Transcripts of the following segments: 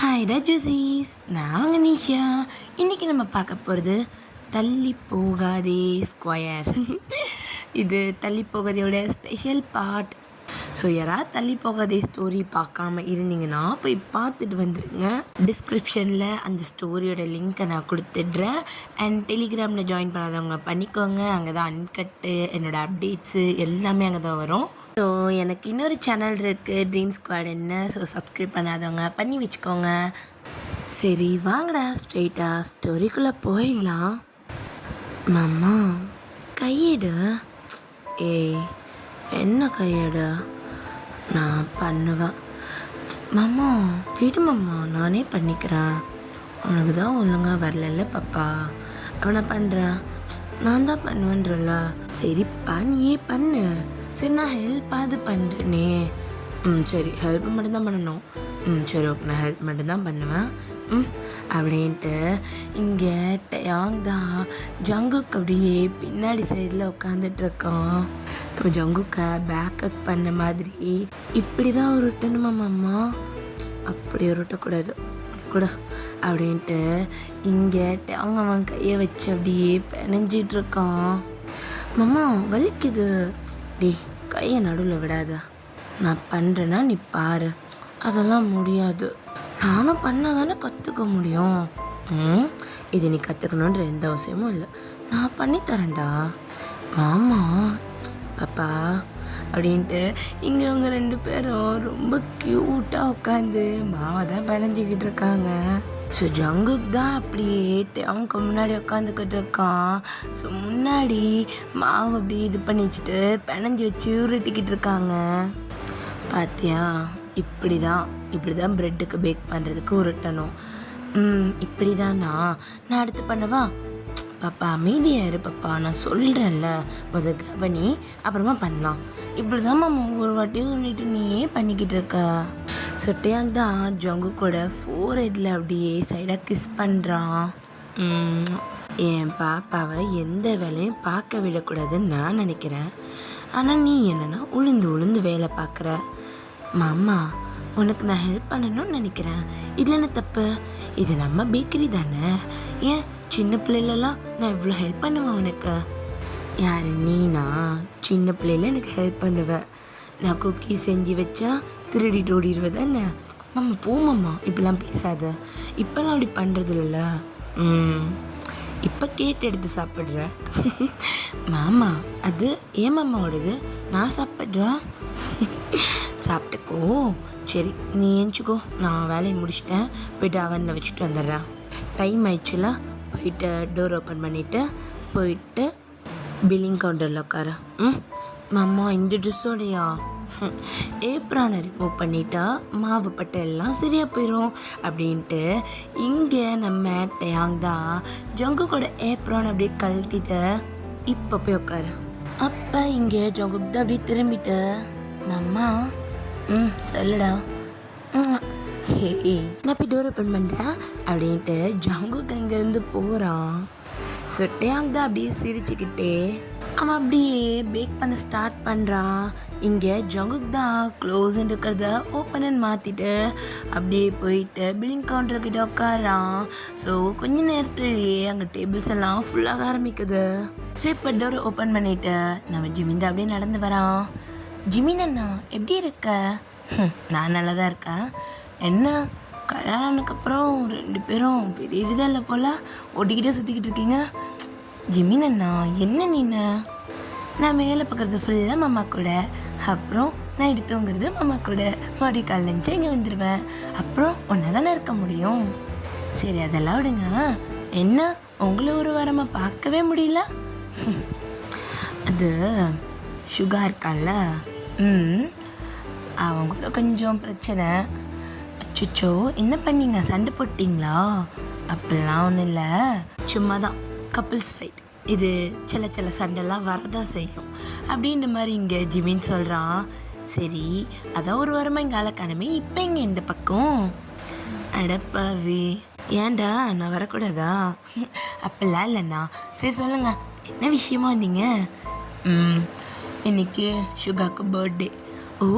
Hi ரஜூசீஸ், நான் உங்கள் நிஷா. இன்றைக்கி நம்ம பார்க்க போகிறது தள்ளி போகாதே ஸ்கொயர். இது தள்ளி போகாதேயோட ஸ்பெஷல் பார்ட். ஸோ யாராவது தள்ளி போகாதே ஸ்டோரி பார்க்காம இருந்தீங்கன்னா போய் பார்த்துட்டு வந்துடுங்க. டிஸ்கிரிப்ஷனில் அந்த ஸ்டோரியோட லிங்க்கை நான் கொடுத்துட்றேன். அண்ட் டெலிகிராமில் ஜாயின் பண்ணாதவங்க பண்ணிக்கோங்க. அங்கே தான் அன்கட்டு, என்னோடய அப்டேட்ஸு எல்லாமே அங்கே தான் வரும். ஸோ எனக்கு இன்னொரு சேனல் இருக்குது, ட்ரீம் ஸ்குவாடுன்னு. ஸோ சப்ஸ்கிரைப் பண்ணாதவங்க பண்ணி வச்சுக்கோங்க. சரி வாங்கடா, ஸ்ட்ரெயிட்டாக ஸ்டோரிக்குள்ளே போயிடலாம். மாமா கையெடு. ஏய் என்ன கையெடு? நான் பண்ணுவேன். மாமா விடு மாமா, நானே பண்ணிக்கிறேன். உனக்கு தான் ஒழுங்காக வரல பாப்பா. அவனை பண்ணுறேன், நான் தான் பண்ணுவேன்றல. சரி பாப்பா நீயே பண்ணு. சரி நான் ஹெல்ப்பாவது பண்ணுறேனே. சரி ஹெல்ப் மட்டும்தான் பண்ணணும். சரி ஓகே, நான் ஹெல்ப் மட்டும்தான் பண்ணுவேன். அப்படின்ட்டு இங்கே டயாங் தான் ஜங்குக் அப்படியே பின்னாடி சைடில் உட்காந்துட்ருக்கான். நம்ம ஜங்குக்கை பேக்கப் பண்ண மாதிரி இப்படி தான் உருட்டணுமா மாமா? அப்படி உருட்டக்கூடாது கூட அப்படின்ட்டு இங்கே டயாங் அவன் கையை வச்சு அப்படியே பிணைஞ்சிட்ருக்கான். மாமா வலிக்குது. டே கையை நடுவில் விடாத. நான் பண்ணுறேன்னா நீ பாரு. அதெல்லாம் முடியாது. நானும் பண்ணால் தானே கற்றுக்க முடியும். இது நீ கற்றுக்கணுன்ற எந்த அவசியமும் இல்லை. நான் பண்ணித்தரேன்டா மாமா. பாப்பா அப்படின்ட்டு இங்கே அவங்க ரெண்டு பேரும் ரொம்ப க்யூட்டாக உட்காந்து மாவை தான் பிணைஞ்சிக்கிட்டு இருக்காங்க. ஸோ ஜங்குக் தான் அப்படியே அவங்க முன்னாடி உட்காந்துக்கிட்டு இருக்கான். ஸோ முன்னாடி மாவு அப்படி இது பண்ணி வச்சுட்டு பிணைஞ்சி வச்சு உருட்டிக்கிட்டு இருக்காங்க. பாத்தியா, இப்படி தான் ப்ரெட்டுக்கு பேக் பண்ணுறதுக்கு உருட்டணும். இப்படி தானா? நான் அடுத்து பண்ணவா? பாப்பா அமைதியாக இரு பாப்பா, நான் சொல்கிறேன்ல, முதல் கவனி, அப்புறமா பண்ணலாம். இப்படி தான் மாமா ஒவ்வொரு வாட்டியும் சொல்லிட்டு நீயே பண்ணிக்கிட்டு இருக்க. சொட்டையாங்க தான் ஜங்குக்கோட ஃபோர்ஹெட்டில் அப்படியே சைடாக கிஸ் பண்ணுறான். என் பாப்பாவை எந்த வேலையும் பார்க்க விடக்கூடாதுன்னு நான் நினைக்கிறேன். ஆனால் நீ என்னன்னா உளுந்து வேலை பார்க்குற. மாமா உனக்கு நான் ஹெல்ப் பண்ணணும்னு நினைக்கிறேன். இதில் என்ன தப்பு? இது நம்ம பேக்கரி தானே. ஏன் சின்ன பிள்ளைலலாம் நான் இவ்வளோ ஹெல்ப் பண்ணுவேன் உனக்கு? யார் நீனா? சின்ன பிள்ளைல எனக்கு ஹெல்ப் பண்ணுவேன். நான் குக்கி செஞ்சு வச்சா திருடிட்டு ஓடிடுவேன் தானே. மாமா போமாம்மா, இப்படிலாம் பேசாத. இப்போல்லாம் அப்படி பண்ணுறது இல்லைல்ல. இப்போ கேட்டு எடுத்து சாப்பிட்ற. மாமா அது ஏன் மாமாவோடது, நான் சாப்பிட்றேன். சாப்பிட்டுக்கோ. சரி நீ ஏஞ்சிக்கோ, நான் வேலையை முடிச்சிட்டேன். போய்ட்டு அவனில் வச்சுட்டு வந்துடுறேன். டைம் ஆயிடுச்சுல, போயிட்டு டோர் ஓப்பன் பண்ணிவிட்டு போயிட்டு பில்லிங் கவுண்டரில் உட்கார. மாமா இந்த ட்ரெஸ்ஸோடையா? ஏப்ரானை ரிமூவ் பண்ணிட்டா மாவு பட்டை எல்லாம் சரியாக போயிடும் அப்படின்ட்டு இங்கே நம்ம டயாங் தான் ஜங்குக்கோட ஏப்ரான் அப்படியே கழட்டிட்டு இப்போ போய் உட்காரு. அப்போ இங்கே ஜங்குக் தான் அப்படியே திரும்பிட்டு, மாமா சொல்லுடா. ஹே நான் போய் டோர் ஓப்பன் பண்ணுறேன் அப்படின்ட்டு ஜங்குக் அங்கேருந்து போகிறான். ஸோ டயாங் தான் அப்படியே சிரிச்சுக்கிட்டே அவன் அப்படியே பேக் பண்ண ஸ்டார்ட் பண்ணுறான். இங்கே ஜங்குக் தான் க்ளோஸ்ன்னு இருக்கிறத ஓப்பன் மாற்றிட்டு அப்படியே போயிட்டு பில்லிங் கவுண்டர்கிட்ட உட்காரான். ஸோ கொஞ்ச நேரத்துலேயே அங்கே டேபிள்ஸ் எல்லாம் ஃபுல்லாக ஆரம்பிக்குது. ஸோ இப்போ டோர் ஓப்பன் பண்ணிவிட்டு நம்ம ஜிமின் தான் அப்படியே நடந்து வரான். ஜிமின் அண்ணா எப்படி இருக்க? நான் நல்லா தான் இருக்கேன். என்ன கல்யாணத்துக்கப்புறம் ரெண்டு பேரும் பெரிய இதுதான் இல்லை போல் ஓட்டிக்கிட்டே சுற்றிக்கிட்டு இருக்கீங்க. ஜிமின் அண்ணா என்ன நீண்ணா? நான் மேலே பார்க்குறது ஃபுல்லாக மாமா கூட, அப்புறம் நான் எடுத்துங்கிறது மாமா கூட. மறுபடியும் காலைஞ்சா இங்கே வந்துடுவேன். அப்புறம் ஒன்றா தானே இருக்க முடியும். சரி அதெல்லாம் விடுங்க. என்ன உங்களை ஒரு வாரமாக பார்க்கவே முடியல? அது சுகா இருக்கான்ல, அவங்க கூட கொஞ்சம் பிரச்சனை. அச்சோ என்ன பண்ணீங்க, சண்டை போட்டிங்களா? அப்படிலாம் ஒன்றும் இல்லை, சும்மா தான் கப்புள்ஸ் ஃபைட். இது சில சண்டைலாம் வரதான் செய்யும் அப்படின்ற மாதிரி இங்கே ஜிமின் சொல்கிறான். சரி அதான் ஒரு வாரமாக இங்கே ஆளக்கானமே, இப்போ இங்கே இந்த பக்கம் அடப்பாவி. ஏன்டா நான் வரக்கூடாதா? அப்படிலாம் இல்லைண்ணா. சரி சொல்லுங்கள், என்ன விஷயமா வந்தீங்க? இன்னைக்கு சுகாவுக்கு பர்த்டே. ஓ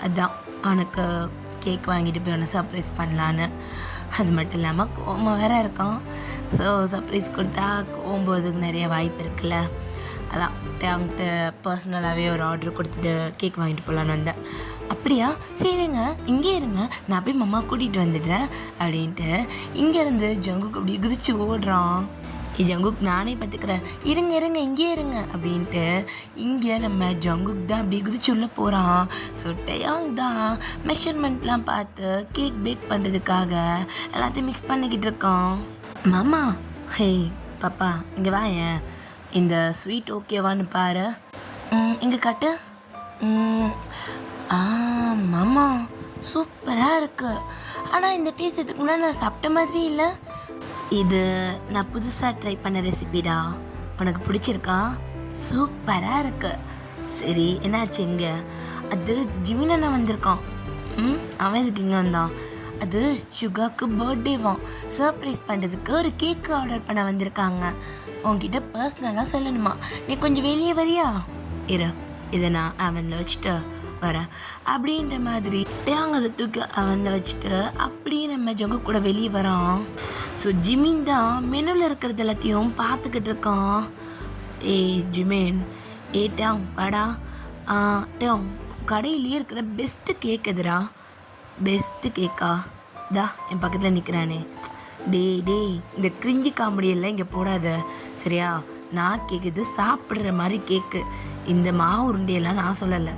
அதான் அவனுக்கு கேக் வாங்கிட்டு போய் ஒன்று சர்ப்ரைஸ் பண்ணலான்னு. அது மட்டும் இல்லாமல் கோவம் வேறு இருக்கான். ஸோ சர்ப்ரைஸ் கொடுத்தா கோவம் போகிறதுக்கு நிறைய வாய்ப்பு இருக்குல்ல. அதான் அவங்ககிட்ட பர்சனலாகவே ஒரு ஆர்டர் கொடுத்துட்டு கேக் வாங்கிட்டு போகலான்னு வந்தேன். அப்படியா, சரிங்க இங்கே இருங்க, நான் போய் மம்மா கூட்டிகிட்டு வந்துடுறேன் அப்படின்ட்டு இங்கேருந்து ஜங்குக் அப்படி குதிச்சு ஓடுறான். ஜங்குக் நானே பார்த்துக்கிறேன், இருங்க இருங்க இங்கே இருங்க அப்படின்ட்டு இங்கே நம்ம ஜங்குக் தான் அப்படி குதிச்சு உள்ளே போகிறான். ஸோ டயாங் தான் மெஷர்மெண்ட்லாம் பார்த்து கேக் பேக் பண்ணுறதுக்காக எல்லாத்தையும் மிக்ஸ் பண்ணிக்கிட்டு இருக்கான். மாமா, ஹே பாப்பா இங்கே வாயேன், இந்த ஸ்வீட் ஓகேவான்னு பாரு, இங்கே காட்டு. மாமா சூப்பராக இருக்கு, ஆனால் இந்த டேஸ்ட் இதுக்கு முன்னாடி நான் சாப்பிட்ட மாதிரி இல்லை. இது நான் புதுசாக ட்ரை பண்ண ரெசிபிடா, உனக்கு பிடிச்சிருக்கா? சூப்பராக இருக்கு. சரி என்னாச்சு இங்கே? அது ஜிமினா வந்திருக்கான். அவன் இதுக்கு இங்கே வந்தான். அது சுகாக்கு பர்த்டேவான், சர்ப்ரைஸ் பண்ணுறதுக்கு ஒரு கேக்கு ஆர்டர் பண்ண வந்திருக்காங்க. உன்கிட்ட பர்சனலாக சொல்லணுமா, நீ கொஞ்சம் வெளியே வரியா? இதை நான் அவனில் வச்சுட்டு வரேன் அப்படின்ற மாதிரி டேங்க அதை தூக்கி அவனில் வச்சுட்டு அப்படியே நம்ம ஜங்கு கூட வெளியே வரோம். ஸோ ஜிமின் தான் மெனுவில் இருக்கிறது எல்லாத்தையும் பார்த்துக்கிட்டு இருக்கான். ஜிமின், டேங் வாடா, டேங் கடையிலேயே இருக்கிற பெஸ்ட்டு கேக் எதுரா? பெஸ்ட்டு கேக்கா? தா என் பக்கத்தில் நிற்கிறானே. டேய் இந்த கிரிஞ்சி காமெடியெல்லாம் இங்கே போடாத சரியா? நான் கேட்குது சாப்பிட்ற மாதிரி கேக்கு, இந்த மாவு உருண்டையெல்லாம் நான் சொல்லலை.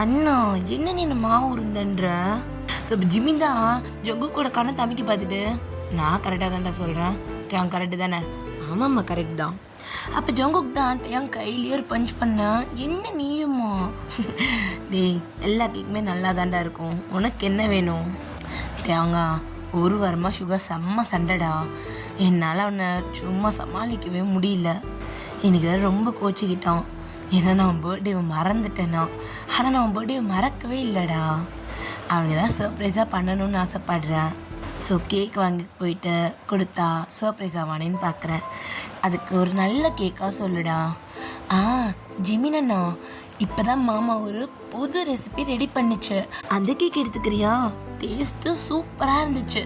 அண்ணா என்ன நீ மாவு உருண்டன்ற? ஸோ ஜிமின் தான் ஜங்கு கூட கண்ணை தம்பிக்கு பார்த்துட்டு, நான் கரெக்டாக தான்டா சொல்கிறேன், டேங் கரெக்டு தானே? ஆமாம்மா கரெக்ட் தான். அப்போ ஜங்குக் தான் டேங் கையிலேயே ஒரு பஞ்ச் பண்ண, என்ன நீயுமா? டேய் எல்லா கேக்குமே நல்லா தாண்டா இருக்கும், உனக்கு என்ன வேணும்? டேங்கா ஒரு வாரமாக சுகர் செம்ம சண்டைடா, என்னால் அவனை சும்மா சமாளிக்கவே முடியல. எனக்கு வேறு ரொம்ப கோச்சிக்கிட்டான், ஏன்னா நான் பர்த்டேவை மறந்துட்டேன்னா. ஆனால் நான் பர்த்டேவை மறக்கவே இல்லைடா, அவனுக்கு தான் சர்ப்ரைஸாக பண்ணணும்னு ஆசைப்படுறேன். ஸோ கேக் வாங்கி போயிட்டு கொடுத்தா சர்ப்ரைஸ் ஆவானேன்னு பார்க்குறேன். அதுக்கு ஒரு நல்ல கேக்காக சொல்லுடா. ஜிமினா இப்போ தான் மாமா ஒரு புது ரெசிபி ரெடி பண்ணிச்சு, அந்த கேக் எடுத்துக்கிறியா? டேஸ்ட்டு சூப்பராக இருந்துச்சு.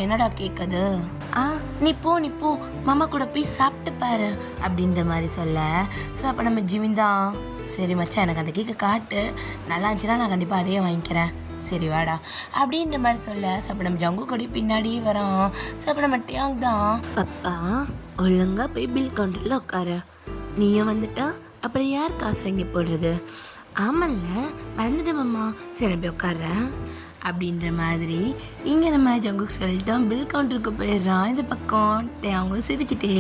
என்னடா கேக் அது? நீ போ மாமா கூட போய் சாப்பிட்டு பாரு அப்படின்ற மாதிரி சொல்ல. ஸோ அப்போ நம்ம ஜிமின் தான், சரி மச்சான் எனக்கு அந்த கேக்கை காட்டு, நல்லா இருந்துச்சுன்னா நான் கண்டிப்பாக அதையே வாங்கிக்கிறேன், சரி வாடா அப்படின்ற மாதிரி சொல்ல. ஸோ அப்போ நம்ம ஜங்கு கொடி பின்னாடியே வரோம். ஸோ அப்போ நம்ம டேங் தான், பப்பா ஒழுங்கா போய் பில் கவுண்டரில் உட்காரு, நீயும் வந்துட்டா அப்புறம் யார் காசு வாங்கி போடுறது? ஆமல்ல மறந்துட்டேன் மாமா, சரி போய் உட்காடுறேன் அப்படின்ற மாதிரி இங்கே நம்ம ஜங்குக்கு சொல்லிட்டோம். பில் கவுண்டருக்கு போயிடுறான். இந்த பக்கம் அவங்க சிரிச்சுட்டே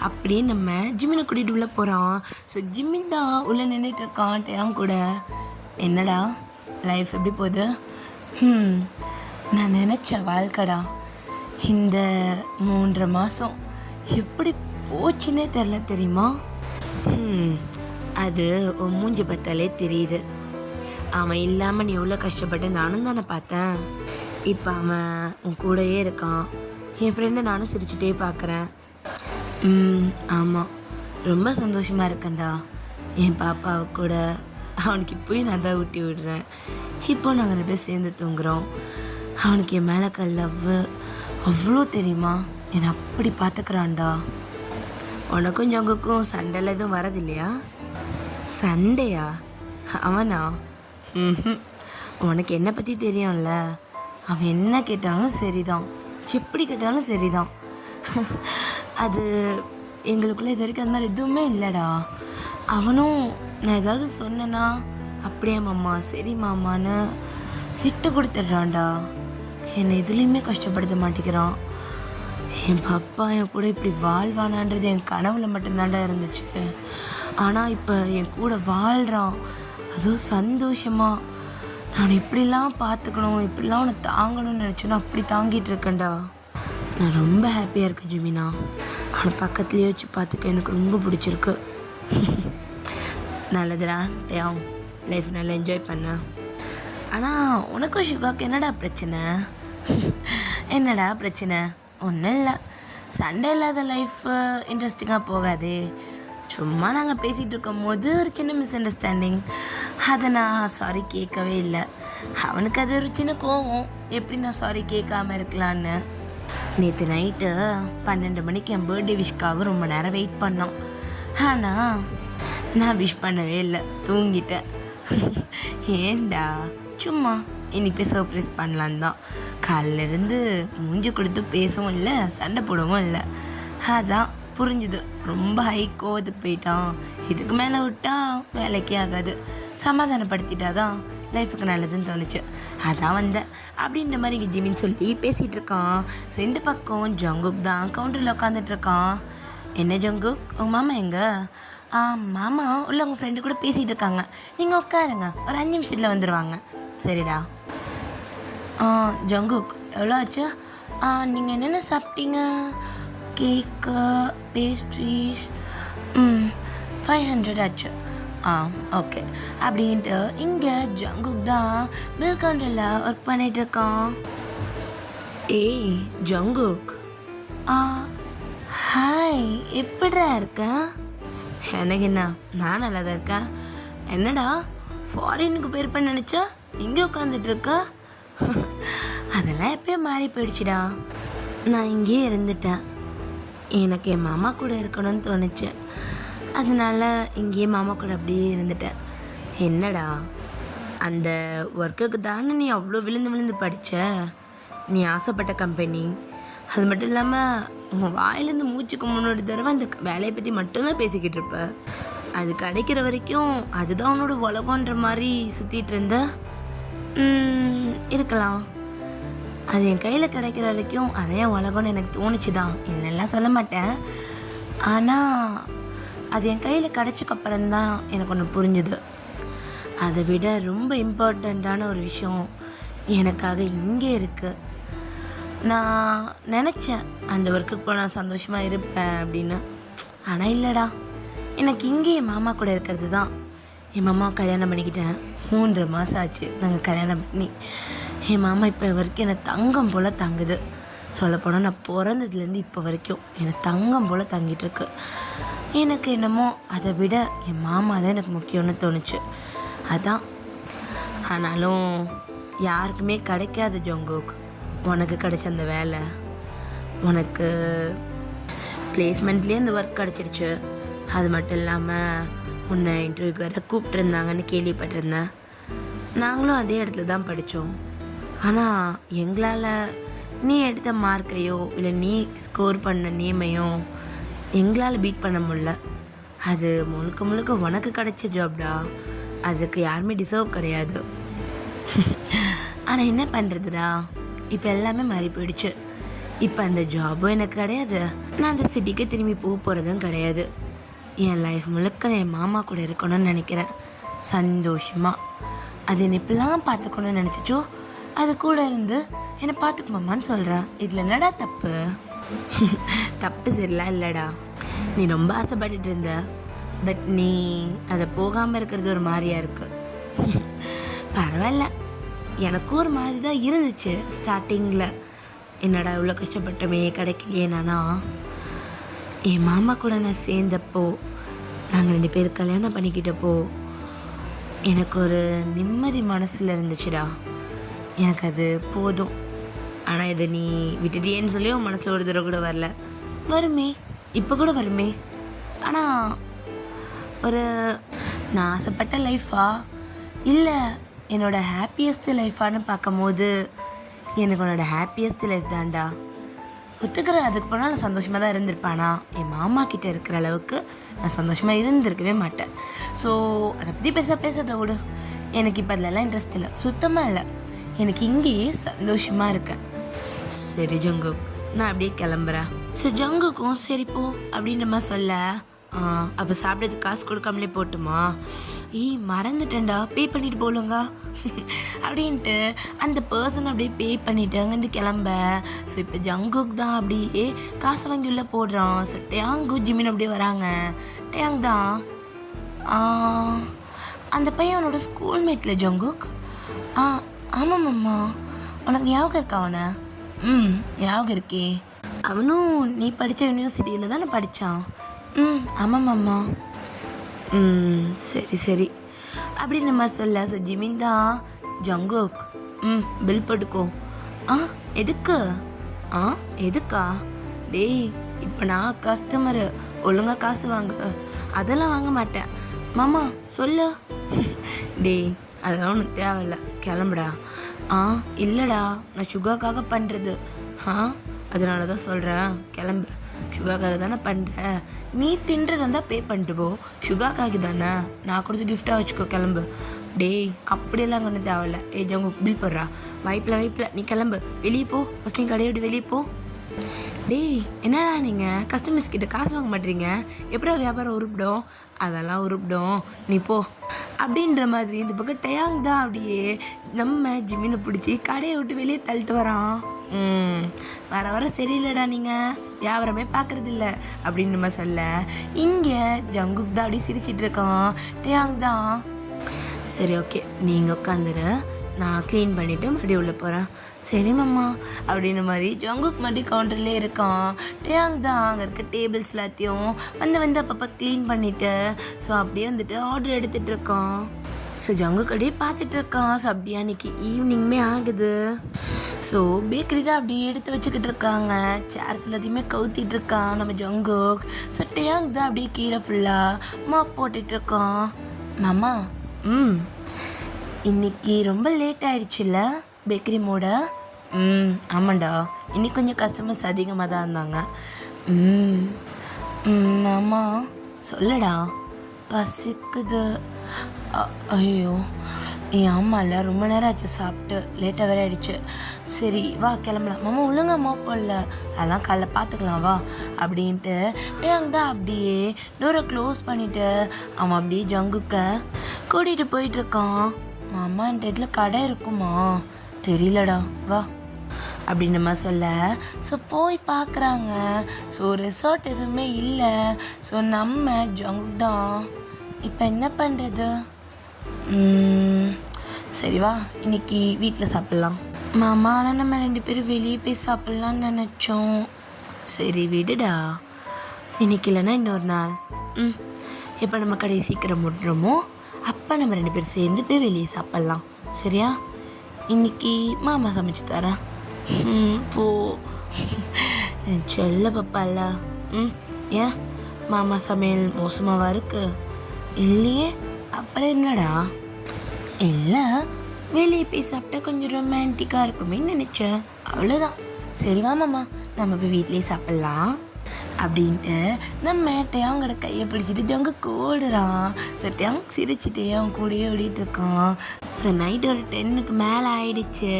அப்படியே நம்ம ஜிம்மினை கூட்டிகிட்டு உள்ளே போகிறான். ஸோ ஜிம்மின் தான் உள்ளே நின்றுட்டு இருக்கான் டேங் கூட. என்னடா லைஃப் எப்படி போகுது? நான் நினச்ச வாழ்க்கடா, இந்த 3.5 மாதம் எப்படி போச்சுன்னே தெரில தெரியுமா? அது உன் மூஞ்சி பார்த்தாலே தெரியுது. அவன் இல்லாமல் நீ எவ்வளோ கஷ்டப்பட்டு நானும் தானே பார்த்தேன். இப்போ அவன் உன் கூடயே இருக்கான். என் ஃப்ரெண்டை நானும் சிரிச்சுட்டே பார்க்குறேன். ஆமாம் ரொம்ப சந்தோஷமாக இருக்கேன்டா. என் பாப்பாவை கூட அவனுக்கு இப்போயும் நான் தான் ஊட்டி விடுறேன். இப்போ நாங்கள் 2 பேர் சேர்ந்து தூங்குறோம். அவனுக்கு என் மேலே லவ் அவ்வளோ தெரியுமா, என்னை அப்படி பார்த்துக்கிறான்டா. உனக்கும் ஜங்குக்கும் சண்டையில் எதுவும் வரது இல்லையா? சண்டையா? அவனா? உனக்கு என்னை பற்றி தெரியும்ல, அவன் என்ன கேட்டாலும் சரிதான், எப்படி கேட்டாலும் சரிதான். அது எங்களுக்குள்ளே இது வரைக்கும் அந்த மாதிரி எதுவுமே இல்லைடா. அவனும் நான் ஏதாவது சொன்னேன்னா அப்படியே மாமா சரி மாமான்னு விட்டு கொடுத்துட்றான்டா. என்னை எதுலேயுமே கஷ்டப்படுத்த மாட்டேங்கிறான். என் பாப்பா என் கூட இப்படி வாழ்வானான்றது என் கனவுல மட்டும்தாண்டா இருந்துச்சு. ஆனால் இப்போ என் கூட வாழ்கிறான், அதுவும் சந்தோஷமாக. நான் இப்படிலாம் பார்த்துக்கணும், இப்படிலாம் உன்னை தாங்கணும்னு நினச்சோன்னா அப்படி தாங்கிட்டு இருக்கேன்டா. நான் ரொம்ப ஹாப்பியாக இருக்கேன் ஜிமினா. அவனை பக்கத்துலேயே வச்சு பார்த்துக்க எனக்கு ரொம்ப பிடிச்சிருக்கு. நல்லதுடா டேங், லைஃப் நல்லா என்ஜாய் பண்ண. ஆனால் உனக்கும் சிவாக்கு என்னடா பிரச்சனை? என்னடா பிரச்சனை? ஒன்றும் இல்லை, சண்டே இல்லாத லைஃப் இன்ட்ரெஸ்டிங்காக போகாதே. சும்மா நாங்கள் பேசிகிட்டு இருக்கும் போது ஒரு சின்ன மிஸ் அண்டர்ஸ்டாண்டிங், அதை நான் சாரி கேட்கவே இல்லை. அவனுக்கு அது ஒரு சின்ன கோவம், எப்படி நான் சாரி கேட்காம இருக்கலான்னு. நேற்று நைட்டு 12 மணிக்கு என் பர்த்டே விஷக்காக ரொம்ப நேரம் வெயிட் பண்ணோம். ஆனால் நான் விஷ் பண்ணவே இல்லை, தூங்கிட்டேன். ஏண்டா, சும்மா இன்னைக்கு போய் சர்ப்ரைஸ் பண்ணலான் தான். காலிலேருந்து மூஞ்சி கொடுத்து பேசவும் இல்லை, சண்டை போடவும் இல்லை. அதான் புரிஞ்சுது, ரொம்ப ஹை கோவத்துக்கு போயிட்டான். இதுக்கு மேலே விட்டா வேலைக்கே ஆகாது, சமாதானப்படுத்திட்டாதான் லைஃபுக்கு நல்லதுன்னு தோணுச்சு. அதான் வந்தேன் அப்படின்ற மாதிரி இங்கே ஜிமின்னு சொல்லி பேசிகிட்டு இருக்கான். ஸோ இந்த பக்கம் ஜங்குக் தான் கவுண்டரில் உட்காந்துட்டு இருக்கான். என்ன ஜங்குக், உங்கள் மாமா எங்க? மாமா உள்ள உங்கள் ஃப்ரெண்டு கூட பேசிகிட்டு இருக்காங்க, நீங்கள் உட்காருங்க, ஒரு 5 நிமிஷத்தில் வந்துடுவாங்க. சரிடா. ஜங்குக் எவ்வளோ ஆச்சு? நீங்கள் என்னென்ன சாப்பிட்டீங்க? கேக்கு, பேஸ்ட்ரீஸ், 500 ஆச்சு. ஓகே அப்படின்ட்டு இங்கே ஜங்குக் தான் பில் கவுண்டரில் ஒர்க் பண்ணிகிட்டு இருக்கான். ஏய் ஜங்குக். ஹாய், எப்படிடா இருக்க? எனக்கு என்ன, நான் நல்லா தான் இருக்கேன். என்னடா ஃபாரினுக்கு போயிருப்பேன்னு நினச்சா இங்கே உட்காந்துட்டு இருக்க? அதெல்லாம் எப்பயோ மாறி போயிடுச்சுடா. நான் இங்கேயே இருந்துட்டேன். எனக்கு என் மாமா கூட இருக்கணும்னு தோணுச்சு, அதனால இங்கேயே மாமா கூட அப்படியே இருந்துட்டேன். என்னடா, அந்த ஒர்க்குக்கு தானே நீ அவ்வளோ விழுந்து விழுந்து படித்த? நீ ஆசைப்பட்ட கம்பெனி. அது மட்டும் இல்லாமல் உன் வாயிலேருந்து மூச்சுக்கு முன்னாடி தடவை அந்த வேலையை பற்றி மட்டும்தான் பேசிக்கிட்டு இருப்ப. அது கிடைக்கிற வரைக்கும் அதுதான் உன்னோட உலகன்ற மாதிரி சுற்றிட்டு இருந்த. இருக்கலாம், அது என் கையில் கிடைக்கிற வரைக்கும் அதே உலகம்னு எனக்கு தோணுச்சு தான், இல்லைலாம் சொல்ல மாட்டேன். ஆனால் அது என் கையில் கிடைச்சக்கப்புறம்தான் எனக்கு ஒன்று புரிஞ்சுது. அதை விட ரொம்ப இம்பார்ட்டண்ட்டான ஒரு விஷயம் எனக்காக இங்கே இருக்குது. நான் நினச்சேன் அந்த ஒர்க்குக்கு போனால் சந்தோஷமாக இருப்பேன் அப்படின்னு. ஆனால் இல்லைடா, எனக்கு இங்கே என் மாமா கூட இருக்கிறது தான். என் மாமாவை கல்யாணம் பண்ணிக்கிட்டேன், 3 மாதம் ஆச்சு நாங்கள் கல்யாணம் பண்ணி. என் மாமா இப்போ வரைக்கும் என்னை தங்கம் போல் தங்குது. சொல்லப்போனால் நான் பிறந்ததுலேருந்து இப்போ வரைக்கும் என்னை தங்கம் போல் தங்கிட்டுருக்கு. எனக்கு என்னமோ அதை விட என் மாமா தான் எனக்கு முக்கியம்னு தோணுச்சு. அதான். ஆனாலும் யாருக்குமே கிடைக்காது ஜங்குக், உனக்கு கிடைச்ச அந்த வேலை. உனக்கு பிளேஸ்மெண்ட்லேயே அந்த ஒர்க் கிடச்சிருச்சு. அது மட்டும் இல்லாமல் உன்னை இன்டர்வியூக்கு வேறு கூப்பிட்டுருந்தாங்கன்னு கேள்விப்பட்டிருந்தேன். நாங்களும் அதே இடத்துல தான் படித்தோம். ஆனால் எங்களால் நீ எடுத்த மார்க்கையோ இல்லை நீ ஸ்கோர் பண்ண நேமையோ எங்களால் பீட் பண்ண முடியல. அது முழுக்க முழுக்க உனக்கு கிடைச்ச ஜாப்டா, அதுக்கு யாருமே டிசர்வ் கிடையாது. ஆனால் என்ன பண்ணுறதுடா, இப்போ எல்லாமே மாறி போயிடுச்சு. இப்போ அந்த ஜாபும் எனக்கு கிடையாது, நான் அந்த சிட்டிக்கு திரும்பி போகிறதும் கிடையாது. என் லைஃப் முழுக்க என் மாமா கூட இருக்கணும்னு நினைக்கிறேன், சந்தோஷமாக. அது என்னை இப்பெல்லாம் பார்த்துக்கணும்னு நினச்சிச்சோ அது கூட இருந்து என்னை பார்த்துக்குமாமான்னு சொல்கிறேன். இதில் என்னடா தப்பு? தப்பு சரிலாம் இல்லைடா, நீ ரொம்ப ஆசைப்பட்டுட்டு இருந்த, பட் நீ அதை போகாமல் இருக்கிறது ஒரு மாதிரியா இருக்கு. பரவாயில்ல, எனக்கும் ஒரு மாதிரி தான் இருந்துச்சு ஸ்டார்டிங்கில். என்னடா இவ்வளோ கஷ்டப்பட்டமே கிடைக்கலையே. நானா என் மாமா கூட நான் சேர்ந்தப்போ, நாங்கள் 2 பேர் கல்யாணம் பண்ணிக்கிட்டப்போ எனக்கு ஒரு நிம்மதி மனசில் இருந்துச்சுடா. எனக்கு அது போதும். ஆனால் இதை நீ விட்டுட்டியேன்னு சொல்லி உன் மனசில் ஒரு தடவை கூட வரல. வருமே, இப்போ கூட வருமே. ஆனால் ஒரு நான் ஆசைப்பட்ட லைஃபா இல்லை என்னோடய ஹாப்பியஸ்ட் லைஃபான்னு பார்க்கும்போது எனக்கு உன்னோட ஹாப்பியஸ்ட் லைஃப் தான்டா. ஒத்துக்கிற, அதுக்கு போனால் நான் சந்தோஷமாக தான் இருந்திருப்பானா? என் மாமா கிட்டே இருக்கிற அளவுக்கு நான் சந்தோஷமாக இருந்திருக்கவே மாட்டேன். ஸோ அதை பற்றி பேசாத விடு. எனக்கு இப்போ அதிலெல்லாம் இன்ட்ரெஸ்ட் இல்லை, சுத்தமாக இல்லை. எனக்கு இங்கேயே சந்தோஷமாக இருக்கேன். சரி ஜங்குக், நான் அப்படியே கிளம்புறேன். சரி ஜங்குக்கும் சரி போ அப்படின்ற மாதிரி சொல்ல, அப்போ சாப்பிட்றதுக்கு காசு கொடுக்காமலே போட்டுமா? மறந்துட்டேன்டா, பே பண்ணிட்டு போலுங்க அப்படின்ட்டு அந்த பர்சன் அப்படியே பே பண்ணிவிட்டு அங்கேருந்து கிளம்ப. ஸோ இப்போ ஜங்குக் தான் அப்படியே காசை வாங்கி உள்ளே போடுறான். ஸோ டேங்கு ஜிமின் அப்படியே வராங்க. டேங் தான் அந்த பையனோட ஸ்கூல்மேட்டில் ஜங்குக். ஆமாம்மா, உனக்கு ஞாபகம் இருக்கா அவனை? ஞாபகம் இருக்கே. அவனும் நீ படித்த யூனிவர்சிட்டியில் தானே படித்தான்? ஆமாம்மாம்மா. சரி சரி அப்படின்னு நம்ம சொல்ல. ஸோ ஜிமின் தான் ஜங்குக், பில் போட்டுக்கோ. ஆ எதுக்கு? ஆ எதுக்கா? டேய், இப்போ நான் கஸ்டமரு, ஒழுங்கா காசு வாங்க. அதெல்லாம் வாங்க மாட்டேன். மாமா சொல்லு. டேய், அதெல்லாம் ஒன்றும் தேவையில்ல, கிளம்புடா. ஆ இல்லைடா, நான் சுகாக்காக பண்ணுறது. அதனால தான் சொல்கிறேன், கிளம்பு. சுகாக்காக தானே பண்ணுற, நீ தின்றதை தான் பே பண்ணிட்டு போ. சுகாக்காக தானே, நான் கொடுத்து கிஃப்டாக வச்சுக்கோ, கிளம்பு. டேய், அப்படியெல்லாம் ஒன்றும் தேவையில்ல. ஜங்கு பில் போடுறா. வாய்ப்பில் நீ கிளம்பு, வெளியே போ. ஃபஸ்ட் நீ கடையை விட்டு வெளியே போ. டேய், என்னடா நீங்கள் கஸ்டமர்ஸ் கிட்ட காசு வாங்க மாட்டீங்க, எப்படா வியாபாரம் உருப்பிடும்? அதெல்லாம் உருப்பிடும், நீ போ அப்படின்ற மாதிரி இந்த பக்கம் டயாங் தான் அப்படியே நம்ம ஜிம்மினை பிடிச்சி கடையை விட்டு வெளியே தள்ளிட்டு வரான். வர சரியில்லைடா, நீங்கள் வியாபாரமே பார்க்குறது இல்லை அப்படின்னு நம்ம சொல்ல, இங்கே ஜங்குக் தான் அப்படியே சிரிச்சிட்டு இருக்கான். டயாங் தான், சரி ஓகே நீங்கள் உட்காந்துரு, நான் க்ளீன் பண்ணிவிட்டு மறுபடியும் உள்ளே போகிறேன். சரி மாமா அப்படின்ற மாதிரி ஜங்குக் மறுபடியும் கவுண்டர்லேயே இருக்கான். டயாங் தான் அங்கே இருக்க டேபிள்ஸ் எல்லாத்தையும் வந்து அப்பப்போ க்ளீன் பண்ணிவிட்டு ஸோ அப்படியே வந்துட்டு ஆர்டர் எடுத்துகிட்டு இருக்கான். ஸோ ஜங்குக் அப்படியே பார்த்துட்டு இருக்கான். ஸோ அப்படியே அன்றைக்கி ஈவினிங்குமே ஆகுது. ஸோ பேக்கரி தான் அப்படியே எடுத்து வச்சுக்கிட்டு இருக்காங்க. சேர்ஸ் எல்லாத்தையுமே கவுத்திட்டு இருக்கான் நம்ம ஜங்குக். ஸோ டயாங் தான் அப்படியே கீழே ஃபுல்லாக மாப் போட்டுட்ருக்கான். மாமா இன்னைக்கு ரொம்ப லேட் ஆயிடுச்சுல்ல பேக்கரி மூட? ஆமாண்டா, இன்னைக்கு கொஞ்சம் கஸ்டமர்ஸ் அதிகமாக தான் இருந்தாங்க. மாமா சொல்லடா, பசிக்குது. ஐயோ ஆமாம்ல, ரொம்ப நேரம் ஆச்சு சாப்பிட்டு, லேட்டாக வேற ஆயிடுச்சு. சரி வா கிளம்பலாம். மாமா ஒழுங்கா போடல, அதெல்லாம் காலைல பார்த்துக்கலாம் வா அப்படின்ட்டு டேங் தான் அப்படியே டோரை க்ளோஸ் பண்ணிவிட்டு அவன் அப்படியே ஜங்குக்க கூட்டிகிட்டு போயிட்டுருக்கான். மாமா இந்த இடத்துல கடை இருக்குமா தெரியலடா, வா அப்படின்னு நம்ம சொல்ல. ஸோ போய் பார்க்குறாங்க. ஸோ ரெசார்ட் எதுவுமே இல்லை. ஸோ நம்ம ஜங்குக் தான் இப்போ என்ன பண்ணுறது? சரி வா இன்னைக்கு வீட்டில் சாப்பிட்லாம். மாமா ஆனால் நம்ம 2 பேரும் வெளியே போய் சாப்பிட்லான்னு நினச்சோம். சரி விடுடா, இன்னைக்கு இல்லைன்னா இன்னொரு நாள். எப்போ நம்ம கடையை சீக்கிரம் முடுறோமோ அப்போ நம்ம 2 பேரும் சேர்ந்து போய் வெளியே சாப்பிட்லாம், சரியா? இன்னைக்கு மாமா சமைச்சு தரேன். போ செல்ல பப்பால. ஏன் மாமா சமையல் மோசமாவா இருக்கு? இல்லையே, அப்புறம் என்னடா? இல்லை, வெளியே போய் சாப்பிட்டா கொஞ்சம் ரொமான்டிக்காக இருக்குமே நினச்சேன், அவ்வளோதான். சரி வா மாமா, நம்ம போய் வீட்லேயே சாப்பிட்லாம் அப்படின்ட்டு நம்ம டயாங்கோட கையை பிடிச்சிட்டு ஜங்கு ஓடுறான். ஸோ டயாங் சிரிச்சுட்டே அவன் கூடயே ஓடிட்டு இருக்கான். ஸோ நைட் ஒரு 10க்கு மேலே ஆயிடுச்சு.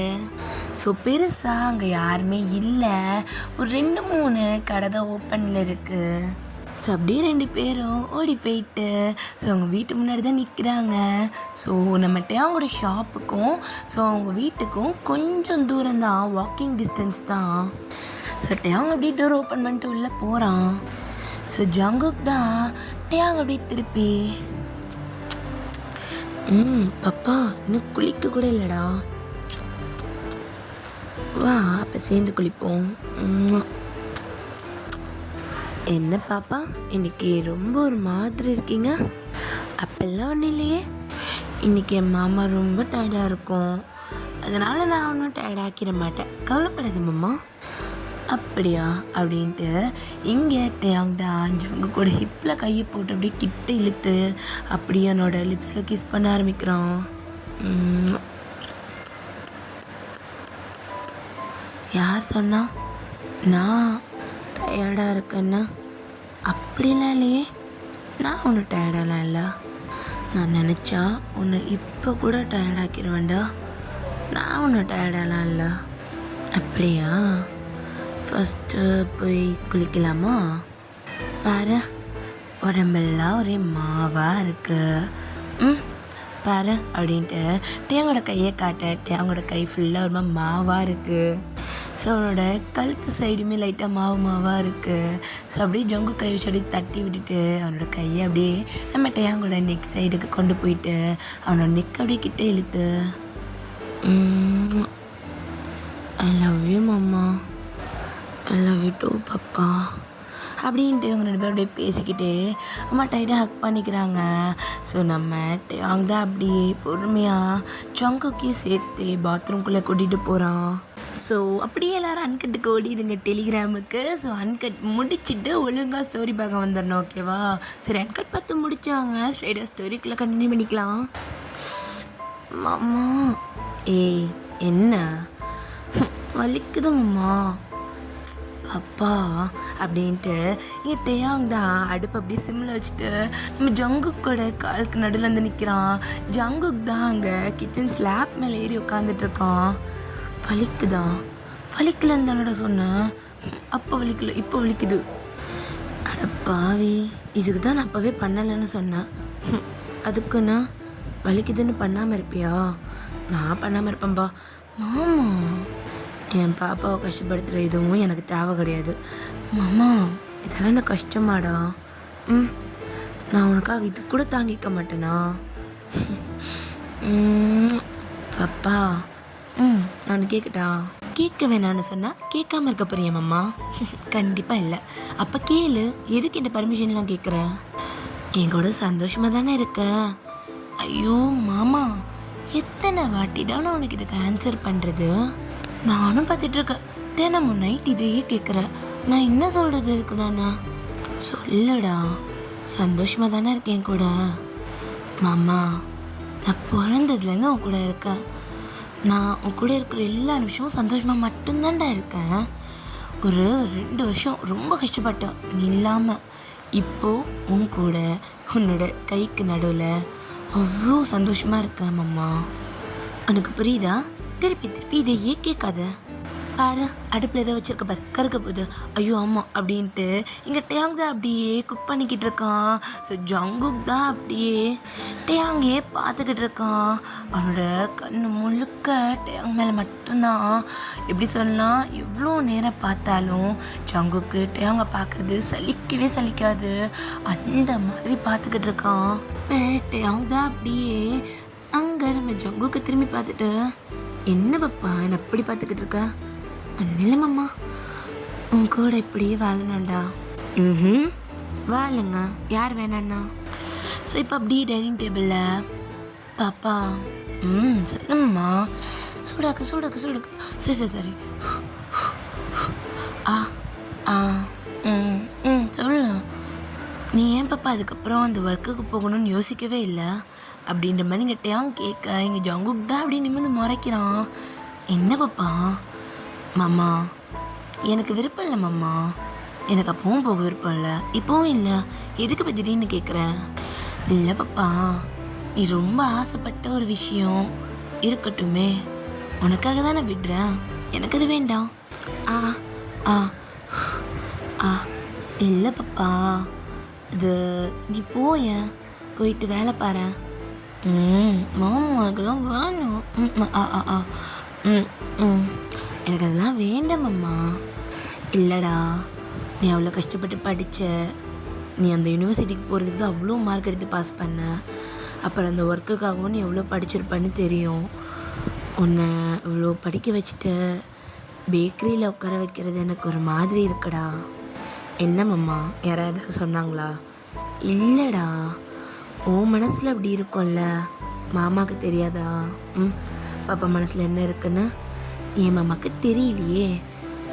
ஸோ பெருசாக அங்கே யாருமே இல்லை, ஒரு 2-3 கடை தான் ஓப்பனில் இருக்குது. ஸோ அப்படியே 2 பேரும் ஓடி போயிட்டு ஸோ அவங்க வீட்டு முன்னாடி தான் நிற்கிறாங்க. ஸோ நம்ம டயாங்கோட ஷாப்புக்கும் ஸோ அவங்க வீட்டுக்கும் கொஞ்சம் தூரம் தான், வாக்கிங் டிஸ்டன்ஸ் தான். ஸோ டயாங் அப்படியே டோர் ஓப்பன் பண்ணிட்டு உள்ளே போகிறான். ஸோ ஜங்குக் தான் டயாங் அப்படியே திருப்பி, பாப்பா இன்னும் குளிக்க கூட இல்லைடா, வா அப்போ சேர்ந்து குளிப்போம். என்ன பாப்பா இன்னைக்கு ரொம்ப ஒரு மாதிரி இருக்கீங்க? அப்பெல்லாம் ஒன்றும் இல்லையே, இன்னைக்கு என் மாமா ரொம்ப டயர்டாக இருக்கும், அதனால் நான் ஒன்றும் டயர்டாக்கிட மாட்டேன், கவலைப்படாது மாமா. அப்படியா அப்படின்ட்டு இங்கே டயாங் தான் ஜங்கு கூட ஹிப்பில் கையை போட்டு அப்படியே கிட்ட இழுத்து அப்படியே என்னோட லிப்ஸில் கிஸ் பண்ண ஆரம்பிக்கிறான். யார் சொன்னா நான் டயர்டாக இருக்கேன்னா? அப்படிலாம் இல்லையே, நான் ஒன்றும் டயர்டாலாம் இல்லை. நான் நினச்சா உன்னை இப்போ கூட டயர்டாக்கிடுவேன்டா, நான் ஒன்றும் டயர்டாலாம் இல்லை. அப்படியா, ஃபஸ்ட்டு போய் குளிக்கலாமா? பாரு உடம்பெல்லாம் ஒரே மாவாக இருக்கு, பாரு அப்படின்ட்டு டயாங்கோட கையை காட்ட டயாங்கோட கை ஃபுல்லாக ஒரு மாதிரி மாவாக இருக்குது. ஸோ அவனோட கழுத்து சைடுமே லைட்டாக மாவாக இருக்குது. ஸோ அப்படியே ஜங்கு கை வச்சு அப்படியே தட்டி விட்டுட்டு அவனோட கையை அப்படியே நம்ம டயாங்கோட நெக் சைடுக்கு கொண்டு போயிட்டு அவனோட நெக் அப்படியே கிட்டே இழுத்து, ஐ லவ் யூ மாமா, ஐ லவ் யூ டூ பாப்பா அப்படின்ட்டு இவங்க 2 பேரும் அப்படியே பேசிக்கிட்டு அம்மா டைட்டாக ஹக் பண்ணிக்கிறாங்க. ஸோ நம்ம டேயாங் தான் அப்படியே பொறுமையாக ஜங்குக்கையும் சேர்த்து பாத்ரூம்குள்ளே கூட்டிகிட்டு போகிறான். ஸோ அப்படியே எல்லோரும் அன்கட்டுக்கு ஓடிடுங்க டெலிகிராமுக்கு. ஸோ அன்கட் முடிச்சுட்டு ஒழுங்காக ஸ்டோரி பார்க்க வந்துடணும், ஓகேவா? சரி, அன்கட் பார்த்து முடிச்சவங்க ஸ்ட்ரைட்டாக ஸ்டோரிக்குள்ளே கண்டினியூ பண்ணிக்கலாம். மாமா, ஏய் என்ன வலிக்குது மாமா அப்பா அப்படின்ட்டு இங்கே டேயாங் தான் அடுப்பு அப்படியே சிம்மில் வச்சுட்டு நம்ம ஜங்குக்கோட காலுக்கு நடுவில் வந்து நிற்கிறான். ஜங்குக் தான் அங்கே கிச்சன் ஸ்லாப் மேலே ஏறி உட்காந்துட்ருக்கான். வலிக்குதா? வலிக்கலன்னு தானடா சொன்னேன். அப்போ வலிக்கல, இப்போ வலிக்குது. அடப்பாவி, இதுக்கு தான் நான் அப்போவே பண்ணலைன்னு சொன்னேன். அதுக்குன்னு வலிக்குதுன்னு பண்ணாமல் இருப்பியா? நான் பண்ணாமல் இருப்பேன்பா. மாமா, என் பாப்பாவை கஷ்டப்படுத்துகிற இதுவும் எனக்கு தேவை கிடையாது. மாமா, இதெல்லாம் என்ன கஷ்டமாடா? நான் உனக்காக இது கூட தாங்கிக்க மாட்டேனா? பாப்பா, நான் கேட்கட்டா? கேட்க வேணான்னு சொன்னால் கேட்காம இருக்க போறியா மாமா? கண்டிப்பாக இல்லை. அப்போ கேளு. எதுக்கு இந்த பர்மிஷன்லாம் கேட்குறேன்? என் கூட சந்தோஷமாக தானே இருக்க. ஐயோ மாமா, எத்தனை வாட்டிடா நான் உனக்கு இதுக்கு ஆன்சர் பண்ணுறது? நானும் பார்த்துட்ருக்கேன். தினமும் நைட் இதையே கேட்குறேன். நான் என்ன சொல்கிறது இருக்கு? நானா சொல்லடா. சந்தோஷமாக தானே இருக்கேன் கூட. மாமா, நான் பிறந்ததுலேருந்து உன் கூட இருக்கேன். நான் உன் கூட இருக்கிற எல்லா நிமிஷமும் சந்தோஷமாக மட்டும்தான்டா இருக்கேன். ஒரு 2 வருஷம் ரொம்ப கஷ்டப்பட்டேன் நீ இல்லாமல். இப்போது உன் கூட உன்னோட கைக்கு நடுவில் அவ்வளோ சந்தோஷமாக இருக்கேன் மாமா. உனக்கு புரியுதா? திருப்பி திருப்பி இதையே கேட்காத. பாரு, அடுப்பில் ஏதோ வச்சிருக்க பாரு, கருக்க போகுது. ஐயோ ஆமாம் அப்படின்ட்டு இங்கே டேயாங் தான் அப்படியே குக் பண்ணிக்கிட்டு இருக்கான். ஸோ ஜங்குக் தான் அப்படியே டேயாங்கே பார்த்துக்கிட்டு இருக்கான். அவனோட கண்ணு முழுக்க டேயாங் மேலே மட்டும்தான். எப்படி சொல்லலாம், எவ்வளோ நேரம் பார்த்தாலும் ஜங்குக்கு டேயாங்கை பார்க்குறது சலிக்கவே சலிக்காது. அந்த மாதிரி பார்த்துக்கிட்டு இருக்கான். டேயாங் தான் அப்படியே அங்கே நம்ம ஜங்குக்கு திரும்பி பார்த்துட்டு, என்ன பாப்பா என்னை அப்படி பார்த்துக்கிட்டு இருக்க? ஒன்னில்லம்மா, உன் கூட இப்படியே வாழணும்டா. வாழுங்க, யார் வேணாண்ணா. ஸோ இப்போ அப்படியே டைனிங் டேபிளில் பாப்பா சொல்லும்மா. சூடாக்கு சூடாக்கு சூடாக்கு. சரி சரி சரி. சொல்லு. நீ ஏன் பாப்பா அதுக்கப்புறம் அந்த ஒர்க்குக்கு போகணும்னு யோசிக்கவே இல்லை அப்படின்ற மாதிரி இங்கே டேயாங் கேட்க இங்கே ஜங்குக் தான் அப்படி நிமிர்ந்து முறைக்கிறான். என்ன பாப்பா? மாமா, எனக்கு விருப்பம் இல்லை மாமா. எனக்கு அப்பவும் போக விருப்பம் இல்லை, இப்போவும் இல்லை. எதுக்கு இப்போ திடீர்னு கேட்குறேன்? இல்லை பாப்பா, நீ ரொம்ப ஆசைப்பட்ட ஒரு விஷயம் இருக்கட்டுமே, உனக்காக தான் நான் விடுறேன். எனக்கு அது வேண்டாம். இல்லை பாப்பா, இது நீ போயிட்டு வேலை பாரு. மாமாக்கெல்லாம் வேணும். எனக்கு அதெல்லாம் வேண்டாமம்மா. இல்லைடா, நீ அவ்வளோ கஷ்டப்பட்டு படித்த, நீ அந்த யூனிவர்சிட்டிக்கு போகிறதுக்கு தான் அவ்வளோ மார்க் எடுத்து பாஸ் பண்ண. அப்புறம் அந்த ஒர்க்குக்காகவும் நீ எவ்வளோ படிச்சிருப்பான்னு தெரியும். உன்னை இவ்வளோ படிக்க வச்சுட்டு பேக்கரியில் உட்கார வைக்கிறது எனக்கு ஒரு மாதிரி இருக்குடா. என்னம்மா, யாராவது சொன்னாங்களா? இல்லைடா, உன் மனசில் அப்படி இருக்கும்ல, மாமாவுக்கு தெரியாதா? பாப்பா மனசில் என்ன இருக்குன்னு என் மாமாவுக்கு தெரியலையே.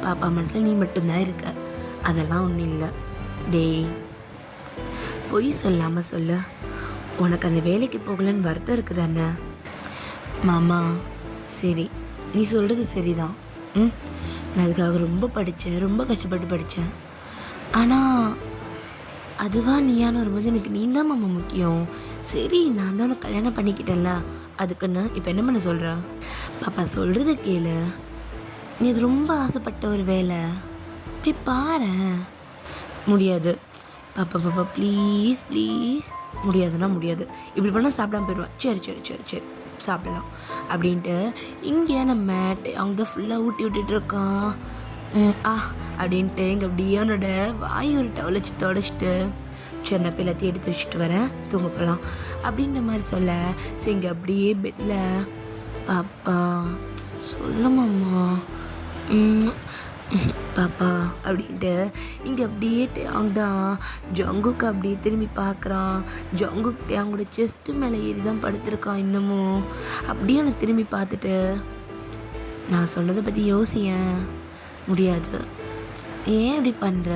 பாப்பா மனசில் நீ மட்டும்தான் இருக்க, அதெல்லாம் ஒன்றும் இல்லை. டேய், பொய் சொல்லாமல் சொல்லு. உனக்கு அந்த வேலைக்கு போகலன்னு வருத்தம் இருக்குதானே? மாமா, சரி, நீ சொல்கிறது சரிதான். நான் அதுக்காக ரொம்ப படித்தேன், ரொம்ப கஷ்டப்பட்டு படித்தேன். ஆனால் அதுவாக நீயான்னு வரும்போது எனக்கு நீ தான் மாமா முக்கியம். சரி, நான் தான் உனக்கு கல்யாணம் பண்ணிக்கிட்டேன்ல, அதுக்குன்னு இப்போ என்ன பண்ண சொல்கிற? பாப்பா சொல்கிறத கேளு. நீ அது ரொம்ப ஆசைப்பட்ட ஒரு வேலை, போய் பாரு. முடியாது பாப்பா, பாப்பா ப்ளீஸ் ப்ளீஸ். முடியாதுன்னா முடியாது. இப்படி பண்ணால் சாப்பிடாம போயிடுவேன். சரி சரி சரி சரி, சாப்பிடலாம் அப்படின்ட்டு இங்கே நம்ம அவங்க தான் ஃபுல்லாக ஊட்டி விட்டுட்ருக்கான். அப்படின்ட்டு இங்கே அப்படியே அவனோட வாய் ஒரு டவல் வச்சு தொடச்சிட்டு, சரி நான் எல்லாத்தையும் எடுத்து வச்சுட்டு வரேன், தூங்க போகலாம் அப்படின்ற மாதிரி சொல்ல. சரி, இங்கே அப்படியே பெட்டில் பாப்பா சொல்லுமாம்மா. பாப்பா அப்படின்ட்டு இங்கே அப்படியே டேங் தான் ஜங்குக்கு அப்படியே திரும்பி பார்க்குறான். ஜங்குக் டேங்கோட செஸ்ட்டு மேலே ஏறி தான் படுத்திருக்கான் இன்னமும். அப்படியே அவனை திரும்பி பார்த்துட்டு, நான் சொன்னதை பற்றி யோசியேன். முடியாது. ஏன் இப்படி பண்ணுற?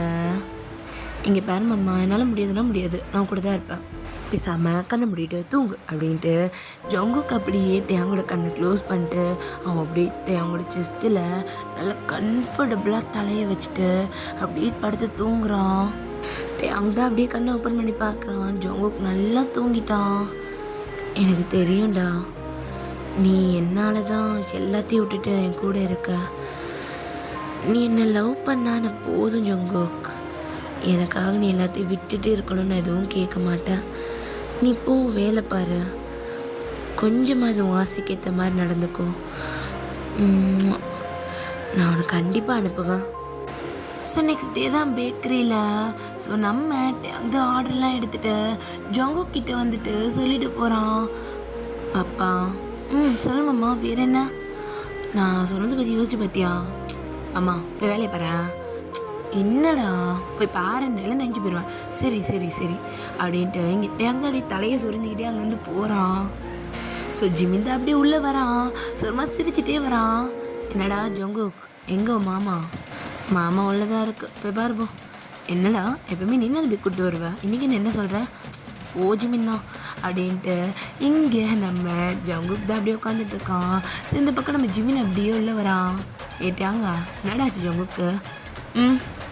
இங்கே பாரு மாமா, என்னால் முடியாதுன்னா முடியாது, நான் கூட தான் இருப்பேன். பேசாமல் கண்ணை மூடிட்டு தூங்கு அப்படின்ட்டு ஜங்குக்கு அப்படியே டேங்கோட கண்ணை க்ளோஸ் பண்ணிட்டு அவன் அப்படியே டேங்கோட செஸ்ட்டில் நல்லா கம்ஃபர்டபுளாக தலையை வச்சுட்டு அப்படியே படுத்து தூங்குறான். டேங் தான் அப்படியே கண்ணை ஓப்பன் பண்ணி பார்க்குறான். ஜங்குக்கு நல்லா தூங்கிட்டான். எனக்கு தெரியும்டா, நீ என்னால் தான் எல்லாத்தையும் விட்டுட்டு என் கூட இருக்க. நீ என்னை லவ் பண்ணான போதும் ஜங்குக். எனக்காக நீ எல்லாத்தையும் விட்டுட்டு இருக்கணும்னு எதுவும் கேட்க மாட்டேன். நீ போ, வேலை பாரு. கொஞ்சமாவது உன் ஆசைக்கு ஏற்ற மாதிரி நடந்துக்கோ. நான் அவனை கண்டிப்பாக அனுப்புவேன். ஸோ நெக்ஸ்ட் டே தான் பேக்கரியில். ஸோ நம்ம அந்த ஆர்டர்லாம் எடுத்துகிட்டு ஜங்குக் கிட்ட வந்துட்டு சொல்லிட்டு போகிறான். பாப்பா சொல்லுமாம்மா, வேறு என்ன? நான் சொன்னதை பற்றி யோசிச்சு பார்த்தியா? அம்மா போய் வேலையை பாரு. என்னடா போய் பாருன்னு நினைஞ்சு போயிடுவேன். சரி சரி சரி அப்படின்ட்டு இங்கிட்ட அங்கே அப்படியே தலையை சொரிஞ்சுக்கிட்டே அங்கேருந்து போகிறான். ஸோ ஜிமின் தான் அப்படியே உள்ளே வரான். சொருமா சிரிச்சிட்டே வரான். என்னடா ஜங்குக், எங்கே மாமா? மாமா உள்ளதாக இருக்குது, போய் பாருப்போ. என்னடா எப்பவுமே நீ தான் போய் கூப்பிட்டு வருவேன், இன்றைக்கி நான் என்ன சொல்கிறேன்? ஓ ஜிமின்னா அப்படின்ட்டு இங்கே நம்ம ஜங்குக் தான் அப்படியே உட்காந்துட்டு இருக்கான். ஸோ இந்த பக்கம் நம்ம ஜிமின் அப்படியே உள்ளே வரான். ஏட்டாங்க என்னடாச்சு ஜங்குக்கு?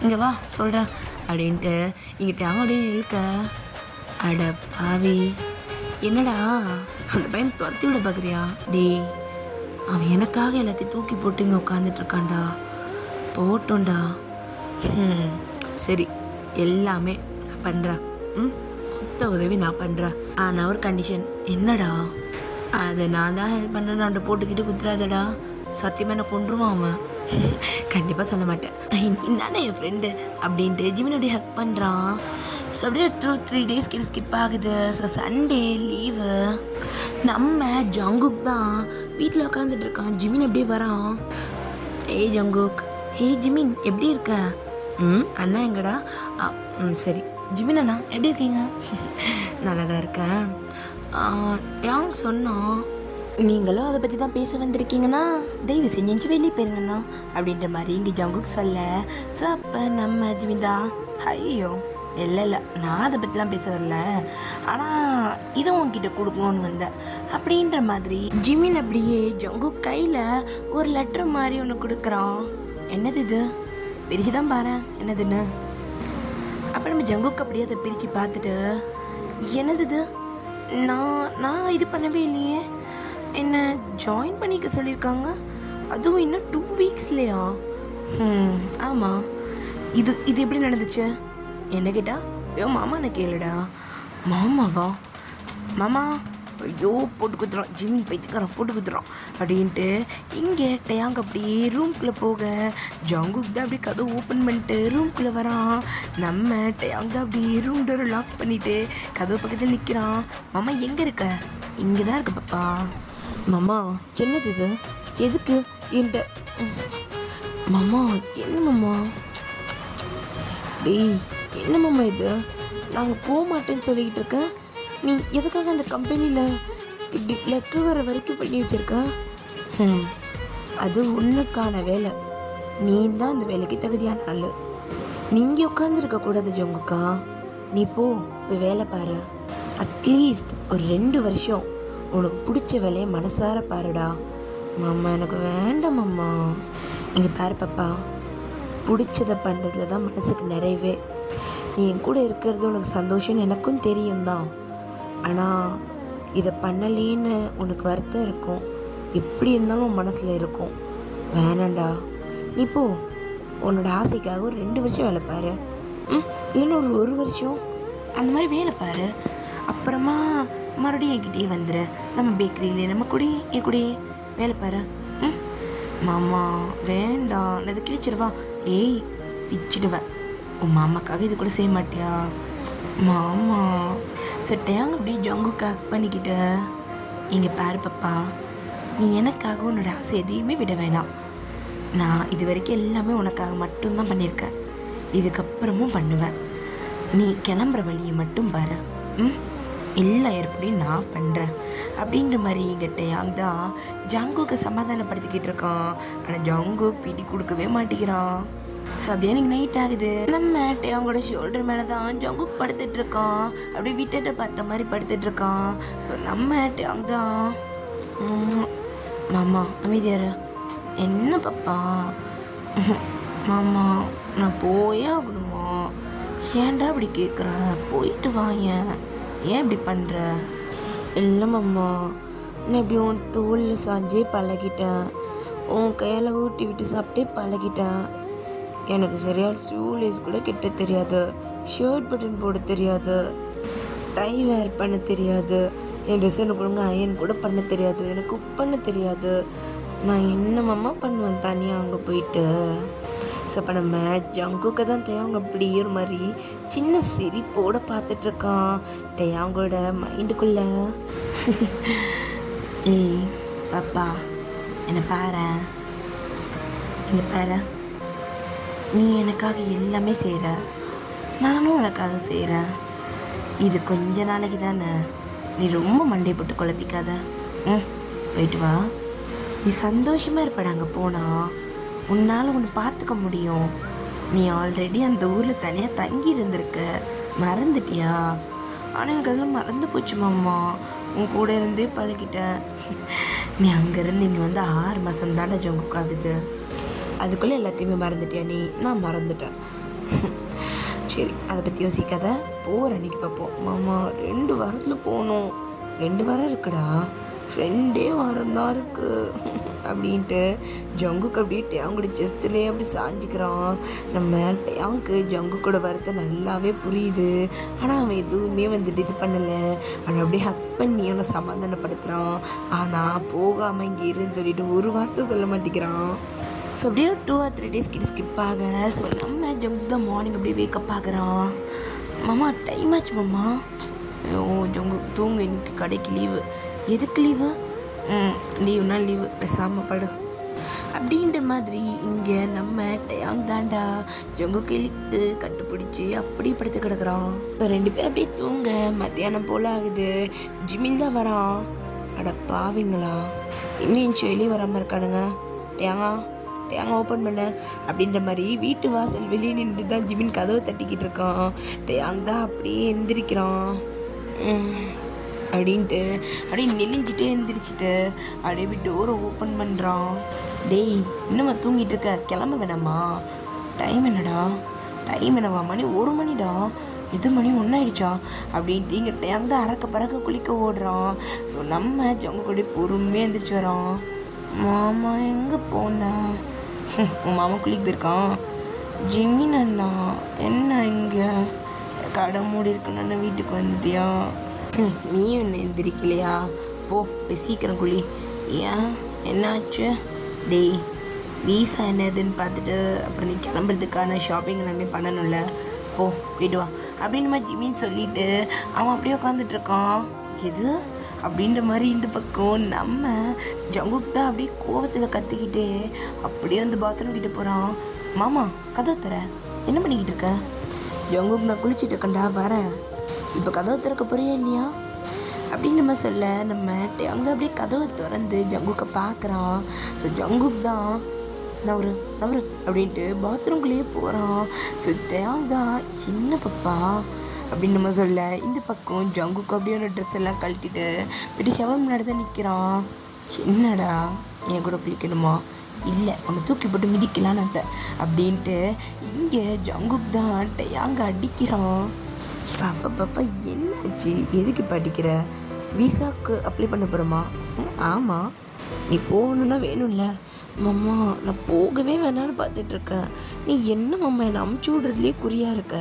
இங்கே வா சொல்கிறேன் அப்படின்ட்டு இங்கிட்ட அவன் அப்படியே இழுக்க. அட பாவி, என்னடா அந்த பையன் துரத்தி விட பார்க்குறியா? டே, அவன் எனக்காக எல்லாத்தையும் தூக்கி போட்டு இங்கே உட்காந்துட்ருக்கான்டா. போட்டோண்டா. சரி, எல்லாமே நான் பண்ணுறேன். மொத்த உதவி நான் பண்ணுறேன். ஆனால் ஒரு கண்டிஷன். என்னடா? அதை நான் தான் ஹெல்ப் பண்ணுறேன்னு அவன்கிட்ட போட்டுக்கிட்டு குத்துறாதடா. சத்தியமாக என்ன கொண்டுருவான் அவன். கண்டிப்பாக சொல்ல மாட்டேன். இந்தானே என் ஃப்ரெண்டு அப்படின்ட்டு ஜிமின் அப்படியே ஹக் பண்ணுறான். ஸோ அப்படியே 3 days கிட்ட ஸ்கிப் ஆகுது. So Sunday leave. நம்ம ஜங்குக் தான் வீட்டில் உட்காந்துட்டு இருக்கான். ஜிமின் அப்படியே வரான். ஏய் ஜங்குக், ஏய் ஜிமின் எப்படி இருக்க? அண்ணா எங்கடா? சரி ஜிமின் அண்ணா எப்படி இருக்கீங்க? நல்லா தான் இருக்கேன். யாங் சொன்னோம், நீங்களும் அதை பற்றி தான் பேச வந்திருக்கீங்கன்னா தயவு செஞ்சு வெளியே போயிருங்கண்ணா அப்படின்ற மாதிரி இங்கே ஜங்குக் சொல்ல. ஸோ அப்போ நம்ம ஜிமிதா, ஐயோ இல்லை இல்லை, நான் அதை பற்றிலாம் பேச வரல, ஆனால் இதை உன்கிட்ட கொடுக்கணும்னு வந்தேன் அப்படின்ற மாதிரி ஜிமின் அப்படியே ஜங்குக் கையில் ஒரு லெட்டர் மாதிரி ஒன்று கொடுக்குறான். என்னது இது? பிரித்து தான் பாரு என்னதுன்னு. அப்போ நம்ம ஜங்குக் அப்படியே அதை பிரித்து பார்த்துட்டு, என்னது இது? நான் இது பண்ணவே இல்லையே, என்ன ஜாயின் பண்ணிக்க சொல்லியிருக்காங்க, அதுவும் இன்னும் 2 weeksலையா? ஆமாம், இது எப்படி நடந்துச்சு? என்ன கேட்டா? ஐயோ மாமா நான் கேளுடா. மாமாவா? மாமா ஐயோ போட்டு குத்துறான், ஜிமின் பைத்துக்காரன் போட்டு குத்துறான் அப்படின்ட்டு இங்கே டேங் அப்படியே ரூம்குள்ளே போக ஜங்குக் தான் அப்படியே கதவு ஓப்பன் பண்ணிட்டு ரூம்குள்ளே வரான். நம்ம டேங் தான் அப்படியே ரூம் டோரை லாக் பண்ணிவிட்டு கதவு பக்கத்தில் நிற்கிறான். மாமா எங்கே இருக்க? இங்கே தான் இருக்கு பாப்பா. மாமா என்னது இது? எதுக்கு என்கிட்ட? மாமா என்ன மாமா? டேய் என்ன மாமா இது? நாங்கள் போக மாட்டேன்னு சொல்லிக்கிட்டு இருக்கேன், நீ எதுக்காக அந்த கம்பெனியில் இப்படி லெட்டர் வர வரைக்கும் பண்ணி வச்சுருக்க? அது உன்னுக்கான வேலை, நீ தான் அந்த வேலைக்கு தகுதியான ஆள். நீங்கள் உட்காந்துருக்கக்கூடாது ஜங்குக்கா. நீ போய் வேலை பாரு. அட்லீஸ்ட் ஒரு 2 வருஷம் உனக்கு பிடிச்ச வேலையை மனசார பாருடா. மாமா எனக்கு வேண்டாம் மாமா. இங்கே பாரு பாப்பா, பிடிச்சதை பண்ணுறதுல தான் மனசுக்கு நிறைவே. நீ என் கூட இருக்கிறது உனக்கு சந்தோஷம்னு எனக்கும் தெரியும் தான், ஆனால் இதை பண்ணலேன்னு உனக்கு வருத்தம் இருக்கும், எப்படி இருந்தாலும் உன் மனசில் இருக்கும். வேணாண்டா, நீ உன்னோட ஆசைக்காக ஒரு 2 வருஷம் வேலை பாரு. இல்லைன்னா ஒரு வருஷம் அந்த மாதிரி வேலை பாரு. அப்புறமா மறுபடியும் என்கிட்டயே வந்துடு. நம்ம பேக்கரியிலே நம்ம என் கூடயே வேலை பாரு. மாமா வேண்டாம், நான் இதை கிழிச்சிடுவா. ஏய் பிச்சிடுவேன். உன் மாமாக்காக இது கூட செய்ய மாட்டியா? மாமா சட்டையாங்க அப்படியே ஜங்குக்கு ஹக் பண்ணிக்கிட்ட. இங்கே பாரு பாப்பா, நீ எனக்காக உன்னோட ஆசை எதையுமே விட வேணாம். நான் இது வரைக்கும் எல்லாமே உனக்காக மட்டும்தான் பண்ணியிருக்கேன், இதுக்கப்புறமும் பண்ணுவேன். நீ கிளம்புற வழியை மட்டும் பாரு. எல்லா ஏற்படியும் நான் பண்ணுறேன் அப்படின்ற மாதிரி எங்கிட்ட யாங் தான் ஜங்குக்கு சமாதானப்படுத்திக்கிட்டு இருக்கான். ஆனால் ஜங்குக் பிடி கொடுக்கவே மாட்டேங்கிறான். ஸோ அப்படியே எனக்கு நைட் ஆகுது. நம்ம அவங்களோட ஷோல்டர் மேலே தான் ஜங்குக் படுத்துட்டு இருக்கான். அப்படியே விட்டுட்டு பார்த்த மாதிரி படுத்துட்டு இருக்கான். ஸோ நம்ம யாங் தான் மாமா அமைதியாரு. என்ன பாப்பா? மாமா நான் போயே ஆகணுமா? ஏன்டா அப்படி கேட்குற? போயிட்டு வாங்க, ஏன் இப்படி பண்ணுற? இல்லை மாமா, நான் இப்படி உன் தோலில் சாஞ்சே பழகிட்டேன், உன் கையால் ஊட்டி விட்டு சாப்பிட்டே பழகிட்டேன். எனக்கு சரியாக ஷூலேஸ் கூட கிட்ட தெரியாது, ஷர்ட் பட்டன் போட தெரியாது, டை வேர் பண்ண தெரியாது, என் ட்ரெஸ் எனக்கு ஒழுங்கு அயன் கூட பண்ண தெரியாது, எனக்கு குக் பண்ண தெரியாது. நான் என்ன மாமா பண்ணுவேன் தனியாக அங்கே போயிட்டு? ஸோ அப்போ நம்ம ஜங்குக்கு தான் டேயாங் அப்படி ஒரு மாதிரி சின்ன சிரிப்போட பார்த்துட்ருக்கான். டேயாங்கோட மைண்டுக்குள்ள ஏய் பாப்பா என்னை பாரு, இங்கே பாரு, நீ எனக்காக எல்லாமே செய்கிற, நானும் உனக்காக செய்கிறேன். இது கொஞ்ச நாளைக்கு தானே, நீ ரொம்ப மண்டை போட்டு குழப்பிக்காத. போயிட்டு வா, நீ சந்தோஷமாக இருப்பட. அங்கே போனால் உன்னால் ஒன்று பார்த்துக்க முடியும். நீ ஆல்ரெடி அந்த ஊரில் தனியாக தங்கி இருந்திருக்க, மறந்துட்டியா? ஆனால் எனக்கு அதெல்லாம் மறந்து போச்சு மாமா, உன் கூட இருந்தே பழகிட்டேன். நீ அங்கேருந்து இங்கே வந்து 6 மாதம் தானே ஜங்குக் ஆகுது, அதுக்குள்ளே எல்லாத்தையுமே மறந்துட்டியா நீ? நான் மறந்துட்டேன். சரி அதை பற்றி யோசிக்காத, போகிற அன்றைக்கி பார்ப்போம். மாமா 2 வாரத்தில் போகணும். 2 வாரம் இருக்குடா, 2 வாரம் தான் இருக்குது அப்படின்ட்டு ஜங்குக்கு அப்படியே டேயாங்கோட செஸ்ட்லேயே அப்படி சாஞ்சிக்கிறான். நம்ம டேயாங்க்கு ஜங்குக்கோட வருத்தை நல்லாவே புரியுது. ஆனால் அவன் எதுவுமே வந்துட்டு இது பண்ணலை. அவன் அப்படியே ஹக் பண்ணி அவனை சமாதானப்படுத்துகிறான். ஆனால் போகாமல் இங்கே இருன்னு சொல்லிட்டு ஒரு வார்த்தை சொல்ல மாட்டேங்கிறான். ஸோ அப்படியே 2 or 3 days கிட்ட ஸ்கிப் ஆக, ஸோ நம்ம ஜங்குக் தான் மார்னிங் அப்படியே வேக்கப் ஆகுறான். மாமா டைம் ஆச்சு மாமா. ஓ ஜங்குக் தூங்க, இன்னைக்கு கடைக்கு லீவு. எதுக்கு லீவு? லீவுனா லீவு, பேசாமல் படு அப்படின்ற மாதிரி. இங்கே நம்ம டேயாங் தாண்டா ஜங்குக் இழுத்து கட்டுப்பிடிச்சி அப்படி படுத்து கிடக்குறான். 2 பேர் அப்படியே தூங்க மத்தியானம் போல் ஆகுது. ஜிமின் தான் வரான். அட பாவிங்களா, இன்னும் வெளியே வராமல் இருக்கானுங்க. டேயாங்க ஓப்பன் பண்ண அப்படின்ற மாதிரி வீட்டு வாசல் வெளியே நின்று தான் ஜிமின் கதவை தட்டிக்கிட்டு இருக்கான். டேயாங் தான் அப்படியே எந்திரிக்கிறான். அப்படின்ட்டு அப்படியே நெளிஞ்சிட்டே எந்திரிச்சிட்டு அப்படியே போய் டோரை ஓப்பன் பண்ணுறான். டேய் இன்னும்மா தூங்கிட்டு இருக்க, கிளம்ப வேணாமா? டைம் என்னவா? மணி 1 மணிடா. எது மணி 1 ஆயிடுச்சா அப்படின்ட்டு இங்கே டேயாங் தான் அறக்க பறக்க குளிக்க ஓடுறான். ஸோ நம்ம ஜங்குக் பொறுமையாக எந்திரிச்சு வரோம். மாமா எங்கே போன? உன் மாமா குளிக்க போயிருக்கான். ஜிமின் அண்ணா என்ன இங்கே கடை மூடி இருக்குன்னு வீட்டுக்கு வந்துட்டியா? நீ ஒன்று எந்திரிக்கலையா? போய் சீக்கிரம் குளி. ஏன் என்னாச்சு? டேய் வீசா என்னதுன்னு பார்த்துட்டு அப்புறம் நீ கிளம்புறதுக்கான ஷாப்பிங் எல்லாமே பண்ணணும்ல, போயிட்டு வா அப்படின்னு மாதிரி ஜிமின்னு சொல்லிட்டு அவன் அப்படியே உட்காந்துட்ருக்கான். எது அப்படின்ற மாதிரி இந்த பக்கம் நம்ம ஜங்குக் தான் அப்படியே கோவத்தில் கத்திக்கிட்டே அப்படியே வந்து பாத்ரூம் கிட்ட போகிறான். மாமா கதவு தர, என்ன பண்ணிக்கிட்டு இருக்க? ஜங்குக் நான் குளிச்சுட்டு இருக்கேன்டா, வரேன். இப்போ கதவை திறக்க போறியா இல்லையா அப்படின்னு நம்ம சொல்ல, நம்ம அங்கே அப்படியே கதவை திறந்து ஜங்குக்கை பார்க்குறான். ஸோ ஜங்குக் தான் நவரு அப்படின்ட்டு பாத்ரூம்குள்ளேயே போகிறான். ஸோ டேயாங் தான் சின்ன பப்பா அப்படின்னு நம்ம சொல்ல, இந்த பக்கம் ஜங்குக்கு அப்படியே ட்ரெஸ் எல்லாம் கழட்டிட்டு இப்படி ஷவர் முன்னாடி தான் நிற்கிறான். என்னடா என் கூட குளிக்கணுமா? இல்லை உன்னை தூக்கி போட்டு மிதிக்கலான்னு அப்படின்ட்டு இங்கே ஜங்குக் தான் டேயாங்க அடிக்கிறான். பாப்பா என்னாச்சு? எதுக்கு இப்போ அடிக்கிற? விசாவுக்கு அப்ளை பண்ண போகிறோமா? ஆமாம், நீ போகணுன்னா வேணும்ல. மாமா நான் போகவே வேணான்னு பார்த்துட்ருக்கேன். நீ என்ன மாமா என்னை அமுச்சு விட்றதுலேயே குறியாக இருக்க?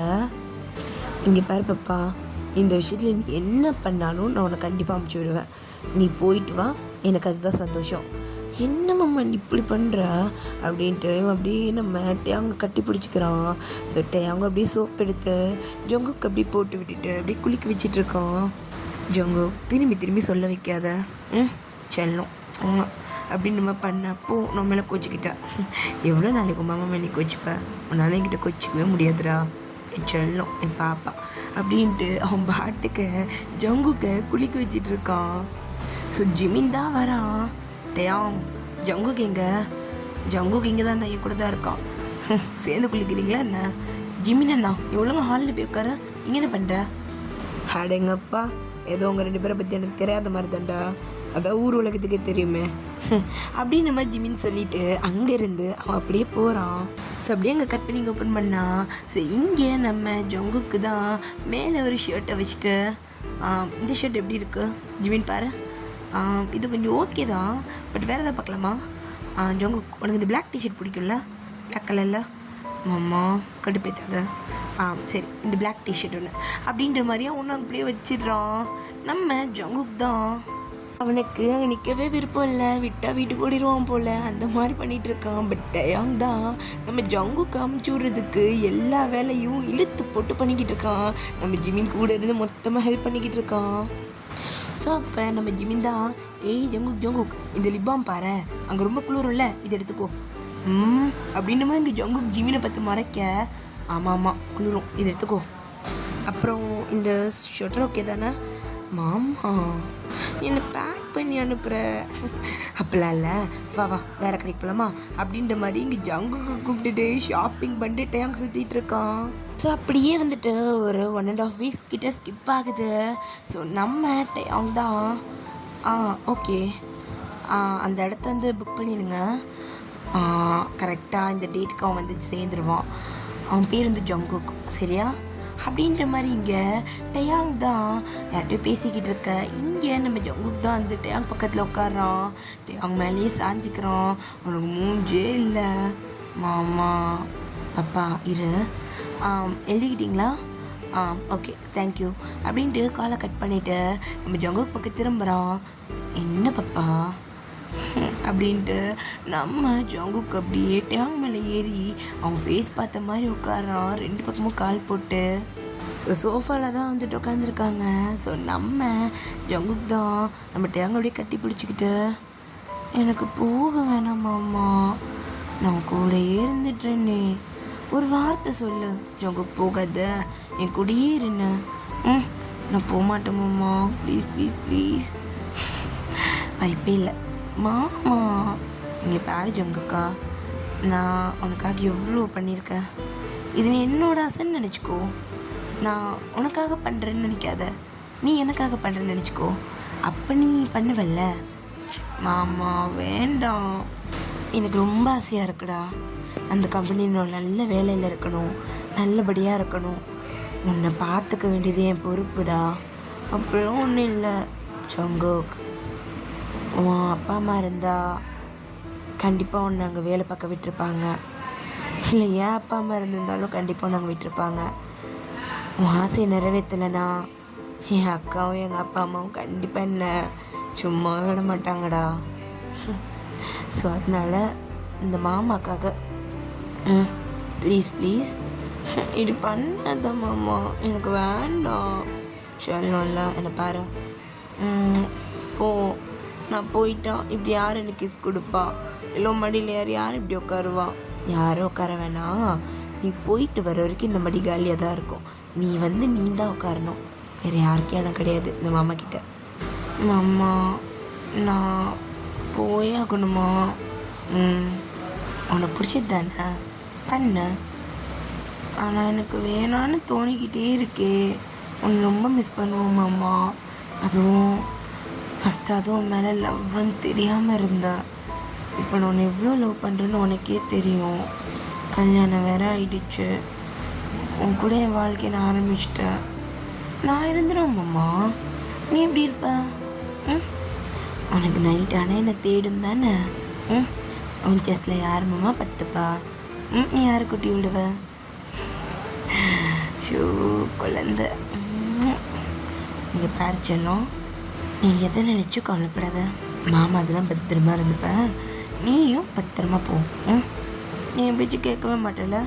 இங்கே பாரு பாப்பா, இந்த விஷயத்தில் நீ என்ன பண்ணாலும் நான் உன்னை கண்டிப்பாக அமுச்சு விடுவேன். நீ போயிட்டு வா, எனக்கு அதுதான் சந்தோஷம். என்ன மாமா நீ இப்படி பண்ணுற அப்படின்ட்டு அப்படியே நம்ம டேயாங்க கட்டி பிடிச்சிக்கிறான். ஸோ டேயாங்க அப்படியே சோப் எடுத்து ஜங்குக்கு அப்படியே போட்டு விட்டுட்டு அப்படியே குளிக்க வச்சிட்ருக்கான். ஜங்குக் திரும்பி சொல்ல வைக்காத செல்லம் அப்படின்னு நம்ம பண்ணப்போ நம்ம மேலே கோச்சிக்கிட்டா. எவ்வளோ நாளைக்கு மாமா மேலே கோச்சிப்பேன், உன்னால் என்கிட்ட கோச்சிக்கவே முடியாதுடா என் செல்லம் என் பாப்பா அப்படின்ட்டு அவன் பாட்டுக்கு ஜங்குக்கை குளிக்க வச்சிட்டு இருக்கான். ஸோ ஜிமின் தான் வரான். டேயாங் ஜங்குக்கு எங்கே? ஜங்குக்கு இங்கே தான் என் கூட தான் இருக்கான். சேர்ந்து குளிக்கிறீங்களா என்ன? ஜிமின் அண்ணா எவ்வளோங்க ஹாலில் போய் உட்கார, இங்கே என்ன பண்ணுற? அடேங்கப்பா, ஏதோ உங்கள் 2 பேரை பற்றி எனக்கு தெரியாத மாதிரி தான்டா, அதான் ஊர் உலகத்துக்கே தெரியுமே அப்படின்னு நம்ம ஜிமின் சொல்லிட்டு அங்கேருந்து அவன் அப்படியே போகிறான். ஸோ அப்படியே அங்கே கட் பண்ணி ஓப்பன் பண்ணா. ஸோ இங்கே நம்ம ஜங்குக்கு தான் மேலே ஒரு ஷர்ட்டை வச்சுட்டு, இந்த ஷர்ட் எப்படி இருக்கு ஜிமின் பாரு, இது கொஞ்சம் ஓகே தான், பட் வேறு எதாவது பார்க்கலாமா? ஜங்குக் உனக்கு இந்த பிளாக் டிஷர்ட் பிடிக்கும்ல, பிளாக் கலரில்? மாமா கடுப்பேத்தாத. சரி இந்த பிளாக் டிஷர்ட் ஒன்று அப்படின்ற மாதிரியா ஒன்று அப்படியே வச்சிடுறான். நம்ம ஜங்குக் தான் அவனுக்கு அங்கே நிற்கவே விருப்பம் இல்லை, விட்டால் வீட்டுக்கு ஓடிடுவான் போல், அந்த மாதிரி பண்ணிகிட்டு இருக்கான். பட் டயாங் தான் நம்ம ஜங்குக்கு அமுச்சு விட்றதுக்கு எல்லா வேலையும் இழுத்து போட்டு பண்ணிக்கிட்டு இருக்கான். நம்ம ஜிமின் கூட இருந்து மொத்தமாக ஹெல்ப் பண்ணிக்கிட்டு இருக்கான். ஸோ அப்போ நம்ம ஜிமின் தான், ஏய் ஜங்குக் ஜங்குக் இந்த லிப்பாம் பாரு, அங்கே ரொம்ப குளிரும்ல, இது எடுத்துக்கோ அப்படின்ற மாதிரி இங்கே ஜங்குக் ஜிமினை பார்த்து மறைக்க, ஆமாம் குளிரும், இது எடுத்துக்கோ. அப்புறம் இந்த ஷொட்டர் ஓகே தானே? மாமா என்னை பேக் பண்ணி அனுப்புகிற அப்பெல்லாம் இல்லை, வா வா வேறு கடைக்கு போகலாமா அப்படின்ற மாதிரி இங்கே ஜங்குக்கு கூப்பிட்டுட்டு ஷாப்பிங் பண்ணிட்டு அங்கே சுற்றிட்டு இருக்கான். ஸோ அப்படியே வந்துட்டு ஒரு 1.5 வீக்ஸ் கிட்ட ஸ்கிப் ஆகுது. ஸோ நம்ம அவங்க தான் ஓகே அந்த இடத்த வந்து புக் பண்ணிடுங்க, கரெக்டாக இந்த டேட்டுக்கு அவன் வந்து சேர்ந்துருவான். அவன் பேர் வந்து ஜங்குக் சரியா அப்படின்ற மாதிரி இங்கே டயாங் தான் யார்கிட்டயும் பேசிக்கிட்டு இருக்க. இங்கே நம்ம ஜங்குக் தான் வந்து டயாங் பக்கத்தில் உட்காடுறான். டயாங் மேலேயே சாஞ்சிக்கிறான். அவனுக்கு மூஞ்சே இல்லை. மாமா பாப்பா இரு, எழுதிக்கிட்டிங்களா? ஓகே தேங்க்யூ அப்படின்ட்டு காலை கட் பண்ணிவிட்டு நம்ம ஜங்குக் பக்கம் திரும்புகிறான். என்ன பாப்பா அப்படின்ட்டு நம்ம ஜங்குக் அப்படியே டேங் மேலே ஏறி அவன் ஃபேஸ் பார்த்த மாதிரி உட்காரான், 2 பக்கமும் கால் போட்டு. ஸோ சோஃபாவில் தான் வந்துட்டு உட்காந்துருக்காங்க. ஸோ நம்ம ஜங்குக் தான் நம்ம டேங் அப்படியே கட்டி பிடிச்சிக்கிட்டு, எனக்கு போக வேணாமாம்மா, நான் கூடயே இருந்துட்டேன்னே, ஒரு வார்த்தை சொல்லு ஜங்குக், போகாத என் கூடயே இருன்னு. நான் போக மாட்டேமாம்மா, ப்ளீஸ் ப்ளீஸ் ப்ளீஸ். வாய்ப்பே இல்லை மாமா. இங்கே பாரு ஜங்குக்கா, நான் உனக்காக எவ்வளோ பண்ணியிருக்கேன், இது நீ என்னோட ஆசைன்னு நினச்சிக்கோ. நான் உனக்காக பண்ணுறேன்னு நினைக்காத, நீ எனக்காக பண்ணுறேன்னு நினச்சிக்கோ. அப்போ நீ பண்ணுவல்ல. மாமா வேண்டாம், எனக்கு ரொம்ப ஆசையாக இருக்குடா, அந்த கம்பெனியில் நல்ல வேலையில் இருக்கணும், நல்லபடியாக இருக்கணும், உன்னை பார்த்துக்க வேண்டியது என் பொறுப்புடா. அப்படிலாம் ஒன்றும் இல்லை ஜங்குக், உன் அப்பா அம்மா இருந்தால் கண்டிப்பாக ஒன்று அங்கே வேலை பார்க்க விட்டுருப்பாங்க, இல்லை என் அப்பா அம்மா இருந்திருந்தாலும் கண்டிப்பாக நாங்கள் விட்டுருப்பாங்க. உன் ஆசையை நிறைவேற்றலைனா என் அக்காவும் எங்கள் அப்பா அம்மாவும் கண்டிப்பாக என்ன சும்மா விட மாட்டாங்கடா. ஸோ அதனால் இந்த மாமாக்காக ப்ளீஸ் ப்ளீஸ் இது பண்ணாத மாமா, எனக்கு வேண்டாம். சொல்லணும்ல என்னை பாரு, போ, நான் போயிட்டான் இப்படி யார் எனக்கு கிஸ் கொடுப்பா, இல்லை மடியில் யார் இப்படி உட்காருவா, யாரும் உட்கார வேணாம். நீ போயிட்டு வர வரைக்கும் இந்த மடி காலியாக தான் இருக்கும், நீ வந்து நீ தான் உட்காரணும், வேறு யாருக்கும் எனக்கு கிடையாது இந்த மாமா கிட்ட. மாமா நான் போயே ஆகணுமா? உனக்கு பிடிச்சது தானே பண்ண, ஆனால் எனக்கு வேணான்னு தோணிக்கிட்டே இருக்கே, உன்னை ரொம்ப மிஸ் பண்ணுவோம் மாமா. அதுவும் ஃபஸ்ட்டு அதுவும் மேலே லவ்ன்னு தெரியாமல் இருந்தேன், இப்போ நான் எவ்வளோ லவ் பண்ணுறேன்னு உனக்கே தெரியும். கல்யாணம் வேறு ஆயிடுச்சு, உன் கூட என் வாழ்க்கையை நான் ஆரம்பிச்சிட்டேன். நான் இருந்துடும் மாமா, நீ எப்படி இருப்ப? உனக்கு நைட் ஆனால் என்னை தேடும் தானே. உன் செஸ்டில் யார் மாமா படுத்துப்பா? நீ யாரை குட்டி விடுவ? ஷூ குழந்த. இங்கே பாரிச்சலும் நீ எதை நினச்சும் கவலைப்படாத, மாமா அதெல்லாம் பத்திரமா இருந்துப்பேன், நீயும் பத்திரமா போ. நீ என் பேச்சு கேட்கவே மாட்டல,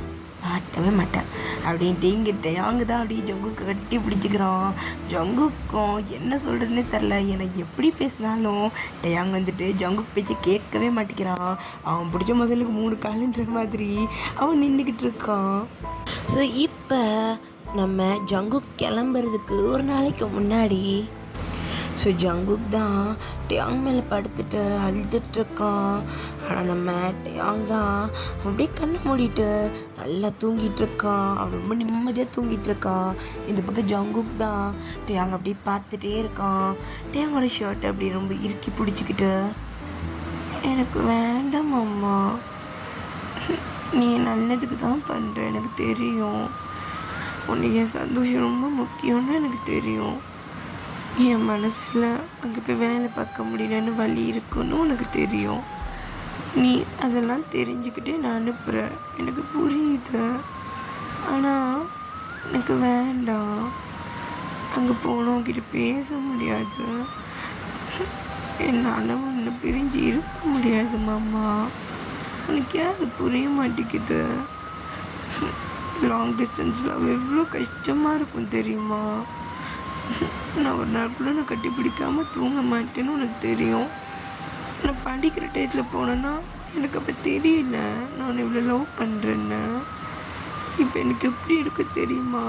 மாட்டவே மாட்டேன் அப்படின்ட்டு இங்கே டேயாங்கு தான் அப்படியே ஜங்குக்கு கட்டி பிடிச்சிக்கிறான். ஜங்குக்கும் என்ன சொல்கிறதுனே தெரில. எனக்கு எப்படி பேசினாலும் டேயாங் வந்துட்டு ஜங்குக்கு பேச்சு கேட்கவே மாட்டேங்கிறான். அவன் பிடிச்ச மசலுக்கு 3 காலுன்ற மாதிரி அவன் நின்றுக்கிட்டு இருக்கான். ஸோ இப்போ நம்ம ஜங்குக் கிளம்புறதுக்கு ஒரு நாளைக்கு முன்னாடி ஸோ ஜங்குக் தான் டேயாங் மேலே படுத்துட்டு அழுதுட்ருக்கான். ஆனால் நம்ம டேயாங் தான் அப்படியே கண்ணை மூடிட்டு நல்லா தூங்கிட்டு இருக்கான். அவன் ரொம்ப நிம்மதியாக தூங்கிட்டு இருக்கான். இந்த பக்கம் ஜங்குக் தான் டேயாங் அப்படியே பார்த்துட்டே இருக்கான். டேயாங்கோட ஷர்ட்டை அப்படியே ரொம்ப இறுக்கி பிடிச்சிக்கிட்டு, எனக்கு வேண்டாம் அம்மா, நீ நல்லதுக்கு தான் பண்ணுற, எனக்கு தெரியும். உனக்கு என் சந்தோஷம் ரொம்ப முக்கியம்னு எனக்கு தெரியும். என் மனசில் அங்கே போய் வேலை பார்க்க முடியலன்னு வலி இருக்குன்னு உனக்கு தெரியும். நீ அதெல்லாம் தெரிஞ்சுக்கிட்டே நான் அனுப்புகிறேன், எனக்கு புரியுது. ஆனால் எனக்கு வேண்டாம். அங்கே போனவங்கிட்ட பேச முடியாது. என்னால் ஒன்று பிரிஞ்சு இருக்க முடியாது மாமா. உனக்கு ஏன் அது புரிய மாட்டேங்குது? லாங் டிஸ்டன்ஸில் எவ்வளோ கஷ்டமாக இருக்கும் தெரியுமா? நான் ஒரு நாள் கூட நான் கட்டி பிடிக்காமல் தூங்க மாட்டேன்னு உனக்கு தெரியும். நான் படிக்கிற டயத்தில் போனேன்னா எனக்கு அப்போ தெரியல நான் இவ்வளோ லவ் பண்ணுறேன்னு. இப்போ எனக்கு எப்படி இருக்கு தெரியுமா?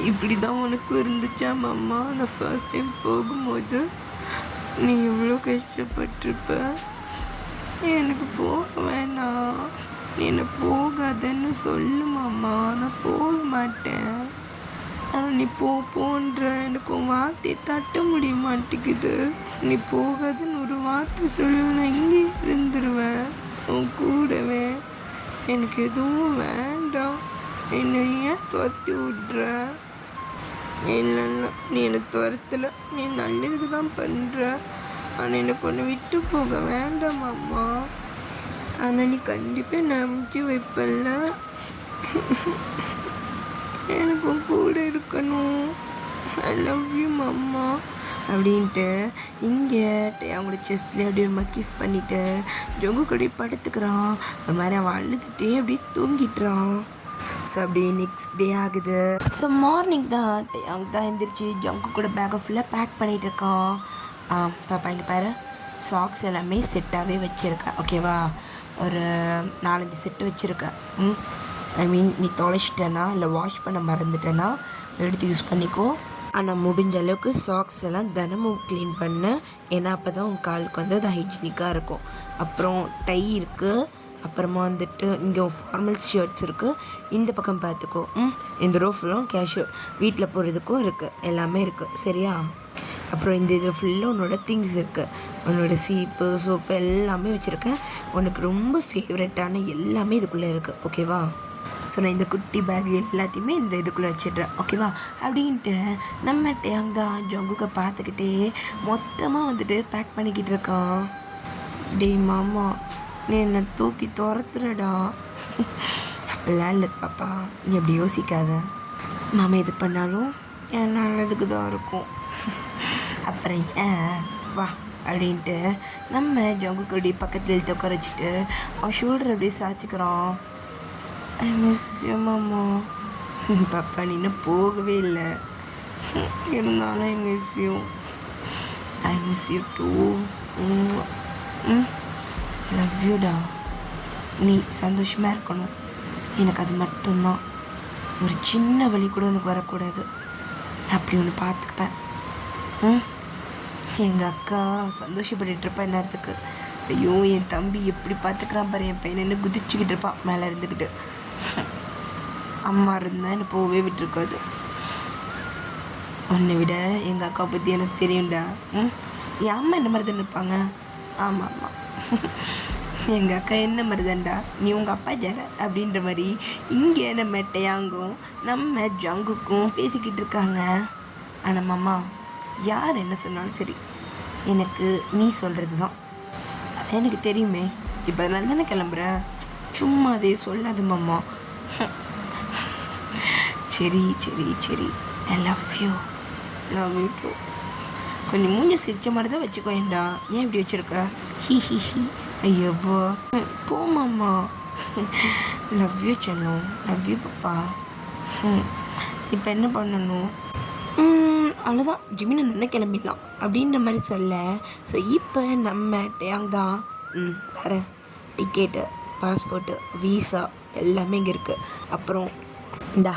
இப்படி தான் உனக்கு இருந்துச்சா மாமா? நான் ஃபர்ஸ்ட் டைம் போகும்போது நீ எவ்வளோ கஷ்டப்பட்டிருப்ப. எனக்கு போக வேணாம், நீ என்னை போகாதன்னு சொல்லு மாமா. நான் போக மாட்டேன். ஆனால் நீ போன்ற எனக்கு உன் வார்த்தையை தட்ட முடிய மாட்டேங்குது. நீ போகாதுன்னு ஒரு வார்த்தை சொல்லு, நான் இங்கே இருந்துருவேன் உன் கூடவே. எனக்கு எதுவும் வேண்டாம். என்னை ஏன் துரத்தி விட்ற? இல்லை நீ என்னை துரத்தலை, நீ நல்லதுக்கு தான் பண்ணுற. ஆனால் எனக்கு ஒன்று விட்டு போக வேண்டாம் அம்மா. ஆனால் நீ கண்டிப்பாக நம்பிக்கை வைப்பல்ல, எனக்கு உன் கூட இருக்கணும். ஐ லவ் யூ மாமா அப்படின்ட்டு இங்கே அவங்களோட செஸ்ட்லேயே அப்படியே ஒரு கிஸ் பண்ணிவிட்டு ஜங்கு கூட படுத்துக்கிறான். அது மாதிரி அவன் அழுதுகிட்டே அப்படியே தூங்கிட்டுறான். ஸோ அப்படியே நெக்ஸ்ட் டே ஆகுது. ஸோ மார்னிங் தான் அவங்க தான் எழுந்திரிச்சு ஜங்கு கூட பேக்கை ஃபுல்லாக பேக் பண்ணிகிட்டு இருக்கான். பாப்பா இங்கே பாரு, சாக்ஸ் எல்லாமே செட்டாகவே வச்சுருக்கேன், ஓகேவா? ஒரு 4-5 செட்டு வச்சுருக்கேன். ஐ மீன் நீ தொலைச்சிட்டேன்னா இல்லை வாஷ் பண்ண மறந்துட்டேன்னா எடுத்து யூஸ் பண்ணிக்கோ. ஆனால் முடிஞ்ச அளவுக்கு சாக்ஸ் எல்லாம் தினமும் க்ளீன் பண்ண, ஏன்னா அப்போ தான் உன் காலுக்கு வந்து அது ஹைஜீனிக்காக இருக்கும். அப்புறம் டை இருக்குது, அப்புறமா வந்துட்டு இங்கே ஃபார்மல் ஷர்ட்ஸ் இருக்குது. இந்த பக்கம் பார்த்துக்கோ. இந்த ரோ ஃபுல்லும் கேஷுவல் வீட்டில் போடுறதுக்கும் இருக்குது, எல்லாமே இருக்குது, சரியா? அப்புறம் இந்த இதில் ஃபுல்லாக உன்னோட திங்ஸ் இருக்குது. உன்னோட சீப்பு, சோப்பு எல்லாமே வச்சுருக்கேன். உனக்கு ரொம்ப ஃபேவரட்டான எல்லாமே இதுக்குள்ளே இருக்குது, ஓகேவா? ஸோ நான் இந்த குட்டி பேக் எல்லாத்தையுமே இந்த இதுக்குள்ளே வச்சிடுறேன், ஓகேவா? அப்படின்ட்டு நம்ம டேங் தான் ஜங்குக்கை பார்த்துக்கிட்டே மொத்தமாக வந்துட்டு பேக் பண்ணிக்கிட்டு இருக்கான். டேய் மாமா, நீ என்னை தூக்கி துரத்துறடா. அப்படிலாம் இல்லை பாப்பா, நீ அப்படி யோசிக்காத. மாமா எது பண்ணாலும் என் நல்லதுக்கு தான் இருக்கும். அப்புறம் ஏன் வா அப்படின்ட்டு நம்ம ஜங்குக்கடி பக்கத்தில் எழுத்து உட்கார வச்சுட்டு அவன் ஷோல்டர் அப்படியே சாய்ச்சிக்கிறான். ஐ மிஸ் யூ மாமா. பாப்பா நீ இன்னும் போகவே இல்லை, இருந்தாலும் I miss you. I miss you too. Love யூடா. நீ சந்தோஷமாக இருக்கணும், எனக்கு அது மட்டும்தான். ஒரு சின்ன வலி கூட உனக்கு வரக்கூடாது. நான் அப்படி ஒன்று பார்த்துப்பேன். எங்கள் அக்கா சந்தோஷப்பட்டுருப்பா நேரத்துக்கு. ஐயோ என் தம்பி எப்படி பார்த்துக்கிறான் பாரு, என் பையனை குதிச்சுக்கிட்டு இருப்பான் மேலே இருந்துக்கிட்டு. அம்மா இருந்தால் என்னை போகவே விட்டுருக்காது. உன்னை விட எங்கள் அக்கா பற்றி எனக்கு தெரியும்டா. என் அம்மா என்ன மாதிரி தானே இருப்பாங்க? ஆமாம் ஆமாம், எங்கள் அக்கா என்ன மாதிரி தான்டா, நீ உங்கள் அப்பா ஜன அப்படின்ற மாதிரி இங்கே நம்ம டேயாங்கும் நம்ம ஜங்குக்கும் பேசிக்கிட்டு இருக்காங்க. ஆனால் மாமா, யார் என்ன சொன்னாலும் சரி, எனக்கு நீ சொல்கிறது தான். அது எனக்கு தெரியுமே. இப்போ அதனால தானே கிளம்புறேன். சும்மா அதே சொல்லாது மாமா. சரி சரி சரி, I love you. Love you too. கொஞ்சம் மூஞ்சி சிரிச்ச மாதிரி தான் வச்சுக்கோயேண்டா. ஏன் இப்படி வச்சுருக்க? ஹி ஹி ஹி. ஐயப்போ போ மாமா. லவ் யூ செல்லம், லவ் யூ பாப்பா. இப்போ என்ன பண்ணணும்? அவ்வளோதான், ஜிமின் அந்த கிளம்பிடலாம் அப்படின்ற மாதிரி சொல்ல. ஸோ இப்போ நம்ம டேங் தான் வேறு டிக்கெட்டு, பாஸ்போர்ட்டு, வீசா எல்லாமே இங்கே இருக்குது. அப்புறம் இந்தா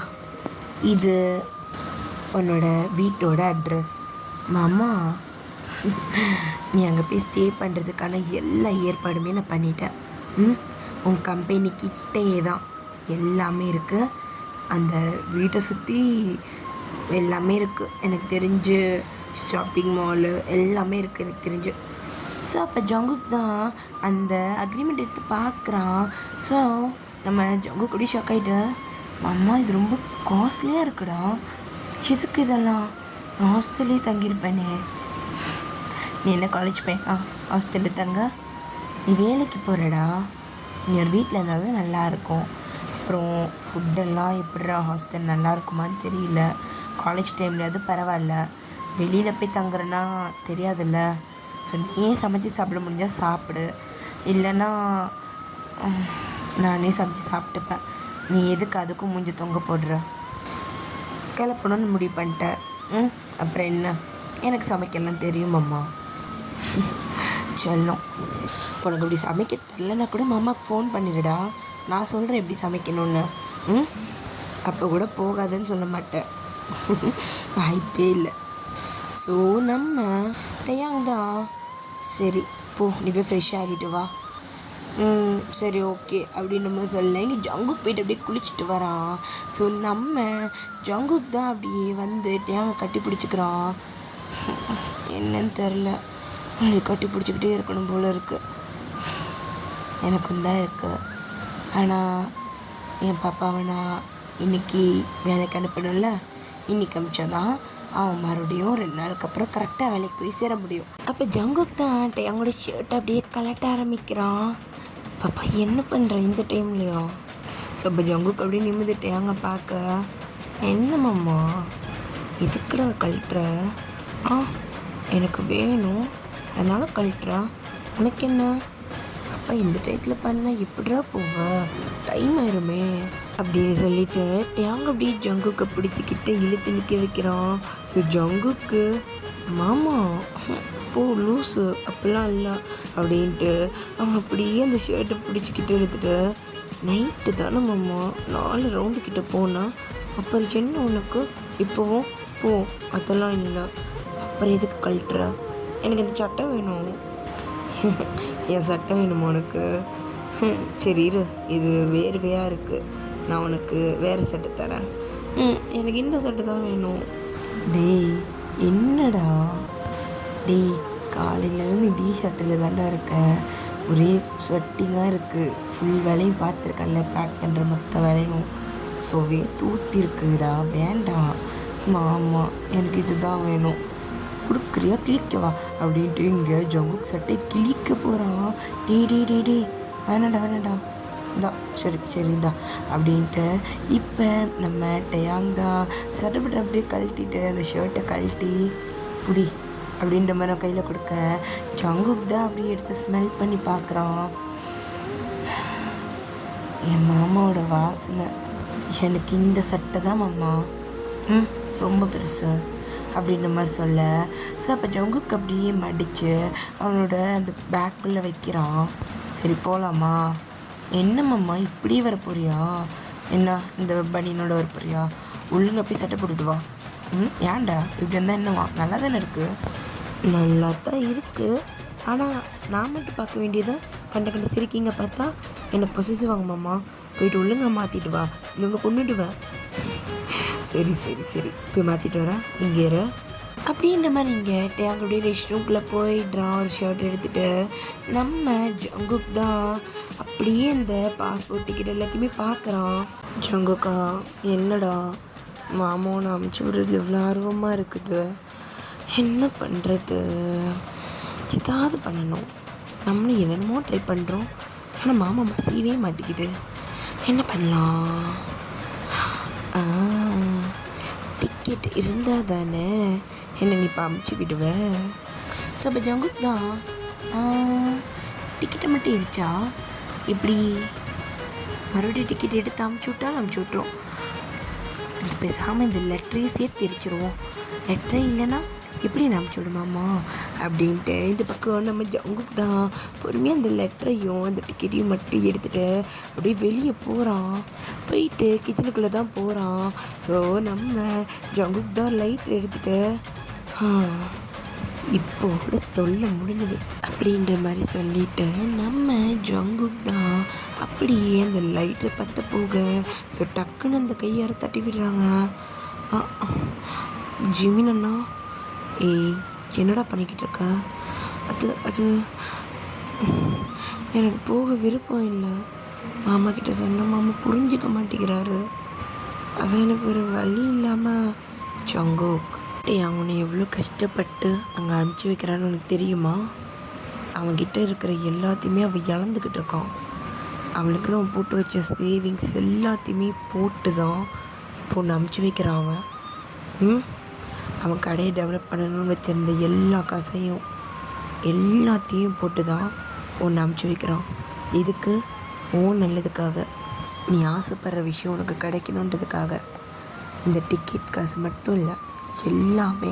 இது உன்னோட வீட்டோட அட்ரஸ். மாமா நீ அங்கே போய் ஸ்டே பண்ணுறதுக்கான எல்லா ஏற்பாடுமே நான் பண்ணிட்டேன். உன் கம்பெனிக்கிட்டே தான் எல்லாமே இருக்குது. அந்த வீட்டை சுற்றி எல்லாமே இருக்குது எனக்கு தெரிஞ்சு. ஷாப்பிங் மாலு எல்லாமே இருக்குது எனக்கு தெரிஞ்சு. ஸோ அப்போ ஜங்குக் தான் அந்த அக்ரிமெண்ட் எடுத்து பார்க்குறான். ஸோ நம்ம ஜங்குக் கூட ஷாக் ஆகிட்டு, அம்மா இது ரொம்ப காஸ்ட்லியாக இருக்குடா, எதுக்கு இதெல்லாம்? நான் ஹாஸ்டல்லே தங்கியிருப்பேனே. நீ என்ன காலேஜ் போயிருக்கா ஹாஸ்டலில் தங்க? நீ வேலைக்கு போகிறடா, நீ ஒரு வீட்டில் இருந்தால் தான் நல்லாயிருக்கும். அப்புறம் ஃபுட்டெல்லாம் எப்படிடா ஹாஸ்டல் நல்லா இருக்குமான்னு தெரியல. காலேஜ் டைமில் அது பரவாயில்ல, வெளியில் போய் தங்குறேன்னா தெரியாதுல்ல. ஸோ நீயே சமைச்சி சாப்பிட முடிஞ்சால் சாப்பிடு, இல்லைன்னா நானே சமைச்சி சாப்பிட்டுப்பேன். நீ எதுக்கு அதுக்கும் மூஞ்சி தொங்க போடுற? கிளப்பணும்னு முடிவு பண்ணிட்டேன். அப்புறம் என்ன, எனக்கு சமைக்கலாம் தெரியுமாம்மா. செல்லம், உனக்கு இப்படி சமைக்க தெரியலன்னா கூட மாமாவுக்கு ஃபோன் பண்ணிடுடா, நான் சொல்கிறேன் எப்படி சமைக்கணும்னு. அப்போ கூட போகாதுன்னு சொல்ல மாட்டேன், வாய்ப்பே இல்லை. ஸோ நம்ம டயாங் தான், சரி போ நீ போய் ஃப்ரெஷ் ஆகிட்டு வா. சரி ஓகே அப்படின்னு நம்ம சொல்ல. இங்கே ஜங்குக் போய்ட்டு அப்படியே குளிச்சுட்டு வரான். ஸோ நம்ம ஜங்குக் தான் அப்படியே வந்து டயாங்கை கட்டி பிடிச்சிக்கிறான். என்னன்னு தெரில, கட்டி பிடிச்சிக்கிட்டே இருக்கணும் போல் இருக்குது. எனக்கும் தான் இருக்குது. ஆனால் என் பாப்பாவை நான் இன்றைக்கி வேலைக்கு அனுப்பணும்ல, இன்றைக்கி அமிச்சாதான் அவன் மறுபடியும் 2 நாளுக்கு அப்புறம் கரெக்டாக வேலைக்கு போய் சேர முடியும். அப்போ ஜங்குக் தான் டேங்கோட ஷர்ட்டை அப்படியே கலட்ட ஆரம்பிக்கிறான். பாப்பா என்ன பண்ணுற இந்த டைம்லையும்? ஸோ அப்போ ஜங்குக் அப்படியே நிமிந்து டேங்க பார்க்க, என்னம்மா எதுக்குடா கழட்டுற? எனக்கு வேணும் அதனால் கழட்டுறா, உனக்கு என்ன? அப்பா இந்த டைத்தில் பண்ண எப்படிடா போவ, டைம் ஆயிருமே அப்படின்னு சொல்லிட்டு டேங்க அப்படியே ஜங்குக்கை பிடிச்சிக்கிட்டு இழுத்து நிற்க வைக்கிறான். ஸோ ஜங்குக்கு மாமா போ லூஸு அப்படிலாம் இல்லை அப்படின்ட்டு அவன் அப்படியே அந்த ஷர்ட்டை பிடிச்சிக்கிட்டு எடுத்துட்டு, நைட்டு தானே மாமா 4 ரவுண்டு கிட்ட போனா, அப்புறம் என்ன உனக்கு இப்போவும் போ, அதெல்லாம் இல்லை. அப்புறம் எதுக்கு கழட்டுற? எனக்கு இந்த சட்டை வேணும். என் சட்டை வேணுமா உனக்கு? சரி இரு, இது வேர்வையாக இருக்குது, நான் உனக்கு வேறு சட்டை தரேன். எனக்கு இந்த சட்டை தான் வேணும். டேய் என்னடா டேய், காலையிலேருந்து இதே சட்டையில் தாண்டா இருக்கேன், ஒரே ஸ்வெட்டிங்காக இருக்குது. ஃபுல் வேலையும் பார்த்துருக்கேன்ல, பேக் பண்ணுற மொத்த வேலையும். ஸோ தூத்தி இருக்குடா, வேண்டாம். ஆமாம் எனக்கு இது தான் வேணும், கொடுக்குறியா கிளிக்கவா அப்படின்ட்டு இங்கே ஜங்குக் சட்டை கிளிக்க போகிறான். டே வேணாண்டா இந்தா, சரி இந்தா அப்படின்ட்டு இப்போ நம்ம டயாங் தான் சட்டை அப்படியே கழட்டிட்டு அந்த ஷர்ட்டை கழட்டி புடி அப்படின்ற மாதிரி கையில் கொடுக்க, ஜங்குக் தான் அப்படியே எடுத்து ஸ்மெல் பண்ணி பார்க்குறான். என் மாமாவோட வாசனை, எனக்கு இந்த சட்டை தான் மாமா ரொம்ப பெருசு அப்படின்ற மாதிரி சொல்ல. ஸோ அப்போ ஜங்குக்கு அப்படியே மடித்து அவனோட அந்த பேக்குள்ளே வைக்கிறான். சரி போகலாமா? என்னம்மா இப்படி வர போறியா? என்ன இந்த பனியனோட வர போறியா? ஒழுங்க போய் சட்டை போட்டுட்டு வா. ஏன்டா இப்படி இருந்தால் என்னவா, நல்லா தானே இருக்குது? நல்லா தான் இருக்குது, ஆனால் நான் மட்டும் பார்க்க வேண்டியதை கண்ட சிரிக்கிங்க பார்த்தா எனக்கு பொசிசிவ் வாங்கம்மா, போயிட்டு ஒழுங்க மாற்றிட்டு வா, இல்லை கொண்டுடுவேன். சரி போய் மாற்றிட்டு வரேன், இங்கே இரு அப்படின்ற மாதிரி. இங்கே டேங்களுடைய ரெஸ்ட் ரூம்குள்ளே போய் ஒரு ஷர்ட் எடுத்துகிட்டு நம்ம ஜங்குக் தான் அப்படியே இந்த பாஸ்போர்ட் டிக்கெட் எல்லாத்தையுமே பார்க்குறான். ஜங்குக்கா என்னடா மாமாவை அமுச்சு விடுறதுல இவ்வளோ ஆர்வமாக இருக்குது, என்ன பண்ணுறது? ஏதாவது பண்ணணும், நம்மளும் என்னென்னமோ ட்ரை பண்ணுறோம், ஆனால் மாமா மசியவே மாட்டேங்குது, என்ன பண்ணலாம்? டிக்கெட் இருந்தால் தானே என்ன நீ இப்போ அமுச்சு விடுவ. ஸோ அப்போ ஜங்குக் தான் டிக்கெட்டை மட்டும் இருச்சா எப்படி மறுபடியும் டிக்கெட் எடுத்து அமுச்சு விட்டாலும் அமுச்சு விட்ருவோம். இது பேசாமல் இந்த லெட்டரையும் சேர்த்து எரிச்சிருவோம். லெட்டரே இல்லைன்னா எப்படி அமுச்சு விடுமாம்மா அப்படின்ட்டு இந்த பக்கம் நம்ம ஜங்குக்கு தான் பொறுமையாக அந்த லெட்டரையும் அந்த டிக்கெட்டையும் மட்டும் எடுத்துகிட்டு அப்படியே வெளியே போகிறான். போயிட்டு கிச்சனுக்குள்ளே தான் போகிறான். ஸோ நம்ம ஜங்குக்கு தான் லைட் எடுத்துகிட்டு இப்போ கூட தொல்லை முடிஞ்சது அப்படின்ற மாதிரி சொல்லிட்டு நம்ம ஜங்குக் தான் அப்படியே அந்த லைட்டை பற்ற போக ஸோ டக்குன்னு அந்த கையார தட்டி விடுறாங்க. ஜிமின் அண்ணா, ஏய் என்னடா பண்ணிக்கிட்டு இருக்க? அது எனக்கு போக விருப்பம் இல்லை. மாமா கிட்ட சொன்ன மாமா புரிஞ்சிக்க மாட்டேங்கிறாரு. அதான் எனக்கு ஒரு வழி இல்லாமல் ஜங்குக் அவனை எவ்வளோ கஷ்டப்பட்டு அங்கே அனுப்பிச்சி வைக்கிறான்னு உனக்கு தெரியுமா? அவன்கிட்ட இருக்கிற எல்லாத்தையுமே அவன் இழந்துக்கிட்டு இருக்கான். அவனுக்குன்னு அவன் போட்டு வச்ச சேவிங்ஸ் எல்லாத்தையுமே போட்டு தான் இப்போ ஒன்று அனுப்பிச்சி வைக்கிறான் அவன். அவன் கடையை டெவலப் பண்ணணும்னு வச்சுருந்த எல்லா காசையும் எல்லாத்தையும் போட்டு தான் ஒன்று அனுப்பிச்சி வைக்கிறான். இதுக்கு நல்லதுக்காக, நீ ஆசைப்படுற விஷயம் உனக்கு கிடைக்கணுன்றதுக்காக. இந்த டிக்கெட் காசு மட்டும் இல்லை, எல்லாமே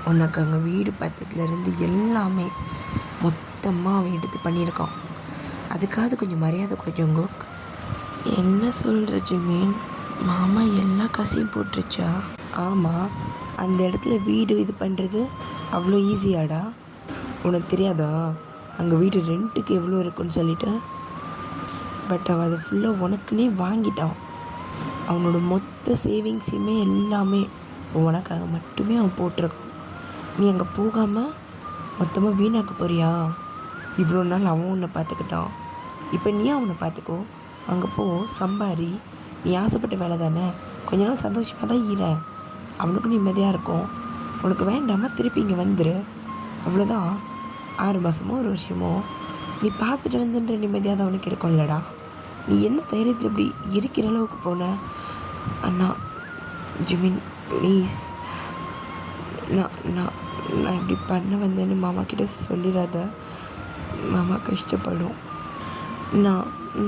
உனக்கு அங்கே வீடு பத்தத்துலேருந்து எல்லாமே மொத்தமாக அவன் எடுத்து பண்ணியிருக்கான். அதுக்காவது கொஞ்சம் மரியாதை கொடுத்தவங்க. என்ன சொல்கிற ஜிமீன்? மாமா எல்லா காசையும் போட்டுருச்சா? ஆமாம், அந்த இடத்துல வீடு இது பண்ணுறது அவ்வளோ ஈஸியாடா? உனக்கு தெரியாதா அங்கே வீடு ரெண்ட்டுக்கு எவ்வளோ இருக்குன்னு சொல்லிட்டு? பட் அவன் அதை ஃபுல்லாக உனக்குன்னே வாங்கிட்டான். அவனோட மொத்த சேவிங்ஸுமே எல்லாமே உனக்காக மட்டுமே அவன் போட்டிருக்கான். நீ அங்கே போகாமல் மொத்தமாக வீணாக்க போறியா? இவ்வளோ நாள் அவன் உன்னை பார்த்துக்கிட்டான், இப்போ நீ அவனை பார்த்துக்கோ. அங்கே போ, சம்பாரி. நீ ஆசைப்பட்ட வேலை தானே, கொஞ்ச நாள் சந்தோஷமாக தான் இரு. அவனுக்கும் நிம்மதியாக இருக்கும். உனக்கு வேண்டாமல் திருப்பி இங்கே வந்துடு, அவ்வளோதான். 6 மாதமோ 1 வருஷமோ நீ பார்த்துட்டு வந்துன்ற நிம்மதியாக தான் அவனுக்கு இருக்கும்லடா. நீ என்ன தைரியத்தில் இப்படி இருக்கிற அளவுக்கு போன? அண்ணா ஜிமின் ப்ளீஸ், நான் இப்படி பண்ண வந்தேன்னு மாமா கிட்ட சொல்லிடாத. மாமா கஷ்டப்படும்.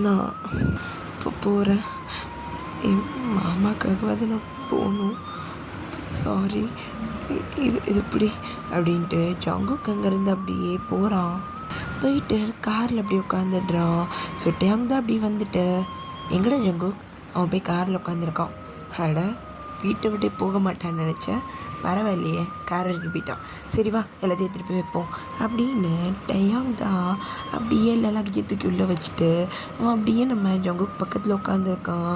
நான் போகிறேன். என் மாமாக்காகவாது நான் போகணும். சாரி, இது இப்படி அப்படின்ட்டு ஜங்குக் அங்கேருந்து அப்படியே போகிறான். போயிட்டு காரில் அப்படியே உட்காந்துடுறான். சுட்டையாங்க தான் அப்படியே வந்துட்டு, எங்கடா ஜங்குக்? அவன் போய் காரில் உட்காந்துருக்கான். அட, வீட்டை விட்டு போக மாட்டான்னு நினச்சேன். பரவாயில்லையே, கார் இறக்கி போயிட்டான். சரி வா, எல்லாத்தையும் திருப்பி வைப்போம் அப்படின்னு டயாங் தான் அப்படியே எல்லா லக்கேஜை தூக்கி உள்ளே வச்சுட்டு அவன் அப்படியே நம்ம ஜங்குக் பக்கத்தில் உட்காந்துருக்கான்.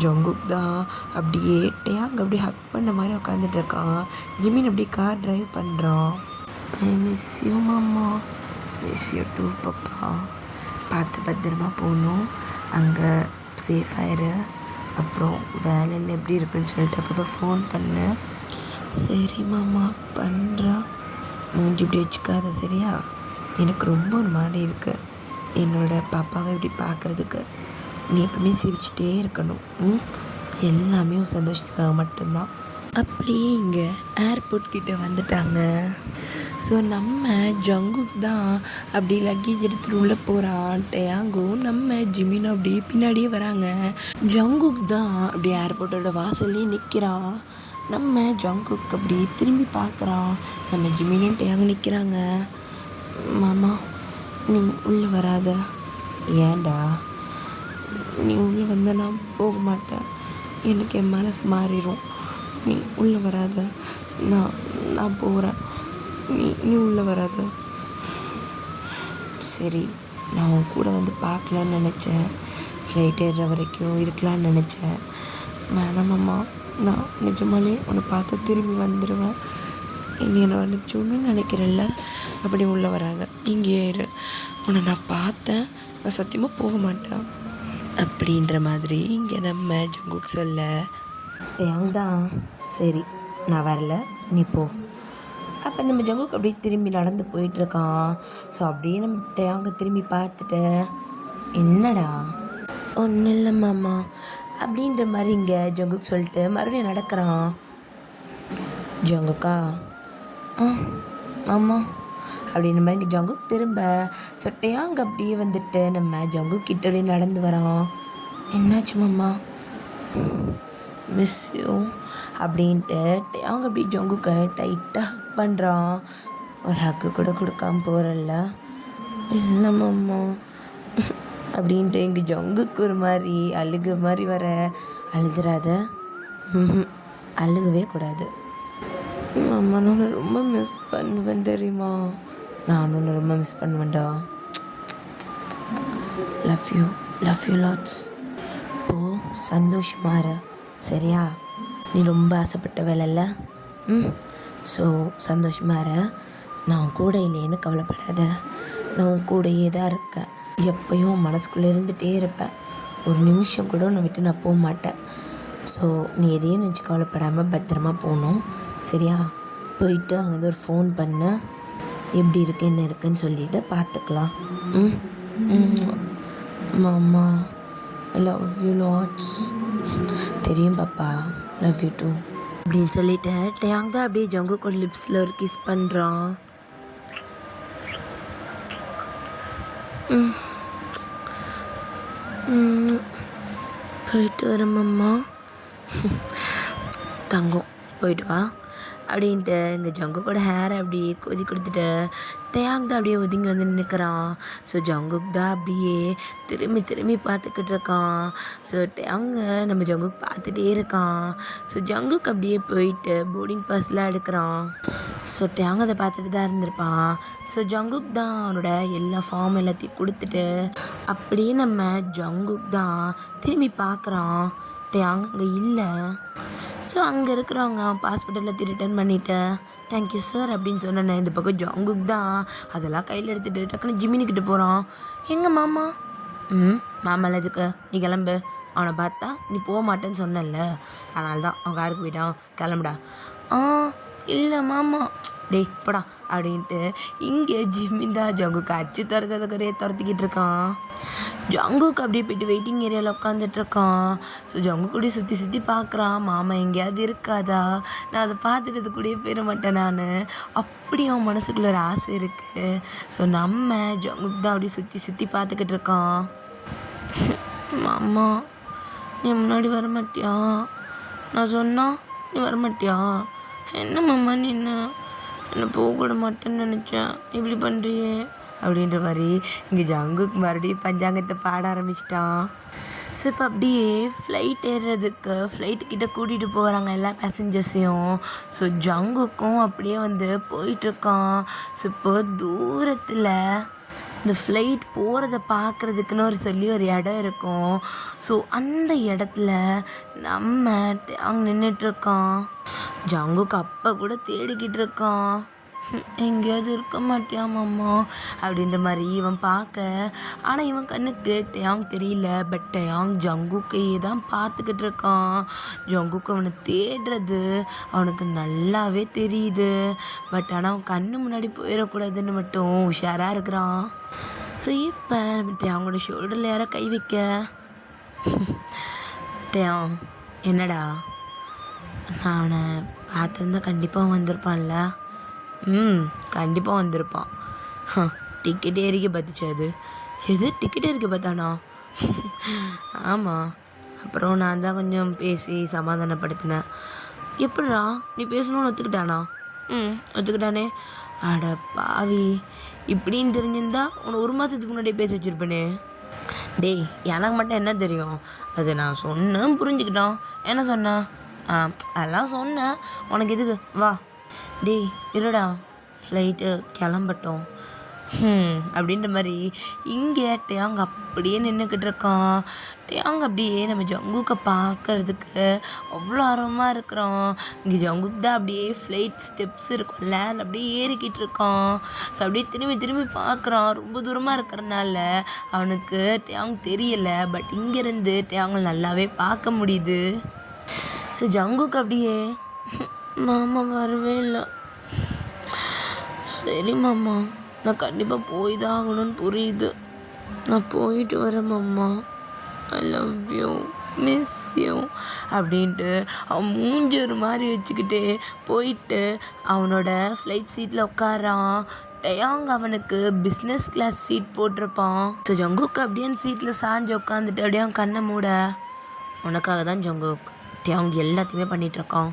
ஜங்குக் தான் அப்படியே டயாங் அப்படியே ஹக் பண்ண மாதிரி உட்காந்துட்டு இருக்கான். ஜிமின் அப்படியே கார் ட்ரைவ் பண்ணுறான். ஐ மிஸ் யூ மாமா. Miss you two Papa. பார்த்து பத்திரமா போகணும், அங்கே சேஃபாயிரு. அப்புறம் வேலையில் எப்படி இருக்குன்னு சொல்லிட்டு அப்பப்போ ஃபோன் பண்ணு. சரி மாமா, பண்ணுறா. மூஞ்சி இப்படி வச்சுக்காத சரியா? எனக்கு ரொம்ப ஒரு மாதிரி இருக்குது என்னோடய பாப்பாவை இப்படி பார்க்குறதுக்கு. நீ எப்பவுமே சிரிச்சுட்டே இருக்கணும். எல்லாமே சந்தோஷத்துக்காக மட்டும்தான். அப்படியே இங்கே ஏர்போர்ட் கிட்டே வந்துட்டாங்க. ஸோ நம்ம ஜங்குக் தான் அப்படி லக்கேஜ் எடுத்துகிட்டு உள்ளே போகிறான். டயாங்கும் நம்ம ஜிமினும் அப்படியே பின்னாடியே வராங்க. ஜங்குக் தான் அப்படியே ஏர்போர்ட்டோட வாசல்லே நிற்கிறான். நம்ம ஜங்குக் அப்படி திரும்பி பார்க்குறான். நம்ம ஜிமினும் டயாங்கும் நிற்கிறாங்க. மாமா, நீ உள்ளே வராத. ஏன்டா? நீ உள்ளே வந்த நான் போக மாட்டேன், எனக்கு என் மனசு மாறிடும். நீ உள்ளே வராத, நான் போகிறேன். நீ உள்ளே வராத. சரி, நான் உன் கூட வந்து பார்க்கலான்னு நினச்சேன். ஃப்ளைட் ஏறுற வரைக்கும் இருக்கலான்னு நினச்சேன். வேணாமம்மா, நான் நிஜமாலே உன்னை பார்த்தா திரும்பி வந்துடுவேன். நீ என்னை அனுப்பிச்சோன்னு நினைக்கிறல்ல, அப்படி உள்ளே வராத, இங்கே ஏறு. உன்னை நான் பார்த்தேன், நான் சத்தியமாக போக மாட்டேன் அப்படின்ற மாதிரி இங்கே நம்ம ஜங்குக் சொல்ல. டயாங் தான் சரி, நான் வரல, நீ போ. அப்போ நம்ம ஜங்குக் அப்படியே திரும்பி நடந்து போயிட்டுருக்கான். ஸோ அப்படியே நம்ம டயாங்க திரும்பி பார்த்துட்டு, என்னடா? ஒன்றும் இல்லை மாமா அப்படின்ற மாதிரி இங்கே ஜங்குக் சொல்லிட்டு மறுபடியும் நடக்கிறான். ஜங்குக்கா? மாமா அப்படின்ற மாதிரி இங்கே ஜங்குக் திரும்ப சொட்டையாங்க அப்படியே வந்துட்டு நம்ம ஜங்குக் கிட்ட அப்படியே நடந்து வரான். என்னாச்சு மாமா? மிஸ் யூ அப்படின்ட்டு அவங்க அப்படி ஜங்குக்கை டைட்டாக ஹக் பண்ணுறான். ஒரு ஹக்கு கூட கொடுக்காம போகிறல்ல. இல்லை மாமா அப்படின்ட்டு இங்கே ஜங்குக்கு ஒரு மாதிரி அழுக மாதிரி வர. அழுதுறாத. அழுகவே கூடாது. மாமா நான் ரொம்ப மிஸ் பண்ணுவேன் தெரியுமா? நான் ஒன்று ரொம்ப மிஸ் பண்ணுவேன்டா. Love you lots. இப்போது சந்தோஷமா இரு சரியா? நீ ரொம்ப ஆசைப்பட்ட வேலைல்ல. ஸோ சந்தோஷமா இரு. நான் கூட இல்லைன்னு கவலைப்படாத. நான் உன் கூடையே தான் இருக்கேன். எப்பயும் மனசுக்குள்ளே இருந்துகிட்டே இருப்பேன். ஒரு நிமிஷம் கூட உன்னை விட்டு நான் போக மாட்டேன். ஸோ நீ எதையும் நினச்சி கவலைப்படாமல் பத்திரமா போகணும் சரியா? போயிட்டு அங்கேருந்து ஒரு ஃபோன் பண்ண எப்படி இருக்கு என்ன இருக்குன்னு சொல்லிவிட்டு பார்த்துக்கலாம். மாமா ஐ லவ் யூ லாட்ஸ். தெரியும் பாப்பா, லவ் யூ டூ அப்படின்னு சொல்லிட்டு டேங் தான் அப்படியே ஜங்குக்கோட லிப்ஸில் ஒரு கிஸ் பண்ணுறான். போயிட்டு வரேன் மாமா. தங்கம் போயிட்டு வா அப்படின்ட்டு இங்கே ஜங்குக்கோட ஹேரை அப்படியே கொதி கொடுத்துட்டு டேங் தான் அப்படியே ஒதுங்கி வந்து நிற்கிறான். ஸோ ஜங்குக் தான் அப்படியே திரும்பி பார்த்துக்கிட்டு இருக்கான். ஸோ டேங்க நம்ம ஜங்குக் பார்த்துட்டே இருக்கான். ஸோ ஜங்குக் அப்படியே போயிட்டு போர்டிங் பாஸ்லாம் எடுக்கிறான். ஸோ டேங் அதை பார்த்துட்டு தான் இருந்திருப்பான். ஸோ ஜங்குக் தான் அவனோட எல்லா ஃபார்ம் எல்லாத்தையும் கொடுத்துட்டு அப்படியே நம்ம ஜங்குக் தான் திரும்பி பார்க்குறான். டேங் அங்கே இல்லை. ஸோ அங்கே இருக்கிறவங்க பாஸ்போர்ட் எல்லாத்தையும் ரிட்டர்ன் பண்ணிவிட்டு தேங்க்யூ சார் அப்படின்னு சொன்னேன். இந்த பக்கம் ஜங்குக் தான் அதெல்லாம் கையில் எடுத்துகிட்டு டக்குன்னு ஜிமினிக்கிட்ட போகிறான். எங்கள் மாமா? மாமாலாம் எதுக்கு? நீ கிளம்பு. அவனை பார்த்தா நீ போக மாட்டேன்னு சொன்னல, அதனால தான் அவன் காருக்கு போயிட்டான். கிளம்புடா. இல்லை மாமா. டேய் போடா அப்படின்ட்டு இங்கே ஜிம்மிந்தா ஜங்குக்கு அச்சு துரத்திக்கிட்டு இருக்கான். ஜங்குக்கு அப்படியே போய்ட்டு வெயிட்டிங் ஏரியாவில் உட்காந்துட்ருக்கான். ஸோ ஜங்குக்கு அப்படியே சுற்றி பார்க்குறான். மாமா எங்கேயாவது இருக்காதா? நான் அதை பார்த்துட்டு அது கூடயே போயிட மாட்டேன் நான். அப்படி அவன் மனசுக்குள்ள ஒரு ஆசை இருக்குது. ஸோ நம்ம ஜங்குக்கு தான் அப்படியே சுற்றி பார்த்துக்கிட்டு இருக்கான். மாமா நீ முன்னாடி வரமாட்டியா? நான் சொன்னா நீ வரமாட்டியா? என்ன மாமா நீ என்ன போகக்கூட மாட்டேன்னு நினச்சேன், இப்படி பண்ணுறியே அப்படின்ற மாதிரி இங்கே ஜங்குக் மறுபடியும் பஞ்சாங்கத்தை பாட ஆரம்பிச்சிட்டான். ஸோ இப்போ அப்படியே ஃப்ளைட் ஏறுறதுக்கு ஃப்ளைட்டுக்கிட்ட கூட்டிகிட்டு போகிறாங்க எல்லா பேசஞ்சர்ஸையும். ஸோ ஜங்குக்கும் அப்படியே வந்து போயிட்டுருக்கான். ஸோ இப்போ தூரத்தில் இந்த ஃப்ளைட் போகிறத பார்க்குறதுக்குன்னு ஒரு இடம் இருக்கும். ஸோ அந்த இடத்துல நம்ம அங்கே நின்றுட்டுருக்கான். ஜங்குக்கு அப்போ கூட தேடிக்கிட்டு இருக்கான். எங்கேயாவது இருக்க மாட்டியா மாமா அப்படின்ற மாதிரி இவன் பார்க்க. ஆனால் இவன் கண்ணுக்கு டேங் தெரியல. பட் டேங் ஜங்குக்கையே தான் பார்த்துக்கிட்டு இருக்கான். ஜங்குக்கு அவனை தேடுறது அவனுக்கு நல்லாவே தெரியுது. பட் ஆனால் அவன் கண்ணு முன்னாடி போயிடக்கூடாதுன்னு மட்டும் உஷாராக இருக்கிறான். ஸோ இப்போ நம்ம டேங்கோட ஷோல்டரில் யாரை கை வைக்க. டேங் என்னடா, நான் அவனை பார்த்துருந்தா கண்டிப்பாக வந்திருப்பான்ல. கண்டிப்பாக வந்திருப்பான். டிக்கெட் ஏறிக்க பார்த்துச்சு அது. எது டிக்கெட் ஏறிக்க பார்த்தானா? ஆமாம். அப்புறம் நான் தான் கொஞ்சம் பேசி சமாதானப்படுத்தினேன். எப்படிடா நீ பேசணும்னு ஒத்துக்கிட்டானா? ஒத்துக்கிட்டானே. அட பாவி, இப்படின்னு தெரிஞ்சிருந்தா உன்னை ஒரு மாதத்துக்கு முன்னாடியே பேசி வச்சுருப்பேனே. டேய் எனக்கு மட்டும் என்ன தெரியும்? அது நான் சொன்னேன் புரிஞ்சுக்கிட்டான். என்ன சொன்னேன்? அதெல்லாம் சொன்னேன். உனக்கு எதுக்கு? வா. டேய் இருடா, ஃப்ளைட்டு கிளம்பட்டோம் அப்படின்ற மாதிரி இங்கே டேங் அப்படியே நின்றுக்கிட்டு இருக்கான். டேங் அப்படியே நம்ம ஜங்குக்கை பார்க்கறதுக்கு அவ்வளோ ஆர்வமாக இருக்கிறான். இங்கே ஜங்குக்கு தான் அப்படியே ஃப்ளைட் ஸ்டெப்ஸ் இருக்கும்ல, அப்படியே ஏறிக்கிட்டு இருக்கான். ஸோ அப்படியே திரும்பி பார்க்குறான். ரொம்ப தூரமாக இருக்கிறனால அவனுக்கு டேங் தெரியலை. பட் இங்கேருந்து டேங் நல்லாவே பார்க்க முடியுது. ஸோ ஜங்குக்கு அப்படியே மாமா வரவே இல்லை. சரி மாமா, நான் கண்டிப்பாக போய் தான் ஆகணும்னு புரியுது. நான் போயிட்டு வரேன் மாமா. ஐ லவ் யூ, மிஸ் யூ அப்படின்ட்டு அவன் மூஞ்சி ஒரு மாதிரி வச்சுக்கிட்டே போயிட்டு அவனோட ஃப்ளைட் சீட்டில் உட்காரான். டயாங் அவனுக்கு பிஸ்னஸ் கிளாஸ் சீட் போட்டிருப்பான். ஸோ ஜங்குக் அப்படியே அந்த சீட்டில் சாஞ்சு உட்காந்துட்டு அப்படியே அவன் கண்ணை மூட. உனக்காக தான் ஜங்குக் டயாங் எல்லாத்தையுமே பண்ணிகிட்ருக்கான்.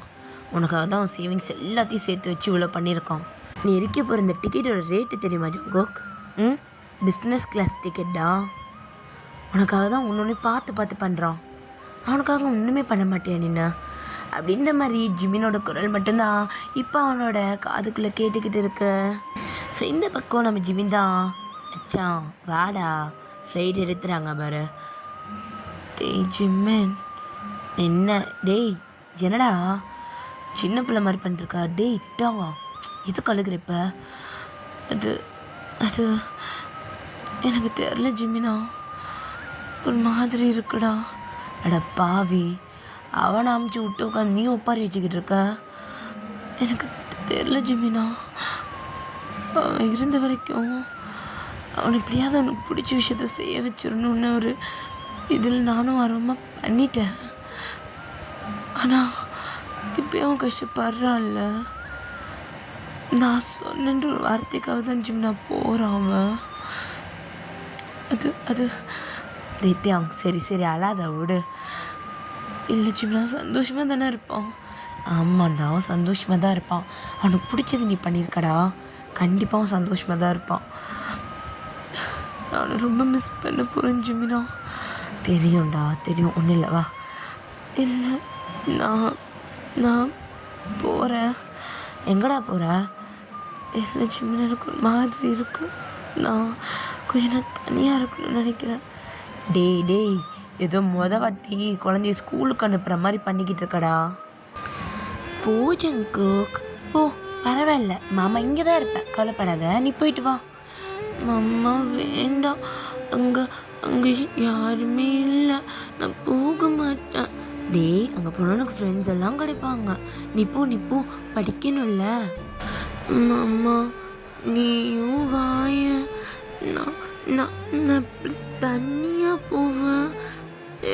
உனக்காக தான் அவன் சேவிங்ஸ் எல்லாத்தையும் சேர்த்து வச்சு இவ்வளோ பண்ணியிருக்கான். நீ இருக்க போகிற இந்த டிக்கெட்டோட ரேட்டு தெரியுமா ஜங்குக்? பிஸ்னஸ் கிளாஸ் டிக்கெட்டா? உனக்காக தான் ஒன்று பார்த்து பார்த்து பண்ணுறான். அவனுக்காக ஒன்றுமே பண்ண மாட்டேன் நின்று அப்படின்ற மாதிரி ஜிமினோட குரல் மட்டும்தான் இப்போ அவனோட காதுக்குள்ளே கேட்டுக்கிட்டு இருக்கு. ஸோ இந்த பக்கம் நம்ம ஜிமின் தான், அச்சான் வாடா ஃப்ளைட் எடுத்துறாங்க பாரு. டேய் ஜிமின் என்ன டேய் என்னடா சின்ன பிள்ளை மாதிரி பண்ணிருக்கா? டேய் இட்டாங்க இது கழுகுறப்ப அது அது எனக்கு தெரில ஜிமினா, ஒரு மாதிரி இருக்குடா. அட பாவி, அவனை அமுச்சு விட்டு உட்காந்து நீ ஒப்பாரி வச்சுக்கிட்டு இருக்க. எனக்கு தெரில ஜிமினா, அவன் இருந்த வரைக்கும் அவனை எப்படியாவது அவனுக்கு பிடிச்ச விஷயத்த செய்ய வச்சிடணுன்னு ஒரு இதில் நானும் ஆர்வமாக பண்ணிட்டேன். ஆனால் இப்போ அவன் கஷ்டப்படுறான்ல. நான் சொன்னன்ற ஒரு வார்த்தைக்காக தான் ஜிமினா போகிறான் அவன். அது அது தேத்தியாங் சரி சரி அழாத விடு. இல்லை ஜிமினா சந்தோஷமாக தானே இருப்பான். ஆமாண்டா அவன் சந்தோஷமாக தான் இருப்பான். அவனுக்கு பிடிச்சது நீ பண்ணியிருக்கடா, கண்டிப்பாக அவன் சந்தோஷமாக தான் இருப்பான். நான் ரொம்ப மிஸ் பண்ண போகிறேன் ஜிமினா. தெரியும்டா தெரியும், ஒன்றும் இல்லை வா. இல்லை நான் போகிறேன். எங்கடா போகிற? இல்லை ஜிமினா எனக்கு ஒரு மாதிரி இருக்கு. நான் கொஞ்சம் நான் தனியாக இருக்கணும்னு நினைக்கிறேன். டேய் ஏதோ வாட்டி குழந்தைய ஸ்கூலுக்கு அனுப்புகிற மாதிரி பண்ணிக்கிட்டு இருக்கடா. போ ஜங்குக் போ, பரவாயில்ல மாமா இங்கே தான் இருப்பேன், கவலைப்படாத, நீ போயிட்டு வா. மாமா வேண்டாம், அங்கே யாருமே இல்லை, நான் போக மாட்டேன். டேய் அங்கே போனால் எனக்கு ஃப்ரெண்ட்ஸ் எல்லாம் கிடைப்பாங்க, நீ போ படிக்கணும்ல. மாமா நீயும் வாய, நான் இப்படி தனியாக போவேன்,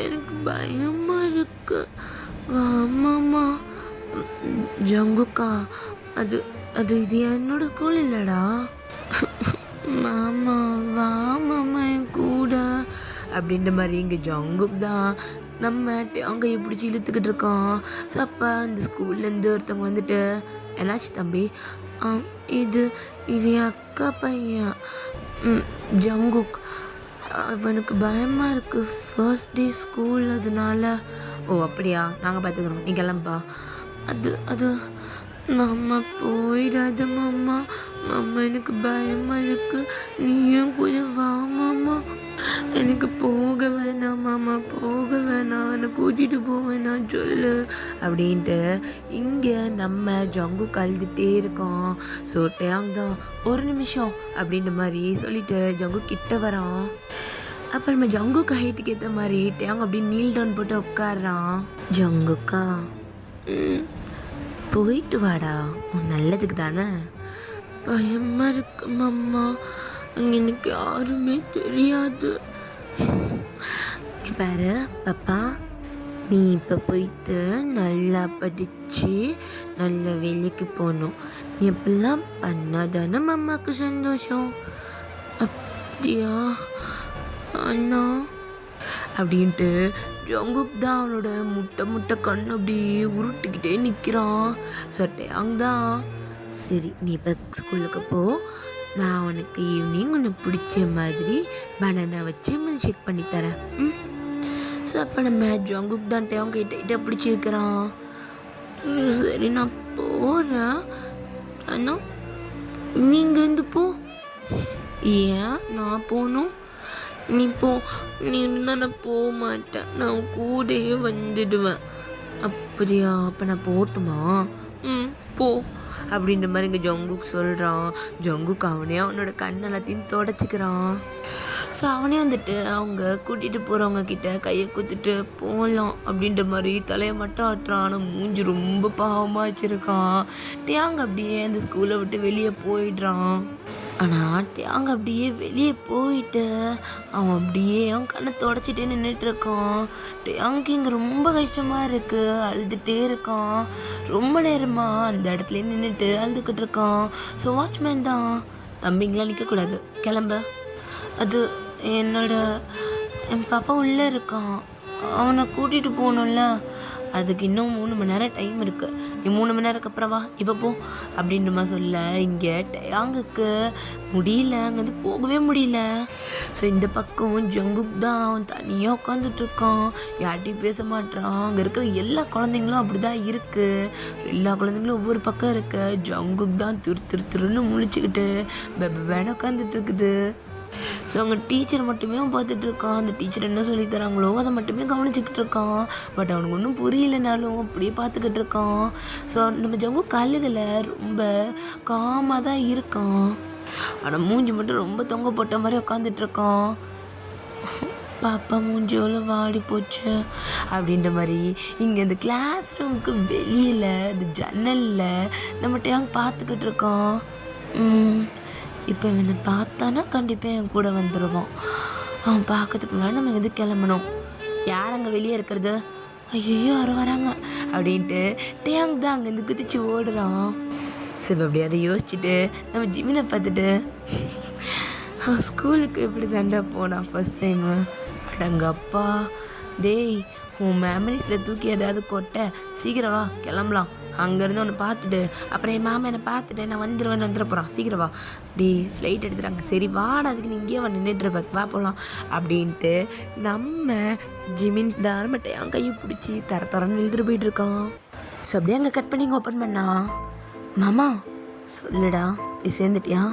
எனக்கு பயமாக இருக்கு. வா மாமா. ஜங்குக்கா அது இது என்னோட ஸ்கூல் இல்லைடா. மாமா வா மாமா என் கூட அப்படின்ற மாதிரி இங்கே ஜங்குக் தான் நம்ம அங்கே பிடிச்சி இழுத்துக்கிட்டு இருக்கோம். ஸோ அப்போ அந்த ஸ்கூல்லேருந்து ஒருத்தவங்க வந்துட்டு, என்னாச்சு தம்பி? இது என் அக்கா பையன் ஜங்குக், அவனுக்கு பயமாக இருக்குது, ஃபர்ஸ்ட் டே ஸ்கூல் அதனால. ஓ அப்படியா, நாங்கள் பார்த்துக்குறோம், நீ கிளம்பா. அது மாமா போயிடாத மாமா, எனக்கு பயமாக இருக்குது, நீயும் கூட வா மாமா. எனக்கு போக வேணாம் மாமா, போக வேணாம், என்னை கூட்டிகிட்டு போவேணாம் சொல்லு அப்படின்ட்டு இங்கே நம்ம ஜங்குக் அழுதுகிட்டே இருக்கோம். ஸோ டயாங் தான் ஒரு நிமிஷம் அப்படின்ற மாதிரி சொல்லிட்டு ஜங்குக் கிட்ட வரான். அப்போ நம்ம ஜங்குக் ஹைட்டுக்கு ஏற்ற மாதிரி டயாங் அப்படி நீல் டவுன் போட்டு உட்காடுறான். ஜங்குக்கா போயிட்டு வாடா, உன் நல்லதுக்கு தானே. பயமாக இருக்கு மாமா, அங்கே எனக்கு யாருமே தெரியாது. பாரு பாப்பா, நீ இப்போ போயிட்டு நல்லா படித்து நல்ல வேலைக்கு போகணும். நீ எப்படிலாம் பண்ணாதானே மாமாவுக்கு சந்தோஷம். அப்படியா அண்ணா அப்படின்ட்டு ஜங்குக் தான் அவனோட முட்டை கண்ணு அப்படியே உருட்டிக்கிட்டே நிற்கிறான். ஸோ டயாங் தான், சரி நீ இப்போ ஸ்கூலுக்கு போ, நான் உனக்கு ஈவினிங் உனக்கு பிடிச்ச மாதிரி பனானா வச்சு மில்க் ஷேக் பண்ணித்தரேன். ஸோ அப்போ நம்ம ஜங்குக் தான் டயாங் கிட்ட பிடிச்சி வைக்கிறான். சரி நான் போகிறேன், ஆனால் நீங்கள் இருந்து போ. ஏன் நான் போகணும்? நீ போ, நீ இருந்தால் நான் போக மாட்டேன், நான் கூடயே வந்துடுவேன். அப்படியா, அப்போ நான் போகட்டுமா? போ அப்படின்ற மாதிரி இங்கே ஜங்குக் சொல்கிறான். ஜங்குக் அவனே அவனோட கண் எல்லாத்தையும் தொடச்சிக்கிறான். ஸோ அவனே வந்துட்டு அவங்க கூட்டிகிட்டு போகிறவங்க கிட்ட கையை குத்துட்டு போகலாம் அப்படின்ற மாதிரி தலையை மட்டும் ஆட்டுறான். ஆனால் மூஞ்சி ரொம்ப பாவமாக வச்சுருக்கான். டயாங் அப்படியே அந்த ஸ்கூலை விட்டு வெளியே போயிடுறான். ஆனால் டயாங் அப்படியே வெளியே போயிட்டு அவன் அப்படியே அவன் கண்ணை தொடச்சிட்டே நின்றுட்டுருக்கான். டயாங்க்கு இங்கே ரொம்ப கஷ்டமாக இருக்குது, அழுதுகிட்டே இருக்கான். ரொம்ப நேரமாக அந்த இடத்துல நின்றுட்டு அழுதுகிட்டு இருக்கான். ஸோ வாட்ச்மேன் தான், தம்பிங்களாம் நிற்கக்கூடாது, கிளம்ப. அது என் பாப்பா உள்ளே இருக்கான், அவனை கூட்டிகிட்டு போகணும்ல, அதுக்கு இன்னும் 3 மணி நேரம் டைம் இருக்குது, நீ 3 மணி நேரத்துக்கு அப்புறம் வா, இப்போ போ அப்படின்றமா சொல்ல இங்கே டயாங்குக்கு முடியல, அங்கேருந்து போகவே முடியல. ஸோ இந்த பக்கம் ஜங்குக் தான் அவன் தனியாக உட்காந்துட்ருக்கான், யார்கிட்டையும் பேச மாட்டான். அங்கே இருக்கிற எல்லா குழந்தைங்களும் அப்படி தான் இருக்குது, எல்லா குழந்தைங்களும் ஒவ்வொரு பக்கம் இருக்கு. ஜங்குக் தான் திருன்னு முழிச்சுக்கிட்டு வேணா உட்காந்துட்ருக்குது. ஸோ அவங்க டீச்சர் மட்டுமே அவன் பார்த்துட்ருக்கான், அந்த டீச்சர் என்ன சொல்லி தராங்களோ அதை மட்டுமே கவனிச்சுக்கிட்டு இருக்கான். பட் அவனுக்கு ஒன்றும் புரியலைனாலும் அப்படியே பார்த்துக்கிட்டு இருக்கான். ஸோ நம்ம ஜங்கு கல்லுகளை ரொம்ப காமாக தான் இருக்கான், ஆனால் மூஞ்சி மட்டும் ரொம்ப தொங்க போட்ட மாதிரி உட்காந்துட்ருக்கான். பாப்பா மூஞ்சி எவ்வளோ வாடி போச்சு அப்படின்ற மாதிரி இங்கே இந்த கிளாஸ் ரூமுக்கு வெளியில் இந்த ஜன்னலில் நம்ம டேங் பார்த்துக்கிட்டு இருக்கோம். இப்போ இவனை பார்த்தானா கண்டிப்பாக என் கூட வந்துடுவான். அவன் பார்க்கறதுக்கு முன்னாடி நம்ம எது கிளம்பணும். யார் அங்கே வெளியே இருக்கிறது, ஐயோ யாரும் வராங்க அப்படின்ட்டு டேங் தான் அங்கேருந்து குதிச்சு ஓடுறான். சரி அப்படி அதை யோசிச்சுட்டு நம்ம ஜிமினை பார்த்துட்டு அவன் ஸ்கூலுக்கு எப்படி தாண்டா போனான் ஃபஸ்ட் டைமு, அடங்கப்பா டேய் உன் மெமரிஸில் தூக்கி ஏதாவது கொட்ட, சீக்கிரம் வா கிளம்பலாம், அங்கேருந்து ஒன்று பார்த்துட்டு அப்புறம் என் மாமா என்னை பார்த்துட்டு நான் வந்துட போகிறான், சீக்கிரம் வா. டே ஃப்ளைட் எடுத்துட்டாங்க, சரி வாடா, அதுக்கு நீ இங்கேயே நின்றுட்டுருப்ப, வா போகலாம் அப்படின்ட்டு நம்ம ஜிமின் தான் மட்டும் என் கையை பிடிச்சி தரன்னு எழுதிட்டு போயிட்டுருக்கான். ஸோ அப்படியே அங்கே கட் பண்ணி ஓப்பன் பண்ணா. மாமா சொல்லுடா, நீ சேர்ந்துட்டியா?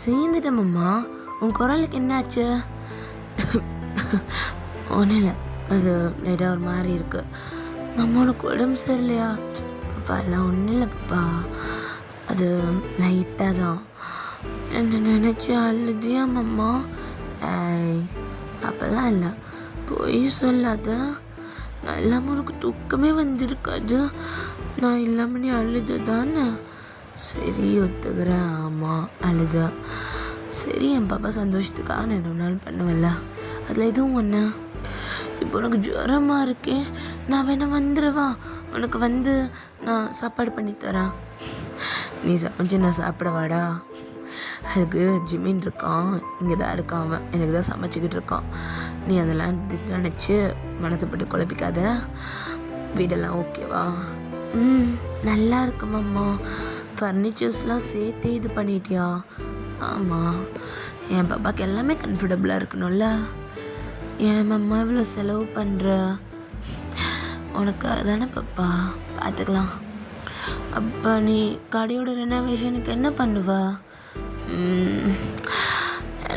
சேர்ந்துட்டேன் மாமா. உன் குரலுக்கு என்னாச்சு? ஒன்றும் இல்லை, அது லைட்டாக ஒரு மாதிரி இருக்குது. மாமா உனக்கு உடம்பு சரியில்லையா? பாப்பா எல்லாம் ஒன்றும் இல்லை பாப்பா, அது லைட்டாக தான். என்ன நினச்சி அழுதியா மாமா? அப்போல்லாம் இல்லை, போய் சொல்லாத, நான் இல்லாமல் உனக்கு தூக்கமே வந்திருக்காது, நான் இல்லாமல் நீ அழுது தானே? சரி ஒத்துக்கிறேன், ஆமாம் அழுதா. சரி என் பாப்பா சந்தோஷத்துக்காக நான் ஒரு நாள் பண்ணுவேன்ல, அதில் எதுவும் ஒன்று. இப்போ உனக்கு ஜுரமாக இருக்கே, நான் வேணா வந்துடுவா, உனக்கு வந்து நான் சாப்பாடு பண்ணித்தரேன், நீ சமைச்சு நான் சாப்பிடவாடா? அதுக்கு ஜிமின் இருக்கான், இங்கே தான் இருக்கான், அவன் எனக்கு தான் சமைச்சிக்கிட்டு இருக்கான். நீ அதெல்லாம் நினச்சி மனசை போட்டு குழப்பிக்காத, வீடெல்லாம் ஓகேவா? நல்லா இருக்குமாம்மா. ஃபர்னிச்சர்ஸ்லாம் சேர்த்தே இது பண்ணிட்டியா? ஆமாம், என் பாப்பாவுக்கு எல்லாமே கம்ஃபர்டபுளாக இருக்கணும்ல. என் அம்மா இவ்வளோ செலவு பண்ணுற, உனக்கு தானே பாப்பா, பார்த்துக்கலாம். அப்போ நீ கடையோட ரெனோவேஷனுக்கு என்ன பண்ணுவ?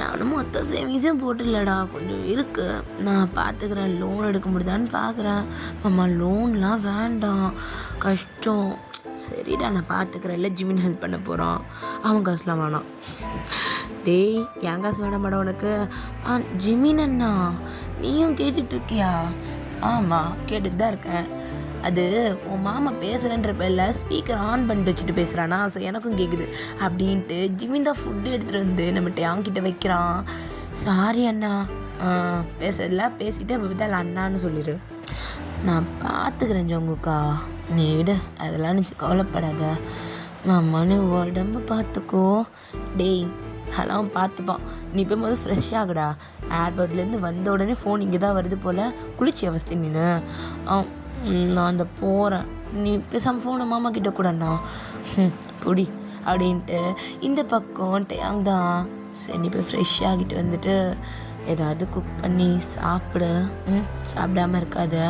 நானும் மொத்த சேவிங்ஸும் போட்டுலடா, கொஞ்சம் இருக்குது, நான் பார்த்துக்கிறேன். லோன் எடுக்க முடியுதான்னு பார்க்குறேன். அம்மா லோன்லாம் வேண்டாம், கஷ்டம். சரிடா நான் பார்த்துக்கிறேன், இல்லை ஜிமின் ஹெல்ப் பண்ண போகிறான், அவன் காசுலாம் வேணாம். டேய் என் காசு வேணாம் மேடம் உனக்கு? ஜிமின் அண்ணா நீயும் கேட்டுட்ருக்கியா? ஆமாம் கேட்டுட்டு தான் இருக்கேன். அது உன் மாமா பேசுகிறேன்ற பேரில் ஸ்பீக்கர் ஆன் பண்ணிட்டு வச்சுட்டு பேசுகிறானா, ஸோ எனக்கும் கேட்குது அப்படின்ட்டு ஜிமின் தான் ஃபுட்டு எடுத்துகிட்டு வந்து நம்ம டேங்கிட்ட வைக்கிறான். சாரி அண்ணா, பேசுறதுல பேசிட்டு அப்போ தான் அண்ணான்னு சொல்லிடு. நான் பார்த்துக்கிறேன் ஜங்குக்கா, நீ விடு, அதெல்லாம் நினச்சி கவலைப்படாத. மாமா நீ உடம்பு பார்த்துக்கோ. டேய் அதெல்லாம் பார்த்துப்பான், நீ போய் முதல் ஃப்ரெஷ் ஆகுடா. ஏர்போர்ட்லேருந்து வந்த உடனே ஃபோன் இங்கே தான் வருது போல், குளிச்சி அவஸ்தை நீனு. நான் அந்த போகிறேன், நீ பேசாமல் ஃபோனை மாமா கிட்ட கூடண்ணா புடி அப்படின்ட்டு இந்த பக்கம் டேங் தான். சரி நீ போய் ஃப்ரெஷ் ஆகிட்டு வந்துட்டு ஏதாவது குக் பண்ணி சாப்பிடு, சாப்பிடாமல் இருக்காது.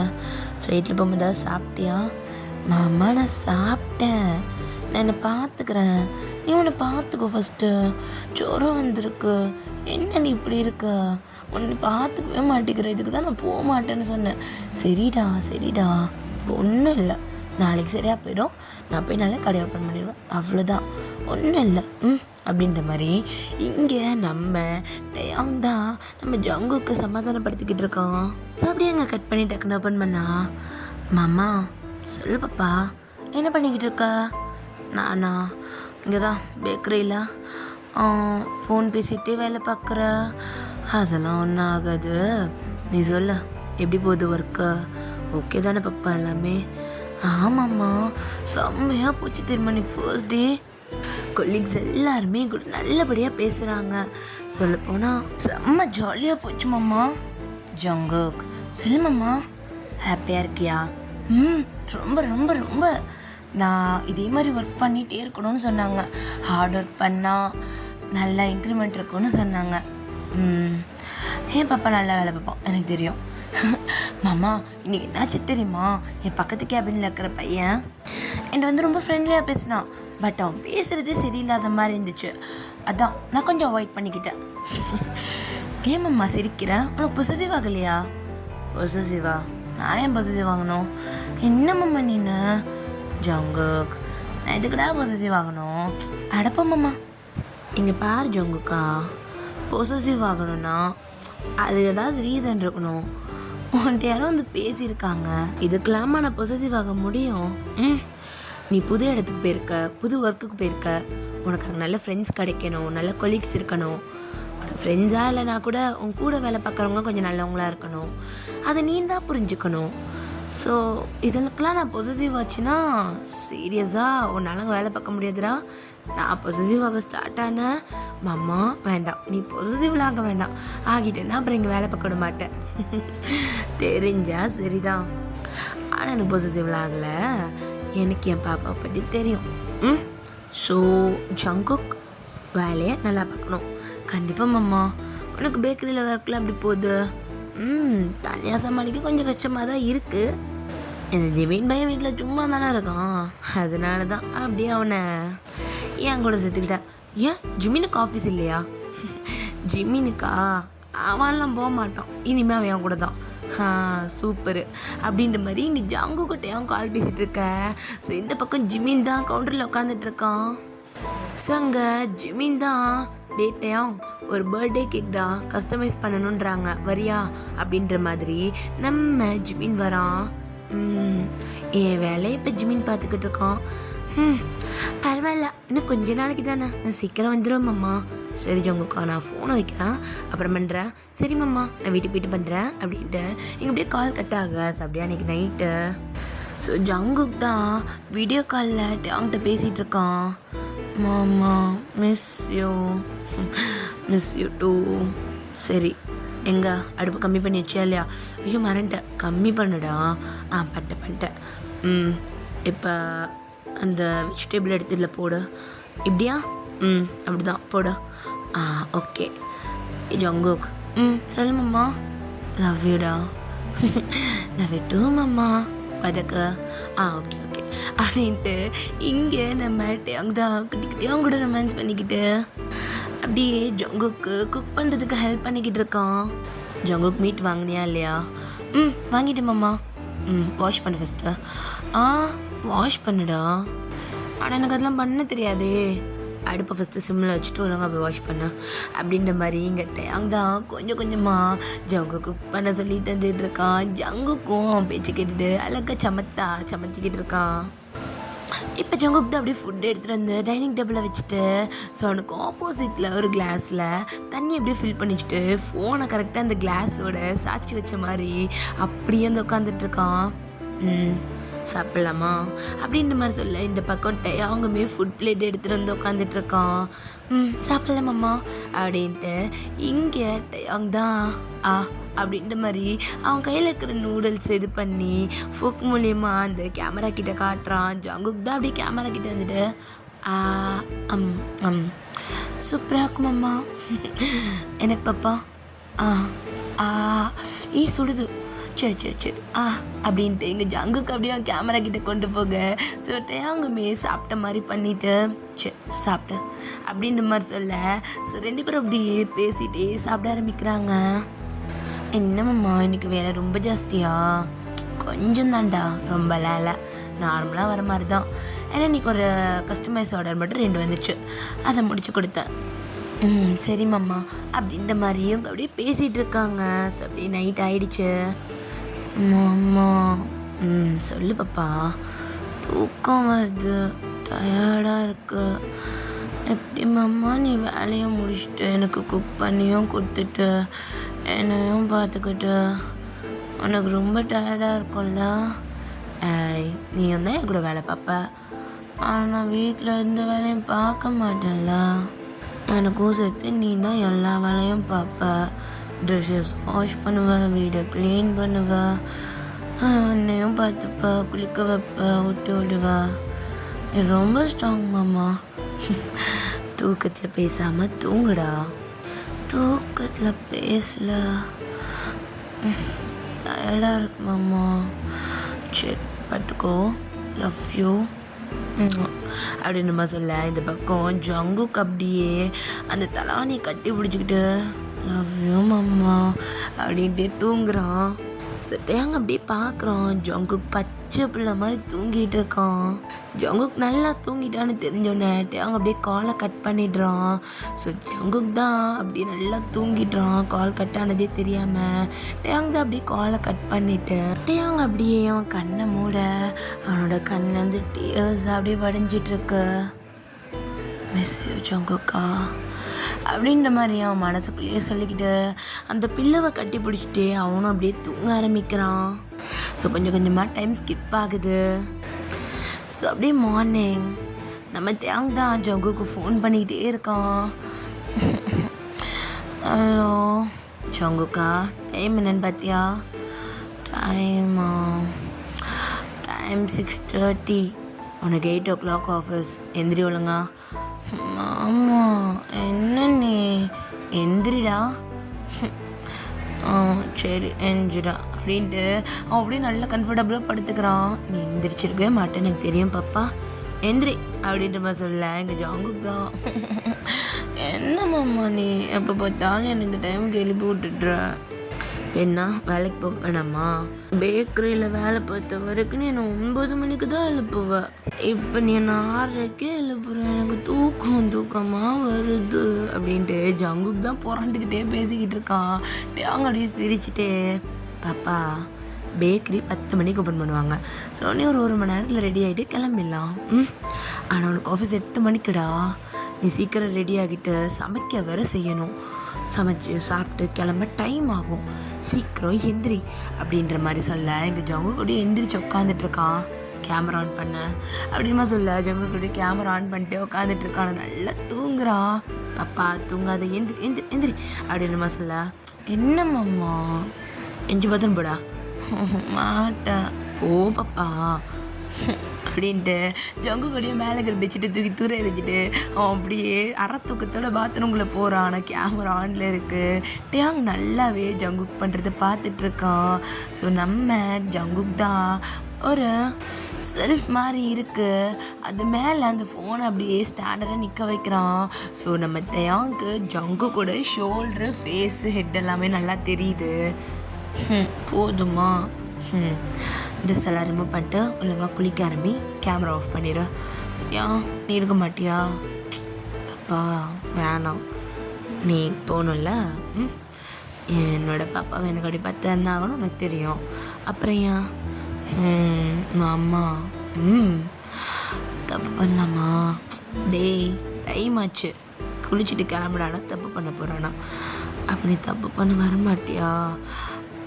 ஃப்ளைட்டில் போகும்போது ஏதாவது சாப்பிட்டியா? மாமா நான் சாப்பிட்டேன், நான் என்னை பார்த்துக்கிறேன், நீ உன்னை பார்த்துக்கோ ஃபஸ்ட்டு. ஜுரம் வந்திருக்கு, என்ன நீ இப்படி இருக்க, உன்னை பார்த்துக்கவே மாட்டேங்கிற, இதுக்கு தான் நான் போக மாட்டேன்னு சொன்னேன். சரிடா இப்போ ஒன்றும் இல்லை, நாளைக்கு சரியாக போயிடும், நான் போய் நல்லா கடை ஓப்பன் பண்ணிடுவேன், அவ்வளோதான், ஒன்றும் இல்லை அப்படின்ற மாதிரி இங்கே நம்ம டேங் தான் நம்ம ஜங்குக்கு சமாதானப்படுத்திக்கிட்டு இருக்கோம். அப்படியே அங்கே கட் பண்ணி டக்குன்னு ஓப்பன் பண்ணா. மாமா சொல்லு பாப்பா, என்ன பண்ணிக்கிட்டு இருக்கா? நானா இங்கே தான் பேக்கரியில் ஃபோன் பேசிகிட்டே வேலை பார்க்குற, அதெல்லாம் ஒன்றும் ஆகாது. நீ சொல்ல எப்படி போகுது ஒர்க்கு? ஓகே தானே பாப்பா எல்லாமே? ஆமாம்மா செம்மையாக போச்சு தெரியுமா, நீ ஃபர்ஸ்ட் டே கொலீக்ஸ் எல்லாருமே கூட நல்லபடியாக பேசுகிறாங்க. சொல்லப்போனால் செம்ம ஜாலியாக போச்சு மாமா. ஜங்குக், சொல்லு மாமா, ஹாப்பியாக இருக்கியா? ரொம்ப ரொம்ப ரொம்ப. நான் இதே மாதிரி ஒர்க் பண்ணிகிட்டே இருக்கணும்னு சொன்னாங்க. ஹார்ட் ஒர்க் பண்ணால் நல்லா இன்க்ரிமெண்ட் இருக்கும்னு சொன்னாங்க. என் பாப்பா நல்லா வேலை பார்ப்போம், எனக்கு தெரியும். மாமா, இன்றைக்கி என்னாச்சு தெரியுமா? என் பக்கத்து கேபினில் இருக்கிற பையன் என்கிட்ட ரொம்ப ஃப்ரெண்ட்லியாக பேசினான். பட் அவன் பேசுகிறதே சரியில்லாத மாதிரி இருந்துச்சு. அதான் நான் கொஞ்சம் அவாய்ட் பண்ணிக்கிட்டேன். ஏன் மாமா சிரிக்கிறேன்? உனக்கு பொசசிவ் ஆகலையா? பொசசிவா? நான் ஏன் பொசசிவ் வாங்கணும்? என்ன மாமா நீனு? ஜங்குக், நான் இதுக்கடா பொசசிவ் ஆகணும்? அடப்பா மாமா. இங்கே பாரு ஜங்குக்கா, பொசசிவ் ஆகணும்னா அது ஏதாவது ரீசன் இருக்கணும். உன்கிட்ட யாரும் வந்து பேசியிருக்காங்க, இதுக்கெல்லாமா நான் பொசசிவ் ஆக முடியும்? நீ புது இடத்துக்கு போயிருக்க, புது ஒர்க்குக்கு போயிருக்க, உனக்கு அங்கே நல்ல ஃப்ரெண்ட்ஸ் கிடைக்கணும், நல்ல கொலீக்ஸ் இருக்கணும். உனக்கு ஃப்ரெண்ட்ஸாக இல்லைனா கூட உன் கூட வேலை பார்க்குறவங்க கொஞ்சம் நல்லவங்களாக இருக்கணும். அதை நீ தான் புரிஞ்சுக்கணும். ஸோ இதெல்லாம் நான் பொசசிவ் ஆச்சுன்னா சீரியஸாக உன்னால் வேலை பார்க்க முடியாதுடா. நான் பொசசிவ் ஆக ஸ்டார்ட் ஆனேன். மாமா வேண்டாம், நீ பொசசிவில் ஆக வேண்டாம். ஆகிட்டேன்னா அப்புறம் இங்கே வேலை பார்க்க விட மாட்டேன். தெரிஞ்சா சரிதான். ஆனால் எனக்கு பொசசிவில் ஆகலை. எனக்கு என் பாப்பாவை பற்றி தெரியும். ஸோ ஜங்குக், வேலையை நல்லா பார்க்கணும். கண்டிப்பாக மாமா. உனக்கு பேக்கரியில் ஒர்க்கில் அப்படி போகுது? தனியாக சமாளிக்க கொஞ்சம் கஷ்டமாக தான் இருக்குது. இந்த ஜிமின் பையன் வீட்டில் சும்மா தானே இருக்கான், அதனால தான் அப்படியே அவனை ஏன் கூட சேர்த்துக்கிட்டேன். ஏன் ஜிமினுக்கு ஆஃபீஸ் இல்லையா? ஜிமினுக்கா? அவன்லாம் போக மாட்டான், இனிமேல் அவன் கூட தான். சூப்பரு அப்படின்ற மாதிரி இங்கே ஜங்குக்கிட்டையும் கால் பேசிகிட்டு இருக்க. ஸோ இந்த பக்கம் ஜிமின் தான் கவுண்டரில் உட்காந்துட்டு இருக்கான். ஸோ அங்கே ஜிமின் தான் டேட்டையும் ஒரு பர்த்டே கேக்டா கஸ்டமைஸ் பண்ணணுன்றாங்க, வரியா அப்படின்ற மாதிரி நம்ம ஜிமின் வரான். என் வேலையை இப்போ ஜிமின் பார்த்துக்கிட்டு இருக்கான். பரவாயில்ல, இன்னும் கொஞ்ச நாளைக்கு தானே, நான் சீக்கிரம் வந்துடுவேன் மாமா. சரி ஜங்குக்கா, நான் ஃபோனை வைக்கிறேன், அப்புறம் பண்ணுறேன். சரி மாமா, நான் வீட்டுக்கு போயிட்டு பண்ணுறேன் அப்படின்ட்டு இங்கே அப்படியே கால் கட் ஆக. அப்படியே அன்றைக்கி நைட்டு ஸோ ஜங்குக் தான் வீடியோ காலில் அவங்ககிட்ட பேசிகிட்டு இருக்கான். மாமா மிஸ் யூ டூ. சரி, எங்கே அடுப்பு கம்மி பண்ணி வச்சியா இல்லையா? ஐயோ மறந்துட்டேன், கம்மி பண்ணுடா. பண்ணிட்டேன். இப்போ அந்த வெஜிடபிள் எடுத்துல போடு. இப்படியா? அப்படிதான் போடு. Okay Jungkook. சொல்லு மாமா. லவ் யூடா. லவ் யூ டூ மாமா. பதக்க. ஓகே அப்படின்ட்டு இங்கே நம்ம டேங் தான் கிட்டிக்கிட்டே கூட ரொமான்ஸ் பண்ணிக்கிட்டு அப்படியே ஜங்குக்கு குக் பண்ணுறதுக்கு ஹெல்ப் பண்ணிக்கிட்டு இருக்கான். ஜங்குக் மீட் வாங்கினியா இல்லையா? வாங்கிட்டேன் மாமா. வாஷ் பண்ணு ஃபஸ்ட்டு. வாஷ் பண்ணுடா. ஆனால் எனக்கு அதெல்லாம் பண்ண தெரியாதே. அடுப்பை ஃபஸ்ட்டு சிம்மில் வச்சுட்டு ஒழுங்காக போய் வாஷ் பண்ண அப்படின்ற மாதிரி இங்கே டேங் தான் கொஞ்சம் கொஞ்சமாக ஜங்கு குக் பண்ண சொல்லி தந்துட்டு இருக்கான். ஜங்குக்கும் அவன் பேச்சு கேட்டுட்டு அழகாக சமைச்சிக்கிட்டு இருக்கான். இப்போ ஜங்குக் தான் அப்படியே ஃபுட்டு எடுத்துகிட்டு வந்து டைனிங் டேபிளில் வச்சுட்டு ஸோ அவனுக்கு ஆப்போசிட்டில் ஒரு கிளாஸில் தண்ணி அப்படியே ஃபில் பண்ணி வச்சுட்டு ஃபோனை கரெக்டாக அந்த கிளாஸோட சாட்சி வச்ச மாதிரி அப்படியே வந்து உட்காந்துட்ருக்கான். சாப்பிட்லாமா அப்படின்ற மாதிரி சொல்ல இந்த பக்கம் அவங்கமே ஃபுட் பிளேட் எடுத்துகிட்டு வந்து உட்காந்துட்டு இருக்கான். சாப்பிட்லாமாம்மா அப்படின்ட்டு இங்கே அவங்க தான் அப்படின்ற மாதிரி அவன் கையில் இருக்கிற நூடுல்ஸ் இது பண்ணி ஃபோக் மூலியமா அந்த கேமரா கிட்ட காட்டுறான். ஜங்குக் தான் அப்படியே கேமரா கிட்ட வந்துட்டு சூப்பராக இருக்குமாம்மா. எனக்கு பாப்பா சுடுது. சரி அப்படின்ட்டு எங்கள் ஜங்குக்கு அப்படியே அவன் கேமரா கிட்டே கொண்டு போக ஸோ டேங்குமே சாப்பிட்ட மாதிரி பண்ணிவிட்டு சாப்பிட்டு அப்படின்ற மாதிரி சொல்ல ஸோ 2 பேரும் அப்படி பேசிகிட்டே சாப்பிட ஆரம்பிக்கிறாங்க. என்னம்மா இன்னைக்கு வேலை ரொம்ப ஜாஸ்தியா? கொஞ்சம் தான்டா, ரொம்பலாம் இல்லை, நார்மலாக வர மாதிரி தான். ஏன்னா இன்றைக்கி ஒரு கஸ்டமைஸ் ஆர்டர் மட்டும் 2 வந்துச்சு, அதை முடிச்சு கொடுத்தேன். சரி மாமா அப்படின்ற மாதிரி இவங்க அப்படியே பேசிகிட்டு இருக்காங்க. ஸோ அப்படியே நைட் ஆகிடுச்சு. மாமா சொல்லு பாப்பா. தூக்கம் வருது, டயர்டாக இருக்கு. எப்படி மாமா நீ வேலையை முடிச்சுட்டு எனக்கு குக் பண்ணியும் கொடுத்துட்டு என்னையும் பார்த்துக்கிட்டு உனக்கு ரொம்ப டயர்டாக இருக்கும்ல? நீயும் தான் என் கூட வேலை பார்ப்ப, ஆனால் வீட்டில் எந்த வேலையும் பார்க்க மாட்டேன்ல. எனக்கும் சேர்த்து நீ தான் எல்லா வேலையும் பார்ப்ப. ட்ரெஸ்ஸஸ் வாஷ் பண்ணுவ, வீடை க்ளீன் பண்ணுவ, என்னையும் பார்த்துப்ப, குளிக்க வைப்ப, விட்டு விடுவ. நீ ரொம்ப ஸ்ட்ராங் மாமா. தூக்கத்தில் பேசாமல் தூங்குடா. தூக்கத்தில் பேசல, டயர்டாக இருக்கு மாமா. சரி படுத்துக்கோ, லவ் யூ அப்படின்னு நம்ம சொல்ல, இந்த பக்கம் ஜங்குக்கு அப்படியே அந்த தலானியை கட்டி பிடிச்சிக்கிட்டு லவ் யூ மாமா அப்படின்ட்டு தூங்குறான். ஸோ டேங் அப்படியே பார்க்குறான், ஜங்குக் பச்சை பிள்ளை மாதிரி தூங்கிட்டு இருக்கான். ஜங்குக் நல்லா தூங்கிட்டான்னு தெரிஞ்சோடனே டேங் அப்படியே காலை கட் பண்ணிடுறான். ஸோ ஜங்குக் தான் அப்படியே நல்லா தூங்கிடுறான், கால் கட் ஆனதே தெரியாமல். டேங் தான் அப்படியே காலை கட் பண்ணிட்டு டேங் அப்படியே அவன் கண்ணை மூட, அவனோட கண்ணில் வந்து டீயர்ஸ் அப்படியே வடிஞ்சிட்ருக்கு. மிஸ் யூ ஜங்குக்கா அப்படின்ற மாதிரி அவன் மனசுக்குள்ளேயே சொல்லிக்கிட்டு அந்த பில்லவை கட்டி பிடிச்சிட்டு அவனும் அப்படியே தூங்க ஆரம்பிக்கிறான். ஸோ கொஞ்சம் கொஞ்சமாக டைம் ஸ்கிப் ஆகுது. ஸோ அப்படியே மார்னிங் நம்ம டேங் தான் ஜங்குக்கு ஃபோன் பண்ணிக்கிட்டே இருக்கான். ஹலோ ஜங்குக்கா, டைம் என்னன்னு பார்த்தியா? டைம் 6:30. உனக்கு 8 o'clock ஆஃபீஸ். எந்திரி ஒழுங்கா. மாமா என்ன நீ எந்திரிடா. சரி எந்திரிடா அப்படின்ட்டு அவன் அப்படியே நல்லா கம்ஃபர்டபுளாக படுத்துக்கிறான். நீ எந்திரிச்சிருக்கவே மாட்டேன் எனக்கு தெரியும் பாப்பா, எந்திரி அப்படின்ற மாதிரி சொல்ல. எங்கள் ஜங்குக்கு தான் என்ன மாமா நீ எப்போ பார்த்தாலும் எனக்கு இந்த டைமுக்கு எழுப்பி விட்டுடுற. என்ன வேலைக்கு போக வேணாமா? பேக்கரியில் வேலை பார்த்த வரைக்கும் நீ என்னை 9 மணிக்கு தான் எழுப்புவேன். இப்போ நீ என்ன 6:30க்கே எழுப்புற. எனக்கு தூக்கமாக வருது அப்படின்ட்டு ஜங்குக்கு தான் புரண்டுக்கிட்டே பேசிக்கிட்டு இருக்கான். அவங்க அப்படியே சிரிச்சுட்டே, பாப்பா பேக்கரி 10 மணிக்கு ஓப்பன் பண்ணுவாங்க. ஸோ நீ ஒரு 1 மணி நேரத்தில் ரெடி ஆகிட்டு கிளம்பிடலாம். ஆனால் உனக்கு ஆஃபீஸ் 8 மணிக்குடா. நீ சீக்கிரம் ரெடி ஆகிட்டு சமைக்க வேற செய்யணும். சமைச்சு சாப்பிட்டு கிளம்ப டைம் ஆகும். சீக்கிரம் எந்திரி அப்படின்ற மாதிரி சொல்ல, எங்கள் ஜங்கு கூட எந்திரிச்சு உட்காந்துட்ருக்கான். கேமரா ஆன் பண்ண அப்படின்மா சொல்ல, ஜங்கு கூட கேமரா ஆன் பண்ணிட்டு உட்காந்துட்டு இருக்கான். நல்லா தூங்குறான். பாப்பா தூங்காத, எந்திரி எந்திரி எந்திரி அப்படின்றமா சொல்ல. என்னம்மாம்மா எஞ்சி பார்த்துன்னு போடா. மாட்டேன் போ பாப்பா அப்படின்ட்டு ஜங்கு கூடயே மேலே இருக்கிற பெட்ஷீட்டை தூக்கி தூர எரிஞ்சிட்டு அவன் அப்படியே அறத்தூக்கத்தோட பாத்ரூம்குள்ளே போகிறான். ஆனால் கேமரா ஆனில் இருக்குது. டேங் நல்லாவே ஜங்குக் பண்ணுறதை பார்த்துட்ருக்கான். ஸோ நம்ம ஜங்குக் தான் ஒரு செல்ஃப் மாதிரி இருக்குது, அது மேலே அந்த ஃபோனை அப்படியே ஸ்டாண்டர்டாக நிற்க வைக்கிறான். ஸோ நம்ம டேங்க்கு ஜங்கு கூட ஷோல்ட்ரு, ஃபேஸு, ஹெட் எல்லாமே நல்லா தெரியுது. போதுமா? ட்ரெஸ் எல்லாம் ரிமூவ் பண்ணிட்டு ஒழுங்காக குளிக்க ஆரம்பி. கேமரா ஆஃப் பண்ணிடு. ஏன் நீ இருக்க மாட்டியா? பாப்பா வேணாம், நீ போகணும்ல. என்னோடய பாப்பாவை எனக்கு அப்படி பார்த்து இருந்தாங்கன்னு உனக்கு தெரியும். அப்புறம் ஏன் மாமா தப்பு பண்ணலாமா? டேய் டைம் ஆச்சு, குளிச்சுட்டு கிளம்பிடானா தப்பு பண்ண போகிறானா? அப்படி தப்பு பண்ண வரமாட்டியா?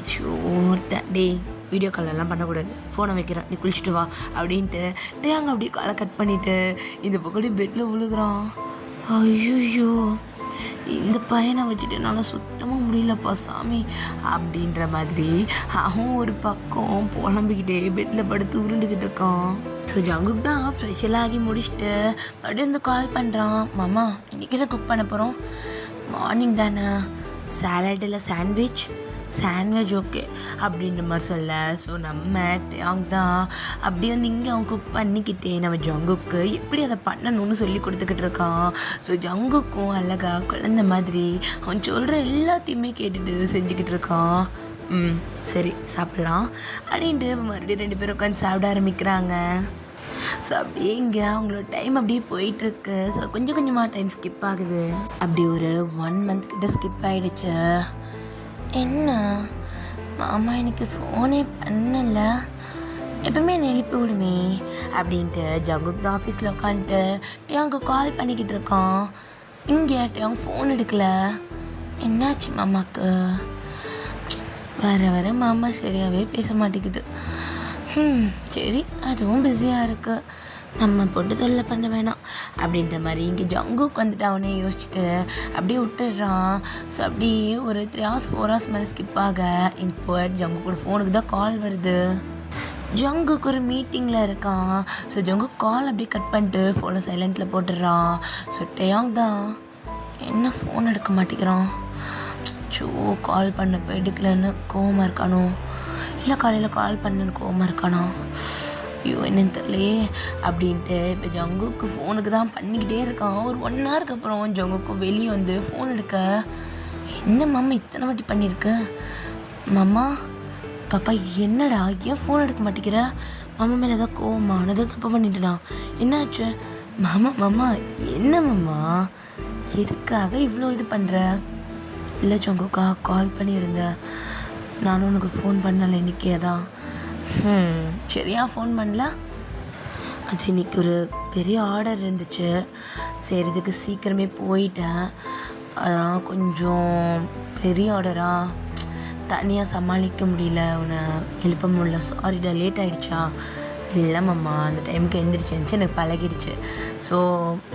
ஷோர்த்த டேய் வீடியோ காலெல்லாம் பண்ணக்கூடாது, ஃபோனை வைக்கிறேன், நீ குளிச்சுட்டு வா அப்படின்ட்டு டேங்க அப்படியே காலை கட் பண்ணிவிட்டு இந்த பக்கடி பெட்டில் விழுகிறான். ஐயோ இந்த பையனை வச்சுட்டு என்னால் சுத்தமாக முடியலப்பா சாமி அப்படின்ற மாதிரி அவன் ஒரு பக்கம் புலம்பிக்கிட்டே பெட்டில் படுத்து உருண்டுக்கிட்டு இருக்கான். ஸோ ஜங்குக்கு தான் ஃப்ரெஷ்ஷெல்லாம் ஆகி முடிச்சுட்டு மறுபடியும் வந்து கால் பண்ணுறான். மாமா இன்றைக்கி தான் குக் பண்ண போகிறோம். மார்னிங் தானே, சாலட் இல்லை சாண்ட்விச் ஓகே அப்படின்ற மாதிரி சொல்ல. ஸோ நம்ம டேங் தான் அப்படியே வந்து இங்கே அவன் குக் பண்ணிக்கிட்டே நம்ம ஜங்குக்கு எப்படி அதை பண்ணணும்னு சொல்லி கொடுத்துக்கிட்டு இருக்கான். ஸோ ஜங்குக்கும் அழகா குழந்த மாதிரி அவன் சொல்கிற எல்லாத்தையுமே கேட்டுட்டு செஞ்சுக்கிட்டு இருக்கான். சரி சாப்பிட்லாம் அப்படின்ட்டு மறுபடியும் 2 பேரும் உட்காந்து சாப்பிட ஆரம்பிக்கிறாங்க. ஸோ அப்படியே இங்கே அவங்களோட டைம் அப்படியே போயிட்டுருக்கு. ஸோ கொஞ்சம் கொஞ்சமாக டைம் ஸ்கிப் ஆகுது. அப்படி ஒரு 1 month கிட்ட ஸ்கிப் ஆகிடுச்சு. என்ன மாமா எனக்கு ஃபோனே பண்ணலை, எப்பவுமே என்னை எழுப்பி விடுமே அப்படின்ட்டு ஜங்குக் தான் ஆஃபீஸில் உட்காந்துட்டு டேங்கு கால் பண்ணிக்கிட்டு இருக்கான். இங்கே டேங் ஃபோன் எடுக்கல. என்னாச்சு மாமாவுக்கு? வர மாமா சரியாகவே பேச மாட்டேங்குது. சரி அதுவும் பிஸியாக இருக்குது. நம்ம போட்டு தொல்லை பண்ண வேணாம் அப்படின்ற மாதிரி இங்கே ஜங்குக்கு வந்துட்டு அவனே யோசிச்சுட்டு அப்படியே விட்டுடுறான். ஸோ அப்படியே ஒரு 3 hours 4 hours மேலே ஸ்கிப் ஆக இப்போ ஜங்குக்கோட ஃபோனுக்கு தான் கால் வருது. ஜங்குக்கு ஒரு மீட்டிங்கில் இருக்கான். ஸோ ஜங்குக்கு கால் அப்படியே கட் பண்ணிட்டு ஃபோனை சைலண்ட்டில் போட்டுடுறான். ஸோ டேயாங் தான் என்ன ஃபோன் எடுக்க மாட்டேங்கிறான். ஸோ கால் பண்ணப்போ எடுக்கலன்னு கோவமாக இருக்கானோ, இல்லை காலையில் கால் பண்ணன்னு கோவமாக இருக்கானோ, ஐயோ என்னன்னு தெரியலையே அப்படின்ட்டு இப்போ ஜங்குக்கு ஃபோனுக்கு தான் பண்ணிக்கிட்டே இருக்கான். ஒரு 1 hourக்கு அப்புறம் ஜங்குக்கும் வெளியே வந்து ஃபோன் எடுக்க, என்ன மாமா இத்தனை வாட்டி பண்ணியிருக்கு, மாமா பாப்பா என்னடா ஏன் ஃபோன் எடுக்க மாட்டேங்கிற, மாமா மேலே ஏதாவது கோவமா, நான் ஏதாவது தப்பு பண்ணிட்டேனா, என்னாச்சு மாமா, மாமா என்ன மாமா எதுக்காக இவ்வளோ இது பண்ணுற, இல்லை ஜங்குக்கா கால் பண்ணியிருந்தேன், நானும் உனக்கு ஃபோன் பண்ணலை இன்றைக்கி, அதான் சரியா ஃபோன் பண்ணல, அது இன்றைக்கி ஒரு பெரிய ஆர்டர் இருந்துச்சு, சரி இதுக்கு சீக்கிரமே போயிட்டேன், அதெல்லாம் கொஞ்சம் பெரிய ஆர்டராக தனியாக சமாளிக்க முடியல, உன்னை எழுப்ப முடியல, சாரிடா லேட் ஆகிடுச்சா, இல்லை மாமா அந்த டைமுக்கு எந்திரிச்சிருந்துச்சு, எனக்கு பழகிடுச்சு, ஸோ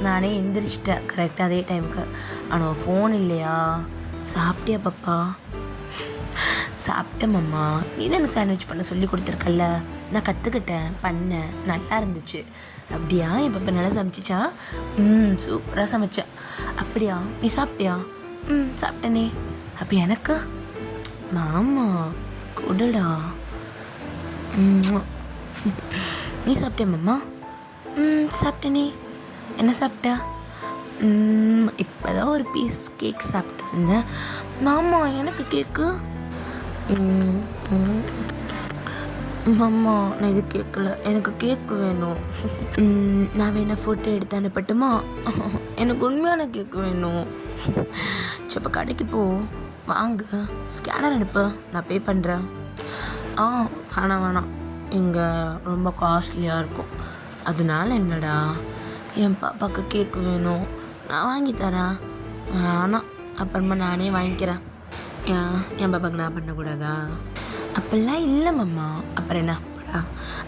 நானே எந்திரிச்சிட்டேன் கரெக்டாக அதே டைமுக்கு, ஆனால் ஃபோன் இல்லையா, சாப்பிட்டியா பாப்பா, சாப்பிட்டேன் மாமா, நீ தான் எனக்கு சாண்ட்விச் பண்ண சொல்லி கொடுத்துருக்கல்ல, நான் கற்றுக்கிட்டேன் பண்ணேன் நல்லா இருந்துச்சு, அப்படியா என் பாப்பா நல்லா சமைச்சிச்சா, சூப்பராக சமைச்சேன், அப்படியா நீ சாப்பிட்டியா, சாப்பிட்டேனே, அப்போ எனக்கு மாமா கொடுடா, நீ சாப்பிட்டியா மாமா, சாப்பிட்டேனே, என்ன சாப்பிட்ட, இப்போ தான் ஒரு பீஸ் கேக் சாப்பிட்டு வந்தேன், மாமா எனக்கு கேக்கு, மாமா நான் இது கேட்கல, எனக்கு கேக்கு வேணும், நான் வேணா ஃபோட்டோ எடுத்து அனுப்பட்டுமா, எனக்கு உண்மையான கேக்கு வேணும், இப்போ கடைக்கு போ வாங்க, ஸ்கேனர் அனுப்பு நான் பே பண்ணுறேன், வேணாம் இங்கே ரொம்ப காஸ்ட்லியாக இருக்கும், அதனால என்னடா என் பாப்பாவுக்கு கேக்கு வேணும், நான் வாங்கி தரேன், வேணாம் அப்புறமா நானே வாங்கிக்கிறேன், என் பாப்பாவுக்கு நான் பண்ணக்கூடாதா, அப்பெல்லாம் இல்லை மாமா, அப்புறம் என்ன படா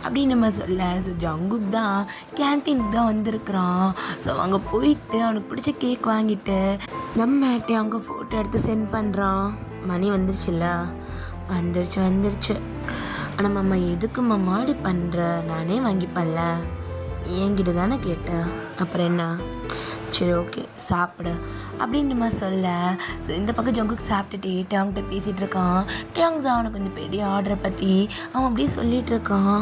அப்படின்னு நம்ம சொல்ல, ஸோ ஜங்குக்கு தான் கேன்டீனுக்கு தான் வந்திருக்கிறான், ஸோ அங்கே போயிட்டு அவனுக்கு பிடிச்ச கேக் வாங்கிட்டு நம்மகிட்ட அவங்க ஃபோட்டோ எடுத்து சென்ட் பண்ணுறான், மணி வந்துருச்சுல்ல, வந்துருச்சு, ஆனால் மாமா எதுக்கு மாமா அப்படி பண்ணுற, நானே வாங்கிப்பேன்ல, என்கிட்ட தானே கேட்டேன், அப்புறம் என்ன, சரி ஓகே சாப்பிடு அப்படின்னு நம்ம சொல்ல, ஸோ இந்த பக்கம் ஜங்குக்கு சாப்பிட்டுட்டு டேயாங்கிட்ட பேசிகிட்டு இருக்கான், டேயாங் தான் அவனுக்கு கொஞ்சம் பெரிய ஆர்டரை பற்றி அவன் அப்படியே சொல்லிகிட்டு இருக்கான்,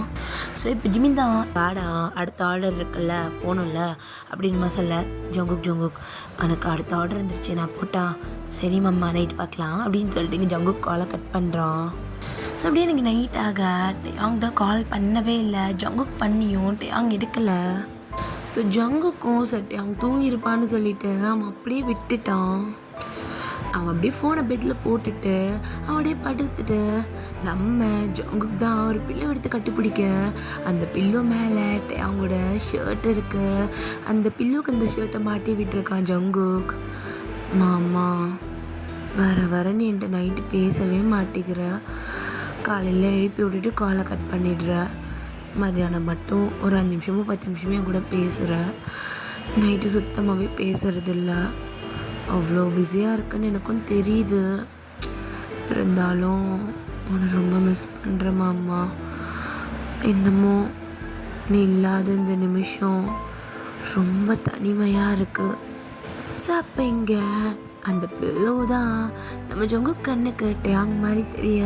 ஸோ இப்போ ஜிமின் தான் வாடா அடுத்த ஆர்டர் இருக்குல்ல போகணும்ல அப்படின்னு நம்ம சொல்ல, ஜங்குக் எனக்கு அடுத்த ஆர்டர் இருந்துருச்சு நான் போட்டா, சரி மாமா நைட் பார்க்கலாம் அப்படின்னு சொல்லிட்டு இங்கே ஜங்குக் காலை கட் பண்ணுறான். ஸோ அப்படியே எனக்கு நைட் ஆக டேயாங் தான் கால் பண்ணவே இல்லை, ஜங்குக் பண்ணியும் டேயாங் எடுக்கலை, ஸோ ஜங்குக்கும் சரி அவன் தூங்கியிருப்பான்னு சொல்லிட்டு அவன் அப்படியே விட்டுட்டான், அவன் அப்படியே ஃபோனை பெட்டில் போட்டுட்டு அவன் அப்படியே படுத்துட்டு நம்ம ஜங்குக்கு தான் ஒரு பில்லோ எடுத்து கட்டிப்பிடிக்க, அந்த பில்லோ மேலே அவங்களோட ஷர்ட் இருக்கு, அந்த பில்லோக்கு அந்த ஷர்ட்டை மாட்டி விட்டுருக்கான் ஜங்குக், மாமா வர நீ என்கிட்ட நைட்டு பேசவே மாட்டேங்கிற, காலையில் எழுப்பி விட்டுட்டு காலை கட் பண்ணிடுற, மதியானம் மட்டும் ஒரு 5 நிமிஷமோ 10 நிமிஷமே என் கூட பேசுகிற, நைட்டு சுத்தமாகவே பேசுகிறதில்ல, அவ்வளோ பிஸியாக இருக்குன்னு எனக்கும் தெரியுது, இருந்தாலும் உன்னை ரொம்ப மிஸ் பண்ணுற மாமா, என்னமோ நீ இல்லாத இந்த நிமிஷம் ரொம்ப தனிமையாக இருக்குது, ஸோ அப்போ இங்கே அந்த பில்லோ தான் நம்ம ஜொங்கு கண்ணுக்கு டேயாங் மாதிரி தெரிய,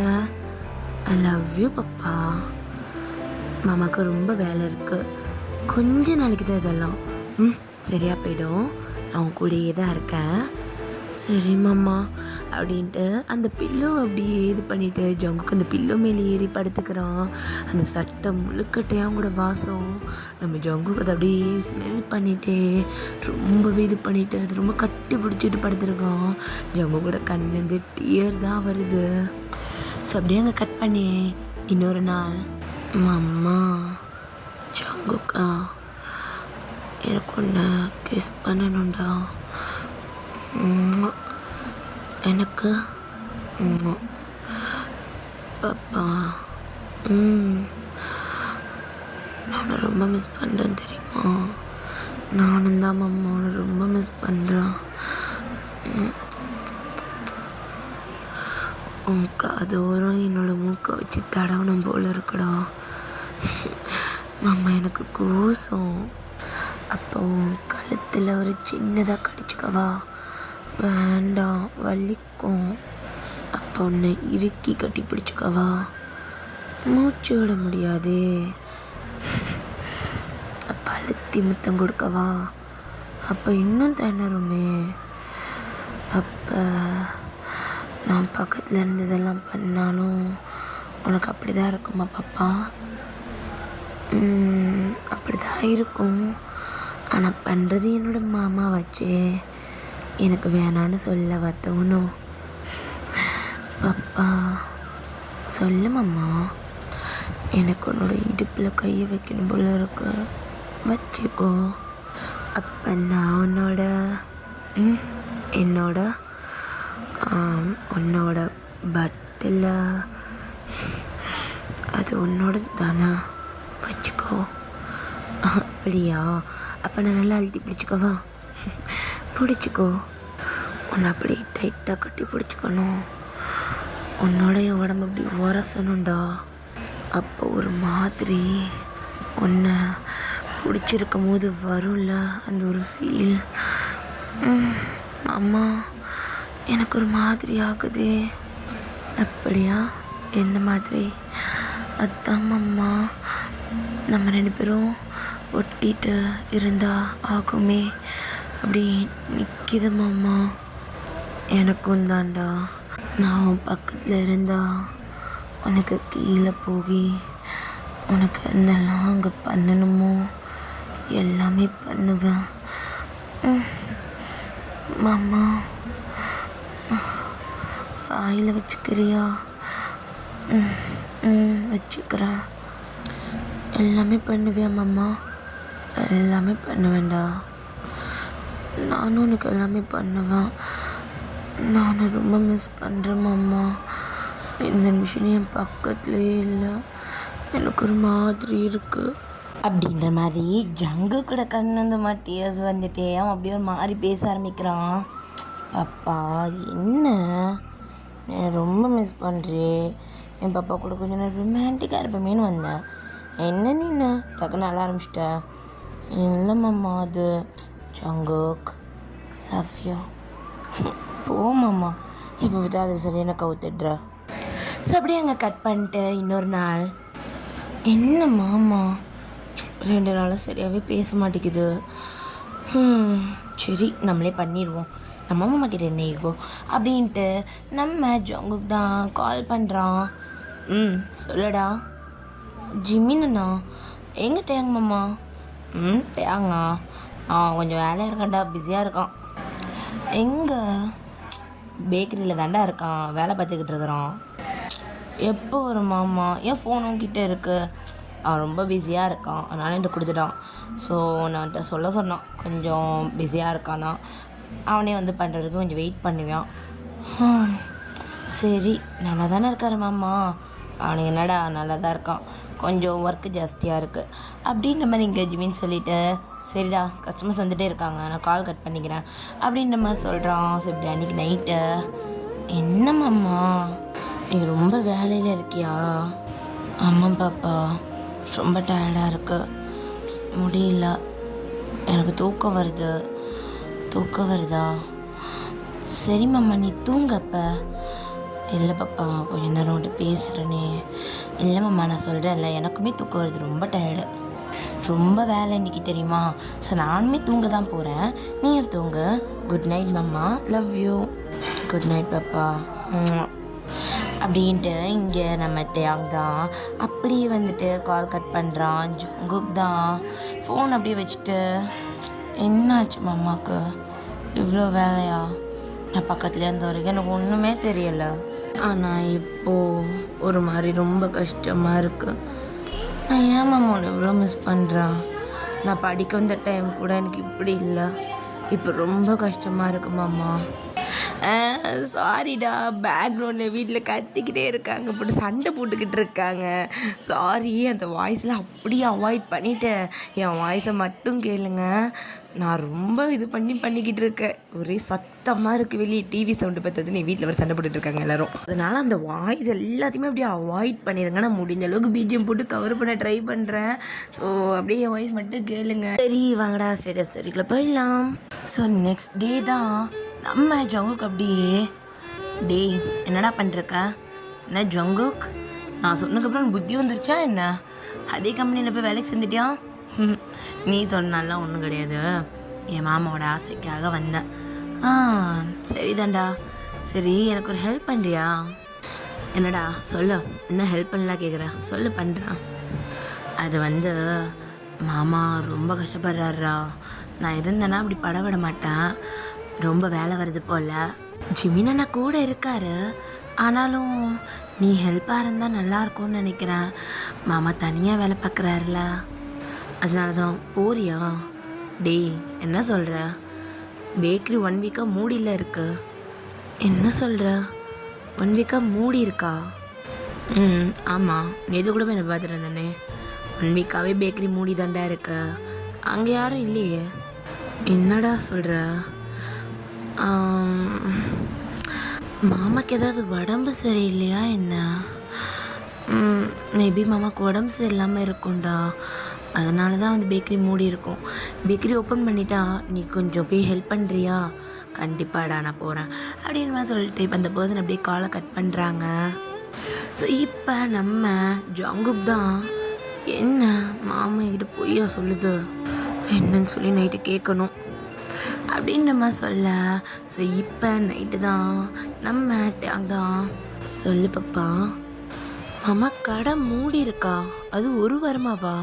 ஐ லவ் யூ பப்பா, மாமாவுக்கு ரொம்ப வேலை இருக்குது, கொஞ்ச நாளைக்கு தான் இதெல்லாம் சரியாக போயிடும், நான் கூடயே தான் இருக்கேன், சரி மாமா அப்படின்ட்டு அந்த பில்லோ அப்படியே இது பண்ணிவிட்டு ஜங்குக்கு அந்த பில்லோ மேலே ஏறி படுத்துக்கிறான், அந்த சட்டை முழுக்கட்டையாக கூட வாசம், நம்ம ஜங்குக்கு அதை அப்படியே ஸ்மெல் பண்ணிகிட்டே ரொம்பவே இது பண்ணிவிட்டு அது ரொம்ப கட்டி பிடிச்சிட்டு படுத்துருக்கான், ஜங்கு கூட கண்ணுலேருந்து டியர் தான் வருது. ஸோ அப்படியே அங்கே கட் பண்ணி இன்னொரு நாள், மாமா ஜங்குக்கா எனக்கு ஒன்று கிஸ் பண்ணணும்டா, எனக்கு பாப்பா நான் உன்னை ரொம்ப மிஸ் பண்ணுறேன் தெரியுமா. நானும் தான் மாமா உன்னை ரொம்ப மிஸ் பண்ணுறேன். உன் காதோரம் என்னோட மூக்கை வச்சு தடவணும் போல இருக்குடா மாமா. எனக்கு கூசம். அப்போ உன் கழுத்தில் ஒரு சின்னதாக கடிச்சுக்கவா. வேண்டாம், வலிக்கும். அப்போ உன்னை இறுக்கி கட்டி பிடிச்சிக்கவா. மூச்சு விட முடியாதே. அப்போ அழுத்தி முத்தம் கொடுக்கவா. அப்போ இன்னும் திணறுமே. அப்போ நான் பக்கத்தில் இருந்ததெல்லாம் பண்ணாலும் உனக்கு அப்படி தான் இருக்குமா பாப்பா. அப்படி தான் இருக்கும். ஆனால் பண்ணுறது என்னோட மாமா வச்சு எனக்கு வேணான்னு சொல்ல தோணும். பாப்பா சொல்ல மாமா. எனக்கு உன்னோட இடுப்பில் கையை வைக்கணும் போல இருக்கு. வச்சுக்கோ. அப்போ நான் உன்னோட பட்டில் அது உன்னோடது தானே. வச்சுக்கோ. அப்படியா? அப்போ நான் நல்லா அழுத்தி பிடிச்சிக்கவா. பிடிச்சிக்கோ. உன்னை அப்படி டைட்டாக கட்டி பிடிச்சிக்கணும். உன்னோடைய உடம்பு அப்படி உரசணும்டா. அப்போ ஒரு மாதிரி உன்னை பிடிச்சிருக்கும் போது வரும்ல அந்த ஒரு ஃபீல். அம்மா எனக்கு ஒரு மாதிரி ஆகுதே. அப்படியா? எந்த மாதிரி? அதான் அம்மா நம்ம 2 பேரும் ஒட்டிட்டு இருந்தா ஆகுமே. அப்படி நிற்கிது மாமா. எனக்கும் தாண்டா. நான் உன் பக்கத்தில் இருந்தா உனக்கு கீழே போகி உனக்கு என்னெல்லாம் அங்கே பண்ணணுமோ எல்லாமே பண்ணுவேன் மாமா. வாயில் வச்சுக்கிறியா? வச்சுக்கிறேன். எல்லாமே பண்ணுவியா மாமா? எல்லாமே பண்ணுவேண்டா. நானும் உனக்கு எல்லாமே பண்ணுவேன். நானும் ரொம்ப மிஸ் பண்ணுறேன் மாமா. இந்த நிமிஷம் என் பக்கத்துலேயே இல்லை. எனக்கு ஒரு மாதிரி இருக்குது அப்படின்ற மாதிரி ஜங்கு கூட கண்ணு வந்து டீயர்ஸ் வந்துட்டே அவன் அப்படியே ஒரு மாதிரி பேச ஆரம்பிக்கிறான். பாப்பா என்ன ரொம்ப மிஸ் பண்ணுறேன். என் பாப்பா கூட கொஞ்சம் நான் ரொமான்டிக்காக இருப்பேமேனு வந்தேன். என்ன நீ டக்குன்னு நல்லா ஆரம்பிச்சிட்ட. இல்லை மாமா அது ஜங்குக் லவ் யூ. போ மாமா. இப்போ பார்த்தாலும் சொல்லி என்ன கவுத்துடுற. ஸோ அப்படியே அங்கே கட் பண்ணிட்டு இன்னொரு நாள். என்ன மாமா 2 நாளாக சரியாகவே பேச மாட்டேங்குது. சரி நம்மளே பண்ணிடுவோம். நம்ம மாமா கிட்ட என்ன ஈகோ அப்படின்ட்டு நம்ம ஜங்குக் தான் கால் பண்ணுறான். சொல்லடா. ஜிமின்னா எங்கே டேங் மாமா? டேங்கா கொஞ்சம் வேலையாக இருக்கான்டா. பிஸியாக இருக்கான். எங்கே? பேக்கரியில் தாண்டா இருக்கான். வேலை பார்த்துக்கிட்டு இருக்கிறான். எப்போ வரும் மாமா? ஏன் ஃபோனும் கிட்டே இருக்கு. அவன் ரொம்ப பிஸியாக இருக்கான். அதனால் என்கிட்ட கொடுத்துட்டான். ஸோ நான் சொல்ல சொன்னான் கொஞ்சம் பிஸியாக இருக்கானா. அவனே வந்து பண்ணுறதுக்கு கொஞ்சம் வெயிட் பண்ணுவான். சரி நல்லா தானே இருக்காரு மாமா. அவனுக்கு என்னடா நல்லா தான் இருக்கான். கொஞ்சம் ஒர்க்கு ஜாஸ்தியாக இருக்குது அப்படின்ற மாதிரி இங்கே ஜிமின்னு சொல்லிவிட்டு சரிடா கஸ்டமர்ஸ் வந்துகிட்டே இருக்காங்க நான் கால் கட் பண்ணிக்கிறேன் அப்படின்ற மாதிரி சொல்கிறான். ஸோ இப்படி அன்றைக்கி நைட்டு என்ன மாமா நீ ரொம்ப வேலையில் இருக்கியா? ஆமாம் பாப்பா ரொம்ப டயர்டாக இருக்கு. முடியல. எனக்கு தூக்கம் வருதா? சரி மாமா நீ தூங்கப்ப. இல்லை பாப்பா கொஞ்ச நேரம் வந்துட்டு பேசுகிறேனே. இல்லை மாமா நான் சொல்கிறேன்ல எனக்குமே தூக்கம் வருது. ரொம்ப டயர்டு. ரொம்ப வேலை இன்றைக்கி தெரியுமா. ஸோ நானுமே தூங்க தான் போகிறேன். நீயும் தூங்கு. குட் நைட் மாமா. Love you. குட் நைட் பாப்பா அப்படின்ட்டு இங்கே நம்ம டேங் தான் அப்படியே வந்துட்டு கால் கட் பண்ணுறான். ஜங்குக் தான் ஃபோன் அப்படியே வச்சுட்டு என்னாச்சு மாமாவுக்கு இவ்வளோ வேலையா? நான் பக்கத்துலேயே இருந்த வரைக்கும் எனக்கு ஒன்றுமே தெரியலை. ஆனால் இப்போது ஒரு மாதிரி ரொம்ப கஷ்டமாக இருக்குது. நான் ஏன் மாமா ஒன்று இவ்வளோ மிஸ் பண்ணுறேன். நான் படிக்க வந்த டைம் கூட எனக்கு இப்படி இல்லை. இப்போ ரொம்ப கஷ்டமாக இருக்குது மாமா. சாரிடா, பேக்ரவுண்டில் வீட்டில் கத்திக்கிட்டே இருக்காங்க, போட்டு சண்டை போட்டுக்கிட்டு இருக்காங்க. சாரி, அந்த வாய்ஸ்லாம் அப்படியே அவாய்ட் பண்ணிவிட்டேன். என் வாய்ஸை மட்டும் கேளுங்க. நான் ரொம்ப இது பண்ணிக்கிட்டு இருக்கேன். ஒரே சத்தமாக இருக்குது வெளியே. டிவி சவுண்டு பார்த்ததுன்னு வீட்டில் வர சண்டை போட்டுட்ருக்காங்க எல்லோரும். அதனால் அந்த வாய்ஸ் எல்லாத்தையுமே அப்படியே அவாய்ட் பண்ணிடுங்க. நான் முடிஞ்ச அளவுக்கு பிஜிஎம் போட்டு கவர் பண்ண ட்ரை பண்ணுறேன். ஸோ அப்படியே என் வாய்ஸ் மட்டும் கேளுங்க. சரி வாங்கடா, ஸ்டேட்டஸ் ஸ்டோரிக்குள்ளே போயிடலாம். ஸோ நெக்ஸ்ட் டே தான் நம்ம ஜங்குக் அப்படியே, டேய் என்னடா பண்ணிருக்க? என்ன ஜங்குக், நான் சொன்னதுக்கப்புறம் புத்தி வந்துருச்சா என்ன? அதே கம்பெனியில் போய் வேலைக்கு சேர்ந்துட்டியா? நீ சொன்னாலாம் ஒன்றும் கிடையாது, என் மாமாவோட ஆசைக்காக வந்தேன். சரிதான்டா. சரி, எனக்கு ஒரு ஹெல்ப் பண்ணுறியா? என்னடா சொல்லு, என்ன ஹெல்ப் பண்ணலாம் கேட்குறேன், சொல்லு பண்ணுறான். அது மாமா ரொம்ப கஷ்டப்படுறாருடா. நான் இருந்தேன்னா அப்படி பட விட மாட்டேன். ரொம்ப வேலை வருது போல். ஜிமின் அண்ணா கூட இருக்காரு, ஆனாலும் நீ ஹெல்ப்பாக இருந்தால் நல்லாயிருக்கும்னு நினைக்கிறேன். மாமா தனியாக வேலை பார்க்குறாருல, அதனால தான். போறியா? டேய் என்ன சொல்கிற? பேக்கரி 1 வீக்காக மூடியில் இருக்கு. என்ன சொல்கிற? 1 வீக்காக மூடி இருக்கா? ஆமாம், நேற்று கூட என்ன பார்த்துட்டு இருந்தேனே. 1 வீக்காகவே பேக்கரி மூடி தாண்டா இருக்கு. அங்கே யாரும் இல்லையே. என்னடா சொல்கிற? மாமாக்கு ஏதாவது உடம்பு சரியில்லையா என்ன? மேபி மாமாவுக்கு உடம்பு சரியில்லாமல் இருக்கும்டா, அதனால தான் பேக்கரி மூடி இருக்கும். பேக்கரி ஓப்பன் பண்ணிட்டா நீ கொஞ்சம் போய் ஹெல்ப் பண்ணுறியா? கண்டிப்பாடா நான் போகிறேன் அப்படின்னு சொல்லிட்டு இப்போ அந்த பர்சன் அப்படியே காலை கட் பண்ணுறாங்க. ஸோ இப்போ நம்ம ஜங்குக் தான், என்ன மாமா என்கிட்ட பொய்யா சொல்லுது, என்னன்னு சொல்லி நைட்டு கேட்கணும் அப்படின்னு நம்ம சொல்ல. ஸோ இப்போ நைட்டு தான் நம்ம டேங் தான், சொல்லு பாப்பா, மாமா கடை மூடி இருக்கா, அது 1 வாரமாவா?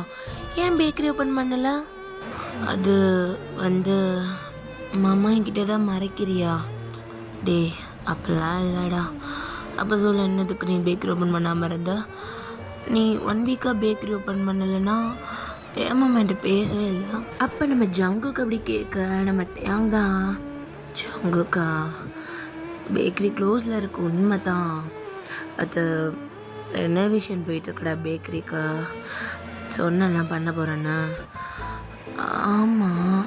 ஏன் பேக்கரி ஓப்பன் பண்ணல? அது மாமா என்கிட்ட தான் மறைக்கிறியா? டே அப்படிலாம் இல்லைடா. அப்போ சொல்ல, என்னதுக்கு நீ பேக்கரி ஓப்பன் பண்ணாமல் இருந்தா? நீ 1 வீக்காக பேக்கரி ஓப்பன் பண்ணலைன்னா ஏன் மாமா என்கிட்ட பேசவே இல்லை. அப்போ நம்ம ஜங்குக்கு அப்படி கேட்க, நம்ம டேங் தான், ஜங்குக்கா பேக்கரி க்ளோஸில் இருக்கு, உண்மை தான். அது ரெனோவேஷன் போயிட்டுருக்குடா பேக்கரிக்கு, சொன்னெல்லாம் பண்ண போகிறேன்னு. ஆமாம்,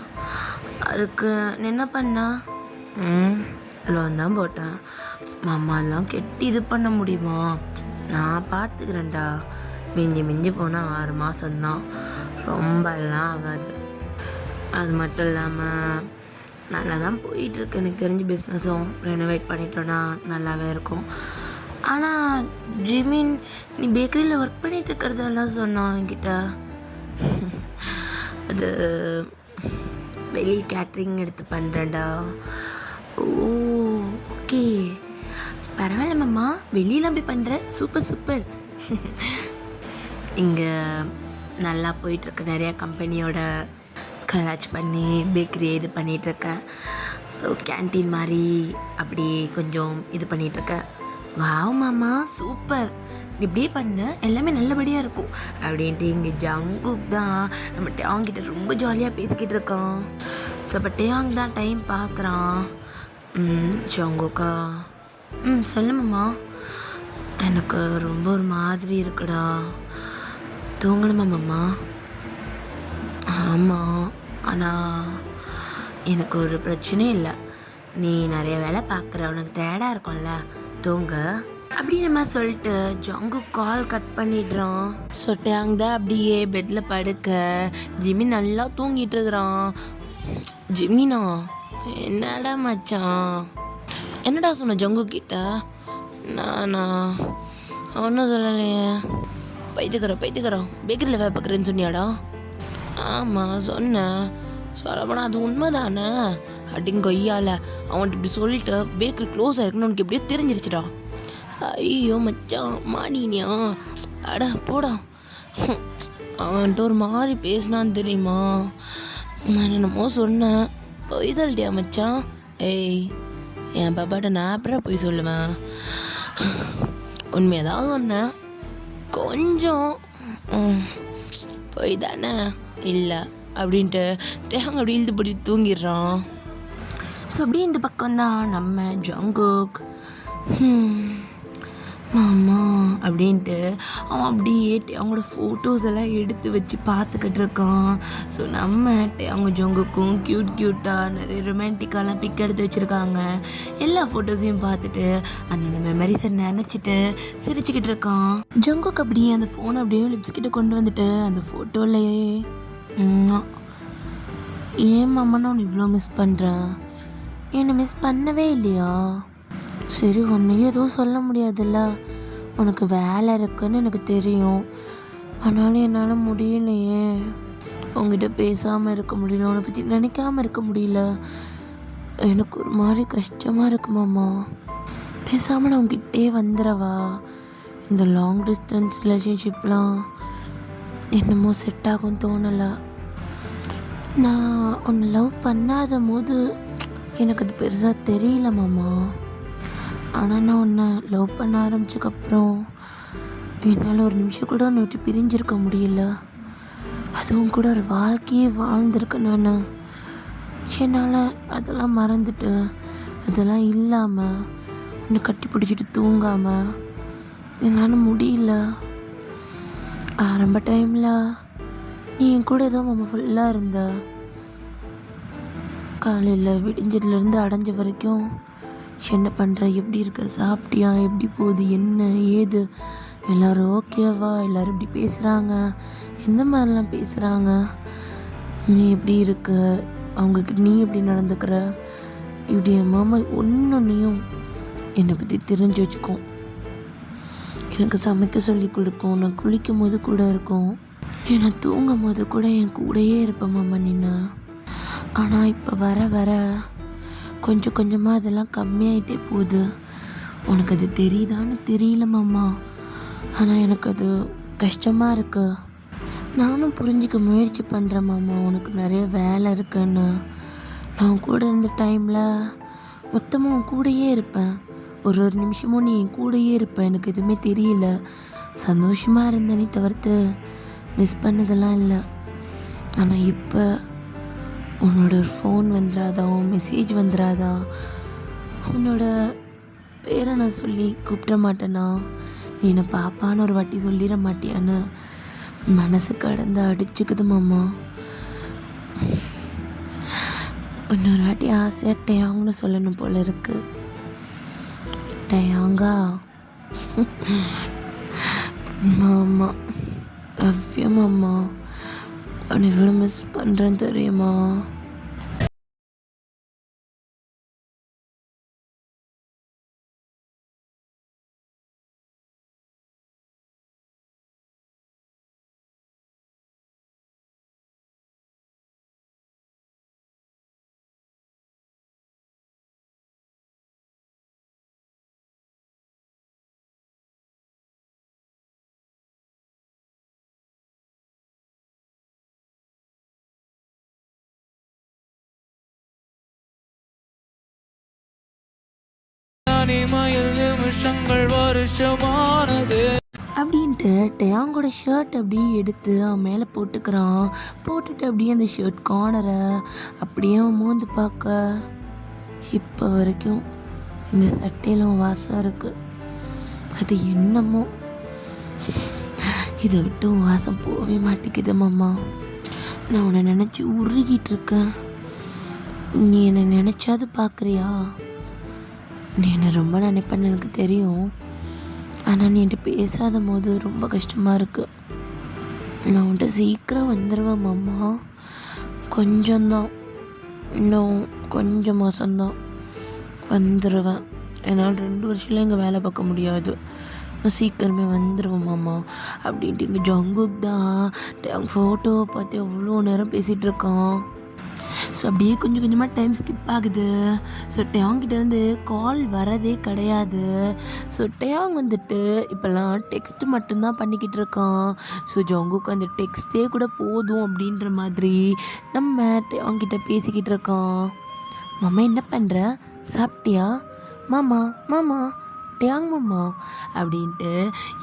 அதுக்கு என்ன பண்ணா? லோன் தான் போட்டேன். மாமாலாம் கெட்டி இது பண்ண முடியுமா? நான் பார்த்துக்கிறேன்டா. மிஞ்சி போனால் 6 மாதம்தான், ரொம்பலாம் ஆகாது. அது மட்டும் இல்லாமல் நல்லா தான் போயிட்டுருக்கு. எனக்கு தெரிஞ்ச பிஸ்னஸும் ரெனோவேட் பண்ணிட்டோன்னா நல்லாவே இருக்கும். ஆனால் ஜிமின், நீ பேக்கரியில் ஒர்க் பண்ணிட்டு இருக்கிறதெல்லாம் சொன்னான் என்கிட்ட. அது வெளியே கேட்ரிங் எடுத்து பண்ணுறேன்டா. ஓ ஓகே, பரவாயில்ல மாமா, வெளியெலாம் போய் பண்ணுறேன், சூப்பர். இங்கே நல்லா போயிட்டுருக்கு, நிறையா கம்பெனியோட கலாச் பண்ணி பேக்கரி இது பண்ணிகிட்ருக்கேன். ஸோ கேன்டீன் மாதிரி அப்படி கொஞ்சம் இது பண்ணிகிட்ருக்கேன். வாவ் மாமா சூப்பர், இப்படியே பண்ண எல்லாமே நல்லபடியாக இருக்கும் அப்படின்ட்டு இங்கே ஜங்குக் தான் நம்ம டேங்கிட்ட ரொம்ப ஜாலியாக பேசிக்கிட்டு இருக்கோம். ஸோ இப்போ டேங் தான் டைம் பார்க்குறான். ஜங்குக்கா, சொல்லுமாம்மா. எனக்கு ரொம்ப ஒரு மாதிரி இருக்குடா, தூங்கணுமா மாமா? ஆமாம், ஆனால் எனக்கு ஒரு பிரச்சனையும் இல்லை. நீ நிறைய வேலை பார்க்குற, உனக்கு டயர்டாக இருக்கும்ல, தூங்க அப்படின்னு நம்ம சொல்லிட்டு ஜங்கு கால் கட் பண்ணிடுறான். ஸோ டேங் தான் அப்படியே பெட்டில் படுக்க, ஜிம்மி நல்லா தூங்கிட்டு இருக்கிறான். ஜிம்மினா, என்னடா மச்சான், என்னடா சொன்ன ஜங்கு கிட்ட? நானா ஒன்றும் சொல்லலையே. பைத்துக்கிறோம் பேக்கரியில் வேலை பார்க்குறேன்னு சொன்னியாடா? ஆமாம் சொன்னேன். சொல்லப்போனால் அது உண்மை தானே? அப்படிங்க கொய்யால அவன்கிட்ட இப்படி சொல்லிட்டு பேக்கரி க்ளோஸ் ஆகிருக்குன்னு உனக்கு எப்படியோ தெரிஞ்சிருச்சுடா. ஐயோ மச்சான் மாடினியா, அட போடா. அவன்கிட்ட ஒரு மாதிரி பேசினான்னு தெரியுமா? நான் என்னமோ சொன்னேன், பொய் சொல்லிட்டியா மச்சான்? ஏய், என் பாப்பாட்ட நான் அப்புறம் பொய் சொல்லுவேன், உண்மையதான் சொன்னேன். கொஞ்சம் பொய் தானே இல்லை அப்படின்ட்டு டேங் அப்படி இழுத்து போட்டு தூங்கிடுறான். ஸோ அப்படியே இந்த பக்கம் தான் நம்ம ஜங்குக் மாமா அப்படின்ட்டு அவன் அப்படியே அவங்களோட ஃபோட்டோஸ் எல்லாம் எடுத்து வச்சு பார்த்துக்கிட்டு இருக்கான். ஸோ நம்ம அவங்க ஜங்குக்கும் க்யூட்டாக நிறைய ரொமான்டிக்காலாம் பிக் எடுத்து வச்சுருக்காங்க. எல்லா ஃபோட்டோஸையும் பார்த்துட்டு அந்த மெமரிஸை நினச்சிட்டு சிரிச்சுக்கிட்டு இருக்கான். ஜங்குக்கு அப்படியே அந்த ஃபோனை அப்படியே லிப்ஸ் கிட்ட கொண்டு வந்துட்டு அந்த ஃபோட்டோலையே ஏன் மாமா நான் இவ்வளோ மிஸ் பண்ணுறேன், என்னை மிஸ் பண்ணவே இல்லையா? சரி ஒன்றையும் எதுவும் சொல்ல முடியாதுல்ல, உனக்கு வேலை இருக்குன்னு எனக்கு தெரியும், ஆனாலும் என்னால் முடியலையே, உங்ககிட்ட பேசாமல் இருக்க முடியல, உன்னை பற்றி நினைக்காமல் இருக்க முடியல, எனக்கு ஒரு மாதிரி கஷ்டமாக இருக்கு மாமா. பேசாமல் நான் உங்ககிட்டே வந்துடவா? இந்த லாங் டிஸ்டன்ஸ் ரிலேஷன்ஷிப்லாம் என்னமோ செட் ஆகும் தோணலை. நான் உன்னை லவ் பண்ணாத போது எனக்கு அது பெருசாக தெரியல மாமா. ஆனால் நான் உன்னை லவ் பண்ண ஆரம்பிச்சதுக்கப்புறம் என்னால் ஒரு நிமிஷம் கூட உன்னை விட்டு பிரிஞ்சிருக்க முடியல. அதுவும் கூட ஒரு வாழ்க்கையே வாழ்ந்திருக்கேன் நான். என்னால் அதெல்லாம் மறந்துட்டு அதெல்லாம் இல்லாமல் உன்னை கட்டி பிடிச்சிட்டு தூங்காமல் என்னால் முடியல. ஆரம்ப டைமில் நீ என் கூட தான் மாமா ஃபுல்லாக இருந்த. காலையில் விடிஞ்சதுலேருந்து அடைஞ்ச வரைக்கும் என்ன பண்ணுற, எப்படி இருக்க, சாப்பிட்டியா, எப்படி போகுது, என்ன ஏது, எல்லோரும் ஓகேவா, எல்லோரும் இப்படி பேசுகிறாங்க, எந்த மாதிரிலாம் பேசுகிறாங்க, நீ எப்படி இருக்க, அவங்கக்கிட்ட நீ எப்படி நடந்துக்கிற, இப்படி என் மாமா ஒன்றையும் என்னை பற்றி தெரிஞ்சு வச்சுக்கும். எனக்கு சமைக்க சொல்லி கொடுக்கும், நான் குளிக்கும் போது கூட இருக்கும், என்னை தூங்கும் போது கூட என் கூடயே இருப்பேன் மாமா நின்று. ஆனால் இப்போ வர வர கொஞ்சம் கொஞ்சமாக அதெல்லாம் கம்மியாயிட்டே போகுது. உனக்கு அது தெரியுதான்னு தெரியல மாமா, ஆனால் எனக்கு அது கஷ்டமாக இருக்கு. நானும் புரிஞ்சிக்க முயற்சி பண்ணுறேன் மாமா, உனக்கு நிறைய வேலை இருக்குன்னு. நான் கூட இருந்த டைமில் மொத்தமாக உன் கூடையே இருப்பேன், ஒரு நிமிஷமும் நீ என் கூடையே இருப்பேன், எனக்கு எதுவுமே தெரியல. சந்தோஷமாக இருந்தேனே தவிர்த்து மிஸ் பண்ணதெல்லாம் இல்லை. ஆனால் இப்போ உன்னோட ஃபோன் வந்துடாதா, உன் மெசேஜ் வந்துடாதா, உன்னோட பேரை நான் சொல்லி கூப்பிட மாட்டேனா, நீ என்னை பாப்பான்னு ஒரு வாட்டி சொல்லிட மாட்டியான்னு மனசு கடந்து அடிச்சுக்குது மாமா. இன்னொரு வாட்டி ஆசையாக டேயாங்கன்னு சொல்லணும் போல இருக்கு. டேயாங்கா மாமா, லவ் யூ மாமா, அவனை இவ்வளோ மிஸ் பண்ணுறேன்னு தெரியுமா? அப்படின்ட்டு டேயாங்கோட ஷர்ட் அப்படியே எடுத்து அவன் மேலே போட்டுக்கிறான். போட்டுட்டு அப்படியே அந்த ஷர்ட் கார்னரை அப்படியே அவன் மூந்து பார்க்க இப்போ வரைக்கும் இந்த சட்டையிலும் வாசம் இருக்குது. அது என்னமோ இதை விட்டு வாசம் போகவே மாட்டேங்குது மாமா. நான் உன்னை நினச்சி உருகிட்டு இருக்கேன். நீ என்னை நினச்சாது பார்க்குறியா? நீ என்னை ரொம்ப நினைப்பேன்னு எனக்கு தெரியும், ஆனால் நீ என்கிட்ட பேசாத போது ரொம்ப கஷ்டமாக இருக்குது. நான் உன்கிட்ட சீக்கிரம் வந்துடுவேன் மாமா, கொஞ்சம்தான், இன்னும் கொஞ்சம் மாதம்தான் வந்துடுவேன். என்னால் 2 வருஷம்லாம் இங்கே வேலை பார்க்க முடியாது, நான் சீக்கிரமே வந்துடுவேன் மாமா அப்படின்ட்டு இங்கே ஜங்குக் தான் ஃபோட்டோவை பார்த்து எவ்வளோ நேரம் பேசிகிட்டு இருக்கான். ஸோ அப்படியே கொஞ்சம் கொஞ்சமாக டைம் ஸ்கிப் ஆகுது. ஸோ டேயாங்கிட்டேருந்து கால் வரதே கிடையாது. ஸோ டேயாங் வந்துட்டு இப்போல்லாம் டெக்ஸ்ட் மட்டும்தான் பண்ணிக்கிட்டு இருக்கான். ஸோ ஜங்குக்கு அந்த டெக்ஸ்ட்டே கூட போதும் அப்படின்ற மாதிரி நம்ம டேயாங்கிட்ட பேசிக்கிட்டு இருக்கான். மாமா என்ன பண்ணுற, சாப்பிட்டியா, மாமா மாமா டேயாங் மாமா அப்படின்ட்டு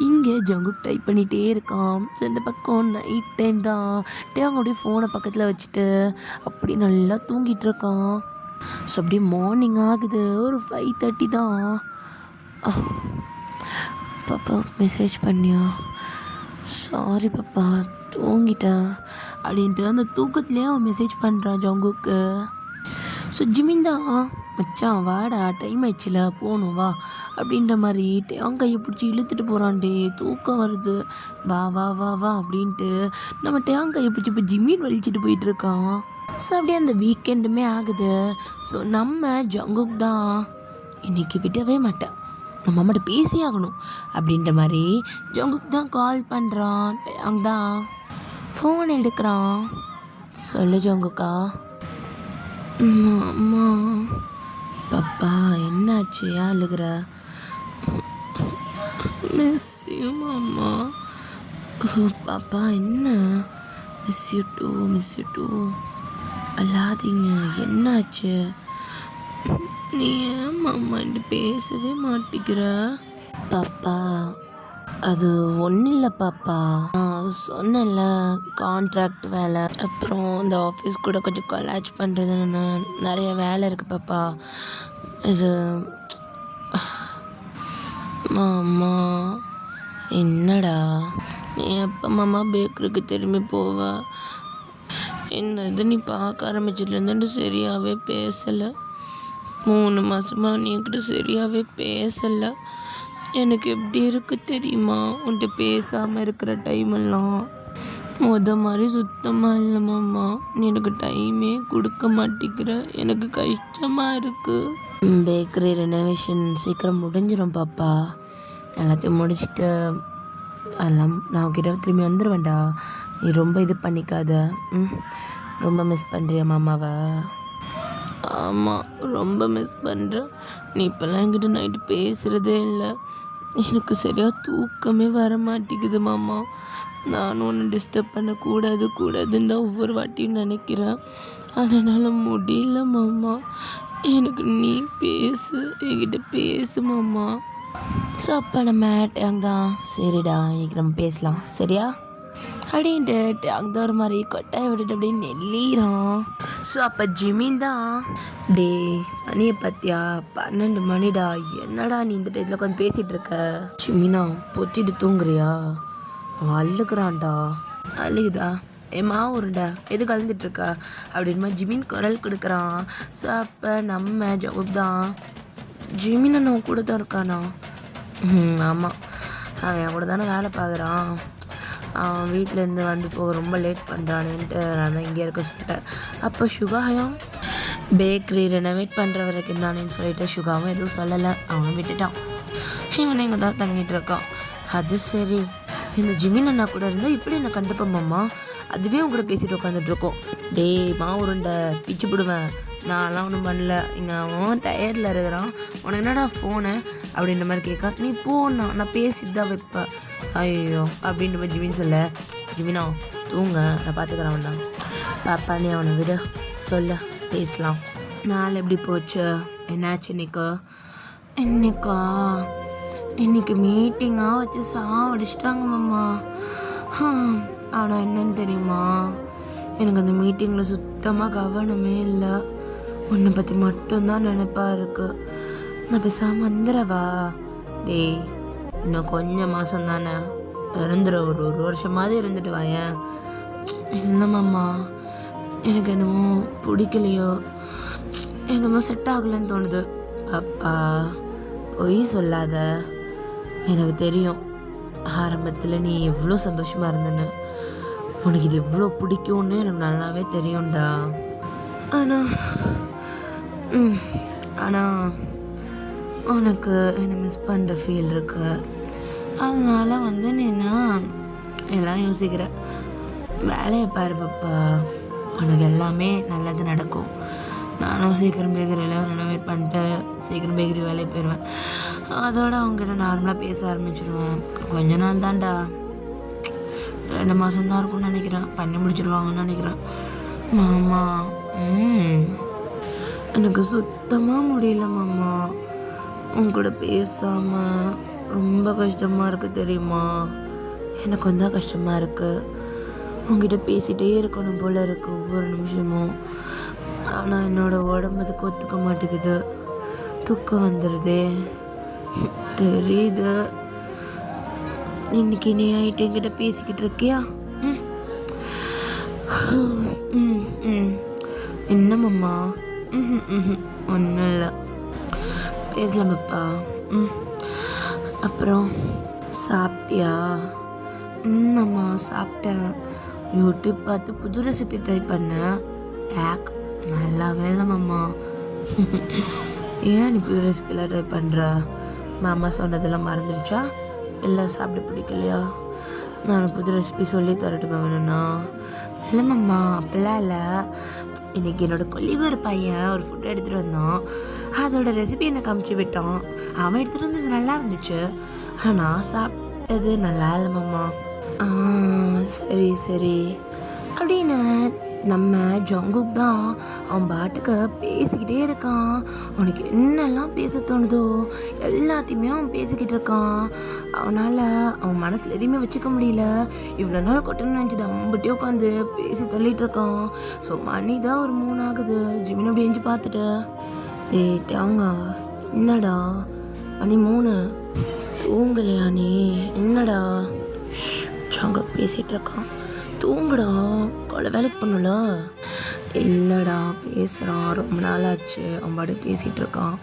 இங்கே ஜங்குக் டைப் பண்ணிகிட்டே இருக்கான். ஸோ இந்த பக்கம் நைட் டைம் தான். டேயாங் அப்படியே ஃபோனை பக்கத்தில் வச்சுட்டு அப்படி நல்லா தூங்கிட்டு இருக்கான். ஸோ அப்படியே மார்னிங் ஆகுது, ஒரு 5:30 தான். பாப்பா மெசேஜ் பண்ணியா? சாரி பாப்பா தூங்கிட்டேன் அப்படின்ட்டு அந்த தூக்கத்துலேயே அவன் மெசேஜ் பண்ணுறான் ஜங்குக்கு. ஸோ ஜிமின் தான், மச்சான் வாடா டைம் ஆயிடுச்சுல போகணும் வா அப்படின்ற மாதிரி அவன் கையை பிடிச்சி இழுத்துட்டு போகிறான்டே, தூக்கம் வருது, வா வா வா வா அப்படின்ட்டு நம்ம டேங் கையை பிடிச்சி இப்போ ஜிமின் வலிச்சிட்டு போயிட்டுருக்கான். ஸோ அப்படியே அந்த வீக்கெண்டுமே ஆகுது. ஸோ நம்ம ஜங்குக் தான் இன்றைக்கி விடவே மாட்டேன், நம்ம அம்மாட்ட பேசி ஆகணும் அப்படின்ற மாதிரி ஜங்குக் தான் கால் பண்ணுறான். டேங் தான் ஃபோன் எடுக்கிறான். சொல்லு ஜங்குக்கா. அம்மா பாப்பா என்னாச்சு அழுகிற? மிஸ் யூ மாமா. பாப்பா என்ன? மிஸ் யூ டூ அல்லாதீங்க, என்னாச்சு? நீ ஏன் மாமா என்கிட்ட பேசவே மாட்டேங்கிற? பாப்பா அது ஒன்றும் இல்லை பாப்பா, சொன்னேன்ல கான்ட்ராக்ட் வேலை, அப்புறம் இந்த ஆஃபீஸ் கூட கொஞ்சம் கொலாச் பண்ணுறதுன்னு நிறைய வேலை இருக்குது பாப்பா. இது மாமா. என்னடா நீ எப்போ மாமா பேக்கருக்கு திரும்பி போவ? இந்த இது நீ பார்க்க ஆரம்பிச்சதுலேருந்து சரியாகவே பேசலை, 3 மாதமாக நீ என்கிட்ட சரியாகவே பேசலை. எனக்கு எப்படி இருக்கு தெரியுமா உன்கிட்ட பேசாமல் இருக்கிற டைமெல்லாம்? மாதிரி சுத்தமாக இல்லை மாமா, நீ எனக்கு டைமே கொடுக்க மாட்டேங்கிற, எனக்கு கஷ்டமாக இருக்குது. பேக்கரி ரெனோவேஷன் சீக்கிரம் முடிஞ்சிடும் பாப்பா, எல்லாத்தையும் முடிச்சுட்டு எல்லாம் நான் கிட்ட திரும்பி வந்துடுவேன்டா, நீ ரொம்ப இது பண்ணிக்காத. ரொம்ப மிஸ் பண்ணுறியா மாமாவை? ஆமாம் ரொம்ப மிஸ் பண்ணுறேன், நீ இப்போல்லாம் என்கிட்ட நைட்டு பேசுகிறதே இல்லை, எனக்கு சரியாக தூக்கமே வர மாட்டேங்குது மாமா. நானும் ஒன்று டிஸ்டர்ப் கூடாதுன்னு தான் ஒவ்வொரு வாட்டியும் நினைக்கிறேன், ஆனால் என்னால் முடியல மாமா. எனக்கு நீ என்கிட்ட பேசு மாமா. ஸோ அப்போ நம்ம டேங் தான் சரிடா இன்னைக்கு நம்ம பேசலாம் சரியா அப்படின்ட்டு டேங் தான் ஒரு மாதிரி கொட்டாயை விட்டுட்டு அப்படியே நெல்லிறான். ஸோ அப்போ ஜிமின் தான், டே மணியை பத்தியா 12 மணிடா, என்னடா நீ இந்த டைத்தில் உட்காந்து பேசிகிட்டு இருக்க? ஜிமினா பொத்திட்டு தூங்குறியா? அழுகுறான்டா. அழுகுதா? ஏமா உருண்டா எது கலந்துட்டுருக்கா அப்படின்மா ஜிமின் குரல் கொடுக்குறான். ஸோ அப்போ நம்ம ஜோப் தான், ஜிமின் அண்ணன் கூட தான் இருக்கானா? ஆமாம், அவன் என் கூட தானே வேலை பார்க்குறான், அவன் வீட்டிலேருந்து வந்து போக ரொம்ப லேட் பண்ணுறானேன்ட்டு நான் தான் இங்கே இருக்க சொல்லிட்டேன். அப்போ சுகாயம் பேக்கரி ரெனோவேட் பண்ணுற வரைக்கும் தானேன்னு சொல்லிட்டு சுகாவும் எதுவும் சொல்லலை, அவனும் விட்டுட்டான். இவன் இங்கே தான் தங்கிட்டு இருக்கான். அது சரி, இந்த ஜிமின் அண்ணா கூட இருந்தால் இப்படி என்ன கண்டுப்போம்மா, அதுவே உங்க கூட பேசிட்டு உட்காந்துட்ருக்கோம். டேய் மாவுருண்டை பிச்சு போடுவேன், நான்லாம் ஒன்றும் பண்ணல, இங்கே அவன் டயர்டில் இருக்கிறான், உனக்கு என்னடா ஃபோனு அப்படின்ற மாதிரி கேட்க, நீ போனா நான் பேசிட்டு தான் வைப்பேன். ஐயோ அப்படின்ற மாதிரி ஜிமின் சொல்ல, ஜிமினா தூங்க நான் பார்த்துக்கிறேன் அவனா. பாப்பா நீ அவனை விட சொல்ல பேசலாம். நாள் எப்படி போச்சு, என்னாச்சு இன்னைக்கா? இன்னைக்கு மீட்டிங்காக வச்சு சாவடிச்சிட்டாங்க மாமா. ஆனால் என்னன்னு தெரியுமா, எனக்கு அந்த மீட்டிங்கில் சுத்தமாக கவனமே இல்லை, உன்னை பற்றி மட்டும்தான் நினைப்பா இருக்கு. நான் பேசாமல் வந்துடவா? டேய் இன்னும் கொஞ்சம் மாதம் தானே இருந்துட, ஒரு வருஷமாவது இருந்துட்டு வாயேன். இல்லை மாமா, எனக்கு என்னமோ பிடிக்கலையோ, எனக்கு என்னமோ செட் ஆகலைன்னு தோணுது. பாப்பா பொய் சொல்லாத, எனக்கு தெரியும் ஆரம்பத்தில் நீ எவ்வளோ சந்தோஷமாக இருந்தேன்னு, உனக்கு இது எவ்வளோ பிடிக்கும்னு எனக்கு நல்லாவே தெரியும்டா. ஆனால் உனக்கு என்னை மிஸ் பண்ணுற ஃபீல் இருக்கு, அதனால் வந்து நீ எல்லாம் யோசிக்கிற. வேலையை பாரு பாப்பா, உனக்கு எல்லாமே நல்லது நடக்கும். நானும் சீக்கிரம் பேக்கரியில் ரெனோவேட் பண்ணிட்டு சீக்கிரம் பேக்கரி வேலையை போயிடுவேன். அதோட அவங்ககிட்ட நார்மலாக பேச ஆரம்பிச்சிடுவேன். கொஞ்ச நாள் தான்டா, 2 மாதம் தான் இருக்கும்னு நினைக்கிறேன், பண்ணி முடிச்சிடுவாங்கன்னு நினைக்கிறேன். மாமா எனக்கு சுத்தமாக முடியல மாமா, உன் கூட பேசாமல் ரொம்ப கஷ்டமாக இருக்குது தெரியுமா. எனக்கு வந்து கஷ்டமாக இருக்குது, உங்ககிட்ட பேசிகிட்டே இருக்கணும் போல் இருக்குது ஒவ்வொரு நிமிஷமும். ஆனால் என்னோடய உடம்பு அதுக்கு ஒத்துக்க மாட்டேங்குது. தூக்கம் வந்துடுதே. தெரியுது. இன்னைக்கு நீ ஆகிட்டு என்கிட்ட பேசிக்கிட்டு இருக்கியா? என்னம்மா? ஒன்றும் இல்லை, பேசலாம் பாப்பா. அப்புறம் சாப்பிட்டியா? அம்மா சாப்பிட்டேன். யூடியூப் பார்த்து புது ரெசிபி ட்ரை பண்ணேன். நல்லாவே இல்லை மாமா. ஏன் நீ புது ரெசிபிலாம் ட்ரை பண்ணுற? மாமா சொன்னதெல்லாம் மறந்துடுச்சா? இல்லை சாப்பிட பிடிக்கலையா? நான் புது ரெசிபி சொல்லி தரட்டுமா வேணும்னா? இல்லை மாமா, அப்படிலாம் இல்லை. இன்றைக்கி என்னோடய கொல்லிக ஒரு பையன் ஒரு ஃபுட் எடுத்துகிட்டு வந்தான். அதோட ரெசிபி எனக்கு அமுச்சு விட்டான். அவன் எடுத்துகிட்டு வந்தது நல்லா இருந்துச்சு. ஆனால் நான் சாப்பிட்டது நல்லா இல்லை மாமா. சரி சரி அப்படின்னு நம்ம ஜங்குக் தான் அவன் பாட்டுக்கு பேசிக்கிட்டே இருக்கான். அவனுக்கு என்னெல்லாம் பேச தோணுதோ எல்லாத்தையுமே அவன் பேசிக்கிட்டு இருக்கான். அவனால் அவன் மனசில் எதையுமே வச்சுக்க முடியல. இவ்வளோ நாள் கொட்டணும்னு நினச்சது அம்பிட்டே உட்காந்து பேசி தள்ளிட்டு இருக்கான். ஸோ மணி தான் ஒரு 3 ஆகுது. ஜிமின் அப்படி எஞ்சி பார்த்துட்டு, டேங்க என்னடா மணி 3 தூங்கலையா நீ? என்னடா ஜங்குக் பேசிகிட்டு இருக்கான். தூங்குடா, கொலை வேலைக்கு பண்ணல. இல்லைடா பேசுகிறான், ரொம்ப நாள் ஆச்சு. அவன் பாட்டு பேசிகிட்டு இருக்கான்.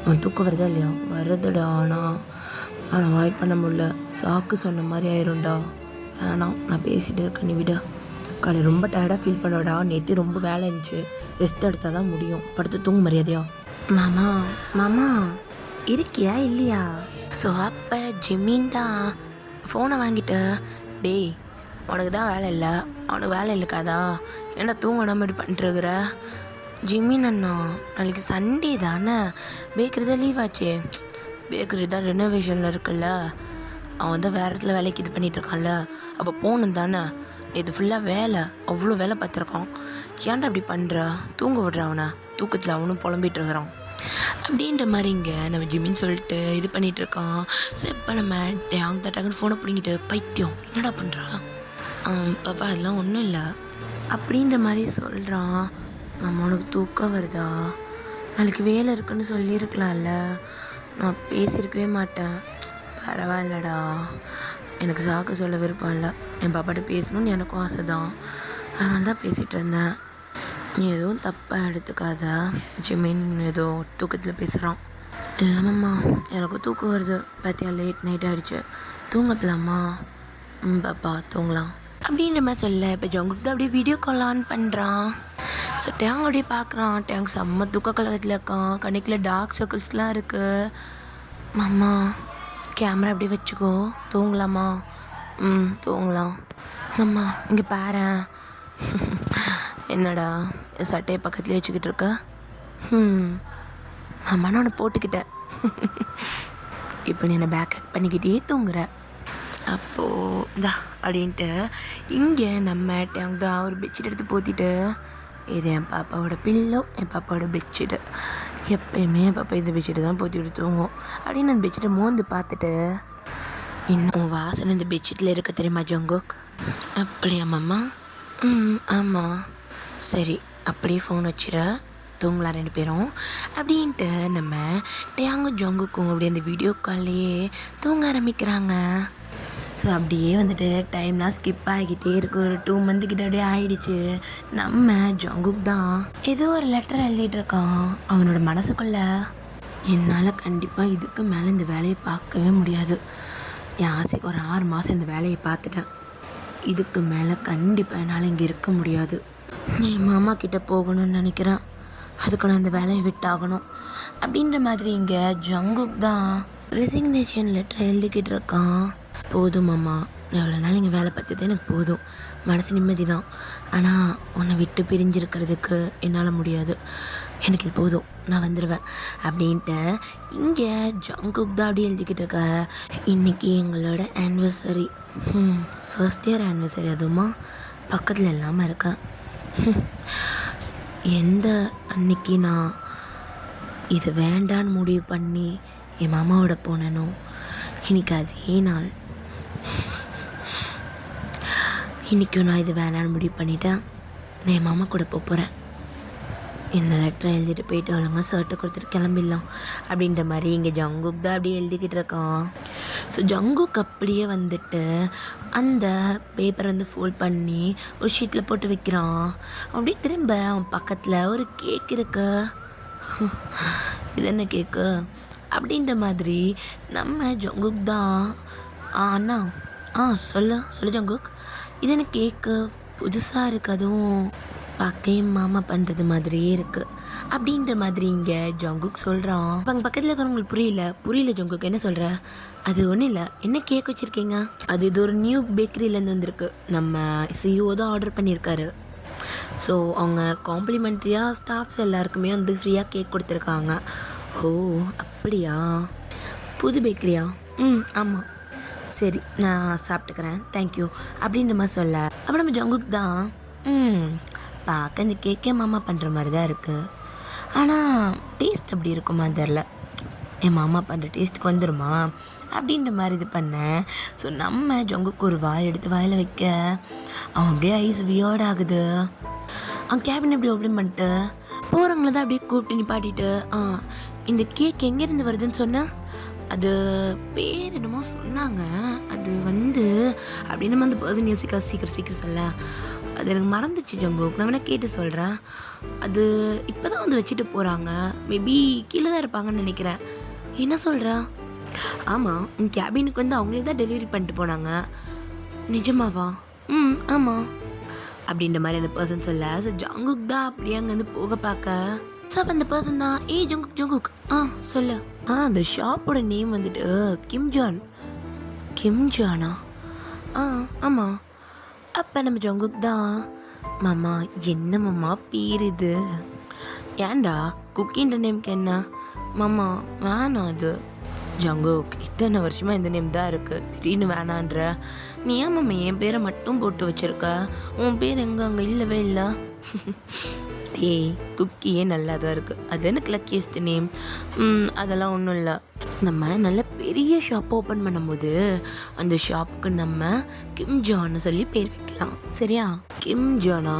அவன் தூக்கம் வருதா இல்லையா? வருதுடா. ஆனால் வாய்ட் பண்ண முடியல. சாக்கு சொன்ன மாதிரி ஆயிரும்டா. வேணாம், நான் பேசிகிட்டு இருக்கேன், நீ விட. காலை ரொம்ப டயர்டாக ஃபீல் பண்ணடா. நேற்று ரொம்ப வேலை இருந்துச்சு. ரெஸ்ட் எடுத்தால் தான் முடியும். படுத்து தூங்க மரியாதையா? மாமா மாமா இருக்கியா இல்லையா? ஸோ அப்போ ஜிமின் தான் ஃபோனை வாங்கிட்டு, டேய் உனக்கு தான் வேலை இல்லை, அவனுக்கு வேலை இல்லைக்காதா? ஏன்னா தூங்கணும் இப்படி பண்ணிட்டுருக்குற? ஜிமின் அண்ணா, நாளைக்கு சண்டே தானே, பேக்கரி தான் லீவ் ஆச்சே. பேக்கரி தான் ரெனோவேஷனில் இருக்குல்ல, அவன் தான் வேறு இடத்துல வேலைக்கு இது பண்ணிகிட்ருக்கான்ல, அப்போ போகணும் தானே. இது ஃபுல்லாக வேலை, அவ்வளோ வேலை பார்த்துருக்கான். ஏன்டா அப்படி பண்ணுற? தூங்க விட்ற அவனை. தூக்கத்தில் அவனும் புலம்பிகிட்டு இருக்கிறான் அப்படின்ற மாதிரி இங்கே நம்ம ஜிமின்னு சொல்லிட்டு இது பண்ணிகிட்ருக்கான். ஸோ இப்போ நம்ம டேங் டக்குன்னு ஃபோனை பிடிங்கிட்டு, பைத்தியம் என்னடா பண்ணுறா? பாப்பா அதெல்லாம் ஒன்றும் இல்லை அப்படின்ற மாதிரி சொல்கிறான். நம்ம உனக்கு தூக்கம் வருதா? நாளைக்கு வேலை இருக்குன்னு சொல்லியிருக்கலாம்ல. நான் பேசியிருக்கவே மாட்டேன். பரவாயில்லடா, எனக்கு சாக்கு சொல்ல விருப்பம் இல்லை. என் பாப்பாட்ட பேசணும்னு எனக்கும் ஆசை தான். அதனால தான் பேசிகிட்டு இருந்தேன். நீ எதுவும் தப்பாக எடுத்துக்காத. ஜிமின் ஏதோ தூக்கத்தில் பேசுகிறான். இல்லைம்மா, எனக்கும் தூக்கம் வருது. பார்த்தியா, லேட் நைட் ஆகிடுச்சு. தூங்கப்பலாமா? பாப்பா தூங்கலாம் அப்படின்ற மாதிரி சொல்ல. இப்போ ஜங்குக் தான் அப்படியே வீடியோ கால் ஆன் பண்ணுறான். ஸோ டேங் அப்படியே பார்க்குறான். டேங் செம்ம தூக்க கலகத்தில் இருக்கான். கண்ணுக்குள்ள டார்க் சர்க்கிள்ஸ்லாம் இருக்குது. மாமா கேமரா அப்படியே வச்சுக்கோ. தூங்கலாமா? தூங்கலாம். மாமா இங்கே பாரேன். என்னடா சட்டையை பக்கத்துலேயே வச்சுக்கிட்டு இருக்க? ஆமாம், நான் உன்னை போட்டுக்கிட்டேன். இப்போ நீ என்னை பேக் பண்ணிக்கிட்டே தூங்குற. அப்போது இந்தா அப்படின்ட்டு இங்கே நம்ம டேங் தான் ஒரு பெட்ஷீட் எடுத்து போத்திட்டு, இது என் பாப்பாவோட பில்லோ, என் பாப்பாவோட பெட்ஷீட்டு. எப்பயுமே என் பாப்பா இந்த பெட்ஷீட்டு தான் போத்தி விட்டு தூங்கும் அப்படின்னு அந்த பெட்ஷீட்டை மோந்து பார்த்துட்டு, இன்னும் வாசனை இந்த பெட்ஷீட்டில் இருக்க தெரியுமா ஜங்குக்? அப்படியா மாமா? ஆமாம். சரி, அப்படியே ஃபோன் வச்சிட, தூங்கலாம் 2 பேரும் அப்படின்ட்டு நம்ம டேங்கும் ஜங்குக்கும் அப்படியே அந்த வீடியோ கால்லையே தூங்க ஆரம்பிக்கிறாங்க. ஸோ அப்படியே வந்துட்டு டைம்லாம் ஸ்கிப் ஆகிக்கிட்டே இருக்குது. ஒரு 2 மந்த்து கிட்ட அப்படியே ஆகிடுச்சு. நம்ம ஜங்குக் தான் ஏதோ ஒரு லெட்டர் எழுதிட்டு இருக்கான் அவனோட மனசுக்குள்ள. என்னால் கண்டிப்பாக இதுக்கு மேலே இந்த வேலையை பார்க்கவே முடியாது. என் ஆசைக்கு ஒரு 6 மாதம் இந்த வேலையை பார்த்துட்டேன். இதுக்கு மேலே கண்டிப்பாக என்னால் இங்கே இருக்க முடியாது. நீ மாமா கிட்டே போகணும்னு நினைக்கிறேன். அதுக்கு நான் இந்த வேலையை விட்டாகணும் அப்படின்ற மாதிரி இங்கே ஜங்குக் தான் ரெசிக்னேஷன் லெட்டர் எழுதிக்கிட்டு இருக்கான். போதும் மாமா, எவ்வளோ நாள் இங்கே வேலை பார்த்தது எனக்கு போதும். மனசு நிம்மதி தான். ஆனால் உன்னை விட்டு பிரிஞ்சிருக்கிறதுக்கு என்னால் முடியாது. எனக்கு இது போதும், நான் வந்துடுவேன் அப்படின்ட்டு இங்கே ஜங்குக் தான் அப்படி எழுதிக்கிட்டு இருக்க. இன்றைக்கி எங்களோட ஆனிவர்சரி, ஃபர்ஸ்ட் இயர் ஆனிவர்சரி. அதுவுமா பக்கத்தில் இல்லாமல் இருக்கேன். எந்த அன்னைக்கு நான் இது வேண்டான்னு முடிவு பண்ணி என் மாமாவோட போனேனோ, இன்றைக்கி அதே நாள். இன்றைக்கும் நான் இது வேணான்னு முடிவு பண்ணிட்டேன். நான் என் மாமா கூட போகிறேன். இந்த லெட்டரை எழுதிட்டு போயிட்டு ஒழுங்கா ஷர்ட்டை கொடுத்துட்டு கிளம்பிடலாம் அப்படின்ற மாதிரி இங்கே ஜங்குக் தான் அப்படியே எழுதிக்கிட்டு இருக்கான். ஸோ ஜங்குக் அப்படியே வந்துட்டு அந்த பேப்பரை வந்து ஃபோல்ட் பண்ணி ஒரு ஷீட்டில் போட்டு வைக்கிறான். அப்படியே திரும்ப அவன் பக்கத்தில் ஒரு கேக் இருக்கு. இது என்ன கேக்கு அப்படின்ற மாதிரி நம்ம ஜங்குக் தான் அண்ணா சொல்லு ஜங்குக், இது என்ன கேக்கு புதுசாக இருக்குது, அதுவும் பார்க்கவே மாமா பண்ணுறது மாதிரியே இருக்குது அப்படின்ற மாதிரி இங்கே ஜங்குக் சொல்கிறான். அங்கே பக்கத்தில் இருக்கிறவங்களுக்கு புரியல ஜங்குக் என்ன சொல்கிற? அது ஒன்றும் இல்லை, என்ன கேக் வச்சுருக்கீங்க? இது ஒரு நியூ பேக்கரியிலேருந்து வந்திருக்கு, நம்ம சிஇஓ தான் ஆர்டர் பண்ணியிருக்காரு. ஸோ அவங்க காம்ப்ளிமெண்ட்ரியாக ஸ்டாஃப்ஸ் எல்லாருக்குமே வந்து ஃப்ரீயாக கேக் கொடுத்துருக்காங்க. ஓ அப்படியா, புது பேக்கரியா? ஆமாம், சரி நான் சாப்பிட்டுக்கிறேன், தேங்க்யூ அப்படின்ற மாதிரி சொல்ல. அப்புறம் நம்ம ஜங்குக் தான் பார்க்க இந்த கேக்கே மாமா பண்ணுற மாதிரி தான் இருக்குது, ஆனால் டேஸ்ட் அப்படி இருக்குமா தெரில, என் மாமா பண்ணுற டேஸ்ட்டுக்கு வந்துடுமா அப்படின்ற மாதிரி இது பண்ணேன். ஸோ நம்ம ஜங்குக்கு ஒரு வாய் எடுத்து வாயில் வைக்க அவன் அப்படியே ஐஸ் வியர்ட் ஆகுது. அவன் கேபின் அப்படி ஓப்பன் பண்ணிட்டு போகிறவங்கள தான் அப்படியே கூப்பிட்டு நிப்பாட்டிட்டு இந்த கேக் எங்கேருந்து வருதுன்னு சொன்னால் அது பேர் என்னமோ சொன்னாங்க, அது வந்து அப்படின்னு நம்ம அந்த பர்சன் யோசிக்க சீக்கிரம் சொல்ல. அது எனக்கு மறந்துச்சு ஜங்குக், நான் வேணா கேட்டு சொல்கிறேன். அது இப்போ தான் வந்து வச்சுட்டு போகிறாங்க, மேபி கீழே தான் இருப்பாங்கன்னு நினைக்கிறேன். என்ன சொல்கிறா? ஆமாம், உன் கேபினுக்கு வந்து அவங்களே தான் டெலிவரி பண்ணிட்டு போனாங்க. நிஜமாவா? ஆமாம் அப்படின்ற மாதிரி அந்த பர்சன் சொல்ல. ஸோ ஜங்குக் தான் அப்படியே அங்கேருந்து போக பார்க்க. ஸோ அப்போ அந்த பர்சன் தான் ஜங்குக் சொல்லு. அந்த ஷாப்போட நேம் வந்துட்டு கிம்ஜானா? ஆமாம். அப்போ நம்ம ஜங்குக் தான் மாமா என்ன மாமா பேர் இது? ஏண்டா குக்கின்ற நேம்க்கு என்ன மாமா வேணாம் அது. ஜங்குக் இத்தனை வருஷமாக இந்த நேம் தான் இருக்குது, திடீர்னு வேணான்ற நீ ஏன் மாமா என் பேரை மட்டும் போட்டு வச்சுருக்க? உன் பேர் அங்கே இல்லவே இல்லை. டேய் குக்கியே நல்லா தான் இருக்குது, அது எனக்கு லக்கியஸ்ட் நேம். அதெல்லாம் ஒன்றும் இல்லை, நம்ம நல்ல பெரிய ஷாப் ஓப்பன் பண்ணும்போது அந்த ஷாப்புக்கு நம்ம கிம்ஜான்னு சொல்லி பேர் வைக்கலாம், சரியா? கிம்ஜானா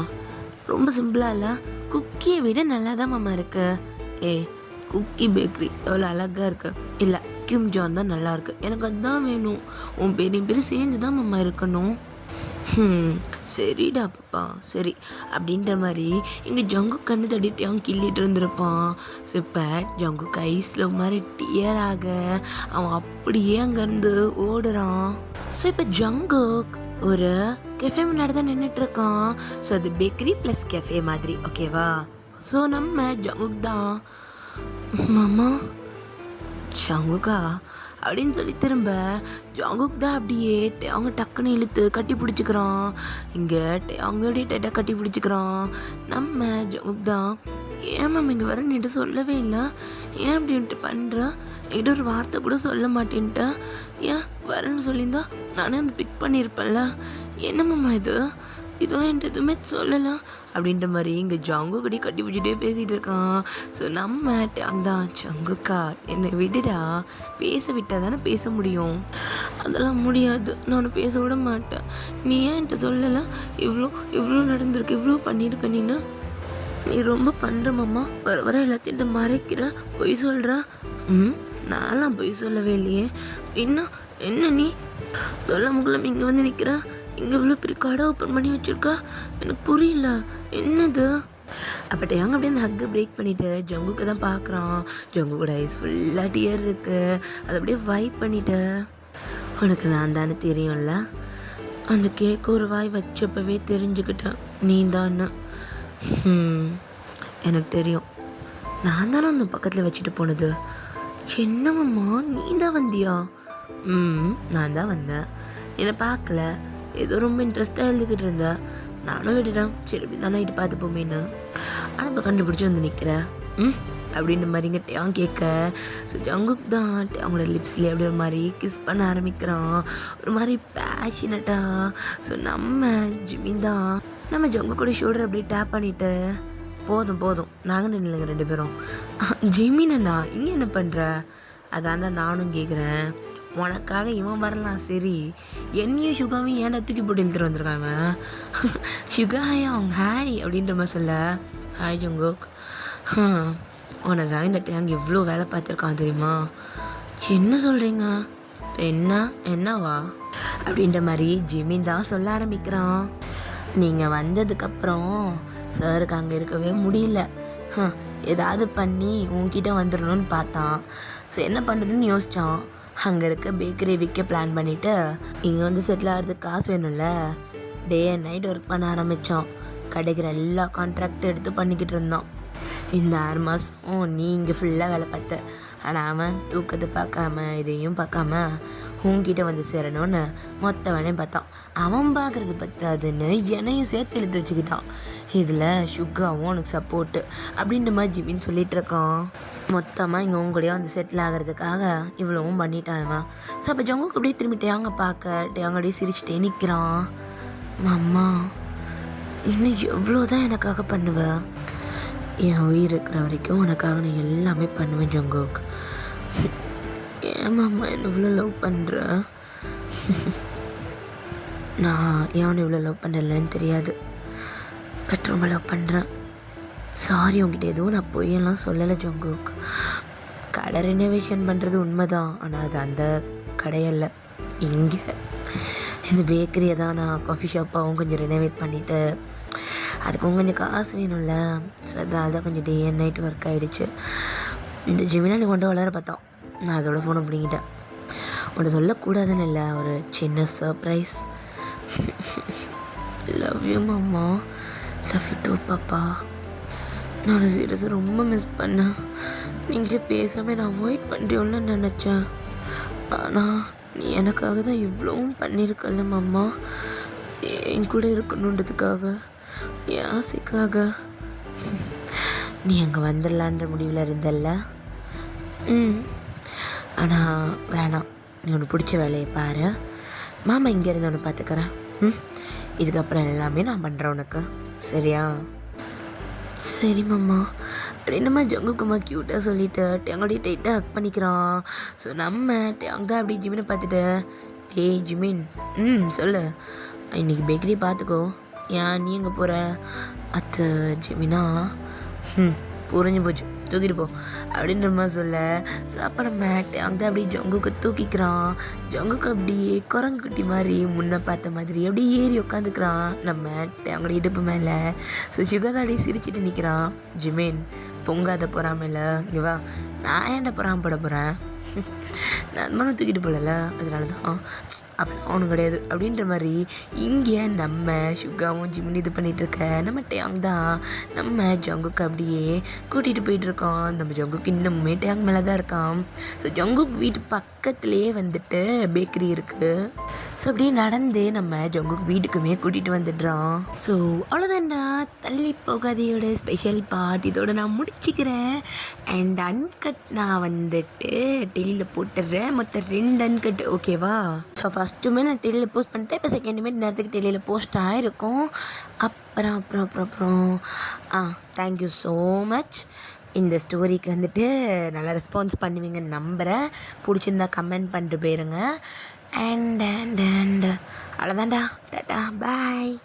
ரொம்ப சிம்பிளாக இல்லை, குக்கியை விட நல்லா தான் மாமா இருக்கு. குக்கி பேக்கரி எவ்வளோ அழகாக இருக்கு. இல்லை கிம்ஜான் தான் நல்லா இருக்கு, எனக்கு அதுதான் வேணும். உன் பேர் சேர்ந்து தான் மாமா இருக்கணும். சரிடா பாப்பா சரி அப்படின்ற மாதிரி இங்கே ஜங்கு கண்ணு தட்டிட்டு அவன் கிள்ளிட்டு இருந்திருப்பான். ஸோ இப்போ ஜங்கு ஐஸில் மாதிரி டியர் ஆக அவன் அப்படியே அங்கேருந்து ஓடுறான். ஸோ இப்போ ஜங்கு ஒரு கெஃபே முன்னாடி தான் நின்றுட்டுருக்கான். ஸோ அது பேக்கரி ப்ளஸ் கெஃபே மாதிரி, ஓகேவா? ஸோ நம்ம ஜங்குக் தான் மாமா ஜங்குக்கா அப்படின்னு சொல்லி திரும்ப ஜங்குக் தான் அப்படியே அவங்க டக்குன்னு இழுத்து கட்டி பிடிச்சிக்கிறான். இங்கே அவங்களுடைய டைட்டாக கட்டி பிடிச்சிக்கிறான். நம்ம ஜங்குக் தான் ஏன் மேம் இங்கே வர நீட்டு சொல்லவே இல்லை, ஏன் அப்படின்ட்டு பண்ணுறேன், என்கிட்ட ஒரு வார்த்தை கூட சொல்ல மாட்டேன்ட்டேன், ஏன் வரேன்னு சொல்லியிருந்தா நானே வந்து பிக் பண்ணியிருப்பேன்ல, என்னம்மா இதெல்லாம் என்கிட்ட எதுவுமே சொல்லலாம் அப்படின்ற மாதிரி இங்கே ஜங்கு கட்டி பிடிச்சிட்டே பேசிகிட்டு இருக்கான். ஸோ நம்ம தான் ஜங்குக்கா என்னை விடுடா, பேச விட்டால் தானே பேச முடியும். அதெல்லாம் முடியாது, நான் பேச விட மாட்டேன். நீ ஏன் என்கிட்ட சொல்லலை? இவ்வளோ நடந்திருக்கு, இவ்வளோ பண்ணியிருக்க நீ ரொம்ப பண்ணுற மாமா, வர எல்லாத்தையும் மறைக்கிற, பொய் சொல்கிற. நான்லாம் பொய் சொல்லவே இல்லையே. என்ன நீ சொல்ல முகலம் இங்கே வந்து நிற்கிற, இங்கே இவ்வளோ பெரிய கடை ஓப்பன் பண்ணி வச்சுருக்கா, எனக்கு புரியல என்னது. அப்போ அவங்க அப்படியே அந்த ஹக்கை பிரேக் பண்ணிவிட்டு ஜங்குக்கு தான் பார்க்குறான். ஜங்குவோட ஐஸ் ஃபுல்லாக டியர் இருக்குது, அதை அப்படியே வைப் பண்ணிவிட்டு உனக்கு நான் தானே தெரியும்ல, அந்த கேக்கு ஒரு வாய் வச்சப்பவே தெரிஞ்சுக்கிட்டேன் நீ தானே. எனக்கு தெரியும், நான் தானே அந்த பக்கத்தில் வச்சுட்டு போனது. என்னம்மா நீ தான் வந்தியா? நான் தான் வந்தேன், என்னை பார்க்கல, ஏதோ ரொம்ப இன்ட்ரெஸ்டாக எழுதிக்கிட்டு இருந்தேன், நானும் விட்டுட்டேன், சரி அப்படி தான் நைட்டு பார்த்துப்போமேன்னு. ஆனால் இப்போ கண்டுபிடிச்சி வந்து நிற்கிறேன் அப்படின்ற மாதிரிங்க அவன் கேட்க. ஸோ ஜங்குக் தான் அவங்களோட லிப்ஸ்லேயே அப்படி ஒரு மாதிரி கிஸ் பண்ண ஆரம்பிக்கிறான், ஒரு மாதிரி பேஷனட்டாக. ஸோ நம்ம ஜிமின் தான் நம்ம ஜங்குக்கோட ஷோல்டர் அப்படி டேப் பண்ணிவிட்டு போதும் நாங்கள் நின்றுங்க 2 பேரும். ஜிமினா இங்கே என்ன பண்ணுற? அதாண்டா நானும் கேட்குறேன், உனக்காக இவன் வரலாம் சரி, என்னையும் சுகாவையும் ஏன்டா தூக்கி போட்டு இழுத்துட்டு வந்திருக்காங்க. சுகா அவங்க ஹாய் அப்படின்ற மாதிரி சொல்ல. ஹாய் ஜங்குக் உனக்காக இந்த டேங்க் இவ்வளோ வேலை பார்த்துருக்கான் தெரியுமா? என்ன சொல்கிறீங்க? என்னவா அப்படின்ற மாதிரி ஜிமின் தான் சொல்ல ஆரம்பிக்கிறான். நீங்கள் வந்ததுக்கப்புறம் சாருக்கு அங்கே இருக்கவே முடியல. ஏதாவது பண்ணி உன்கிட்ட வந்துடணும்னு பார்த்தான். ஸோ என்ன பண்ணுறதுன்னு யோசித்தான். அங்கே இருக்க பேக்கரி விற்க பிளான் பண்ணிவிட்டு இங்கே வந்து செட்டில் ஆகிறதுக்கு காசு வேணும்ல, டே அண்ட் நைட் ஒர்க் பண்ண ஆரம்பித்தான். கிடைக்கிற எல்லா கான்ட்ராக்டும் எடுத்து பண்ணிக்கிட்டு இருந்தான். இந்த 6 மாதம் நீ இங்கே ஃபுல்லாக வேலை பார்த்த. ஆனால் அவன் தூக்கத்தை பார்க்காம இதையும் பார்க்காம உன்கிட்ட வந்து சேரணும்னு மொத்த வேலையும் பார்த்தான். அவன் பார்க்குறது பத்தாதுன்னு என்னையும் சேர்த்து இழுத்து வச்சுக்கிட்டான். இதில் சுகாவும் உனக்கு சப்போர்ட்டு அப்படின்ற மாதிரி ஜிமின்னு சொல்லிகிட்டு இருக்கான். மொத்தமாக இங்கே உங்களையும் வந்து செட்டில் ஆகிறதுக்காக இவ்வளவும் பண்ணிட்டான் அவன். ஸோ அப்போ ஜங்குக்கு அப்படியே திரும்பி டேங்க பார்க்க டேங்க அப்படியே சிரிச்சுட்டே நிற்கிறான். அம்மா, இன்னும் எவ்வளோ தான் எனக்காக பண்ணுவேன்? என் உயிர் இருக்கிற வரைக்கும் உனக்காக நான் எல்லாமே பண்ணுவேன் ஜங்குக். ஏமாம்மா என்ன இவ்வளோ லவ் பண்ணுற? நான் ஏன் இவ்வளோ லவ் பண்ணலன்னு தெரியாது, பட் ரொம்ப லவ் பண்ணுறேன். சாரி, உங்ககிட்ட எதுவும் நான் பொய்யெல்லாம் சொல்லலை ஜங்குக். கடை ரெனோவேஷன் பண்ணுறது உண்மைதான், ஆனால் அது அந்த கடையல்ல, இங்கே இந்த பேக்கரியை தான் நான் காஃபி ஷாப்பாகவும் கொஞ்சம் ரெனோவேட் பண்ணிவிட்டு அதுக்கும் கொஞ்சம் காசு வேணும்ல. ஸோ அதனால தான் கொஞ்சம் டே அண்ட் நைட் ஒர்க் ஆகிடுச்சு. இந்த ஜிமினா நீ கொண்டு வளர பார்த்தோம், நான் அதோட ஃபோனை பிடிங்கிட்டேன். உன்னை சொல்லக்கூடாதுன்னு இல்லை, ஒரு சின்ன சர்ப்ரைஸ். லவ் யூ மாமா. லவ் யூ டூ பாப்பா. நான் சீரியஸாக ரொம்ப மிஸ் பண்ணேன். நீங்கள் பேசாமல் நான் அவாய்ட் பண்ணுறோன்னு நினச்சேன். ஆனால் நீ எனக்காக தான் இவ்வளவும் பண்ணியிருக்கல மாமா. என் கூட இருக்கணுன்றதுக்காக, என் ஆசைக்காக. நீ அங்கே வந்துடலான்ற முடிவில் இருந்தல்ல. ஆனால் வேணாம், நீ ஒன்று பிடிச்ச வேலையை பாரு. மாமா இங்கேருந்து ஒன்று பார்த்துக்கிறேன். இதுக்கப்புறம் எல்லாமே நான் பண்ணுறேன் உனக்கு, சரியா? சரி மாமா. என்னம்மா ஜங்குக்குமா க்யூட்டாக சொல்லிவிட்டு டேங்கோடைய டைட்டாக ஹக் பண்ணிக்கிறான். ஸோ நம்ம டேங் தான் அப்படி ஜிமினை பார்த்துட்டு, டேய் ஜிமின், சொல்லு, இன்றைக்கி பேக்கரி பார்த்துக்கோ. ஏன் நீ எங்கே போகிற? அத்தை ஜிமினா, புரிஞ்சு போச்சு, தூக்கிட்டு போ அப்படின்ற மாதிரி சொல்ல. ஸோ அப்போ நம்ம டேங் தான் அப்படியே ஜங்குக்கு தூக்கிக்கிறான். ஜங்குக்கு அப்படியே குரங்குட்டி மாதிரி முன்ன பார்த்த மாதிரி அப்படியே ஏறி உட்காந்துக்கிறான் நம்ம டேங்கோட இடுப்பு மேலே. ஸோ சுகர் அப்படியே சிரிச்சிட்டு நிற்கிறான். ஜிமின், பொங்காத பொறாமல, இங்கே வா, நான் ஏன்டா பொறாமப்பட போகிறேன்? நான் அது மாதிரி தூக்கிட்டு போகல, அதனால தான். அப்படி அவனும் கிடையாது அப்படின்ற மாதிரி இங்கே நம்ம சுகாவும் ஜிமினி இது பண்ணிகிட்ருக்க நம்ம டேங் தான் நம்ம ஜங்குக்கு அப்படியே கூட்டிகிட்டு போயிட்டுருக்கோம். நம்ம ஜங்குக்கு இன்னமுமே டேங் மேலே தான் இருக்கான். ஸோ ஜங்குக் வீட்டு பக்கத்துலேயே வந்துட்டு பேக்கரி இருக்குது. ஸோ அப்படியே நடந்து நம்ம ஜங்குக் வீட்டுக்குமே கூட்டிகிட்டு வந்துடுறோம். ஸோ அவ்வளோதான்டா, தள்ளி போகாதையோட ஸ்பெஷல் பார்ட் இதோட நான் முடிச்சுக்கிறேன். அண்ட் அன்கட் நான் வந்துட்டு டெலியில் போட்டுடுறேன். மொத்தம் 2 அன்கட், ஓகேவா? ஸோ ஃபஸ்ட்டுமே நான் டெலியில் போஸ்ட் பண்ணிட்டேன். இப்போ செகண்டுமே நேரத்துக்கு டெலியில் போஸ்ட் ஆகிருக்கும். அப்புறம் தேங்க்யூ ஸோ மச். இந்த ஸ்டோரிக்கு வந்துட்டு நல்லா ரெஸ்பான்ஸ் பண்ணுவீங்கன்னு நம்புகிறேன். பிடிச்சிருந்தா கமெண்ட் பண்ணிட்டு போயிருங்க. அண்ட் அவ்வளோதான்டா, டாட்டா, பாய்.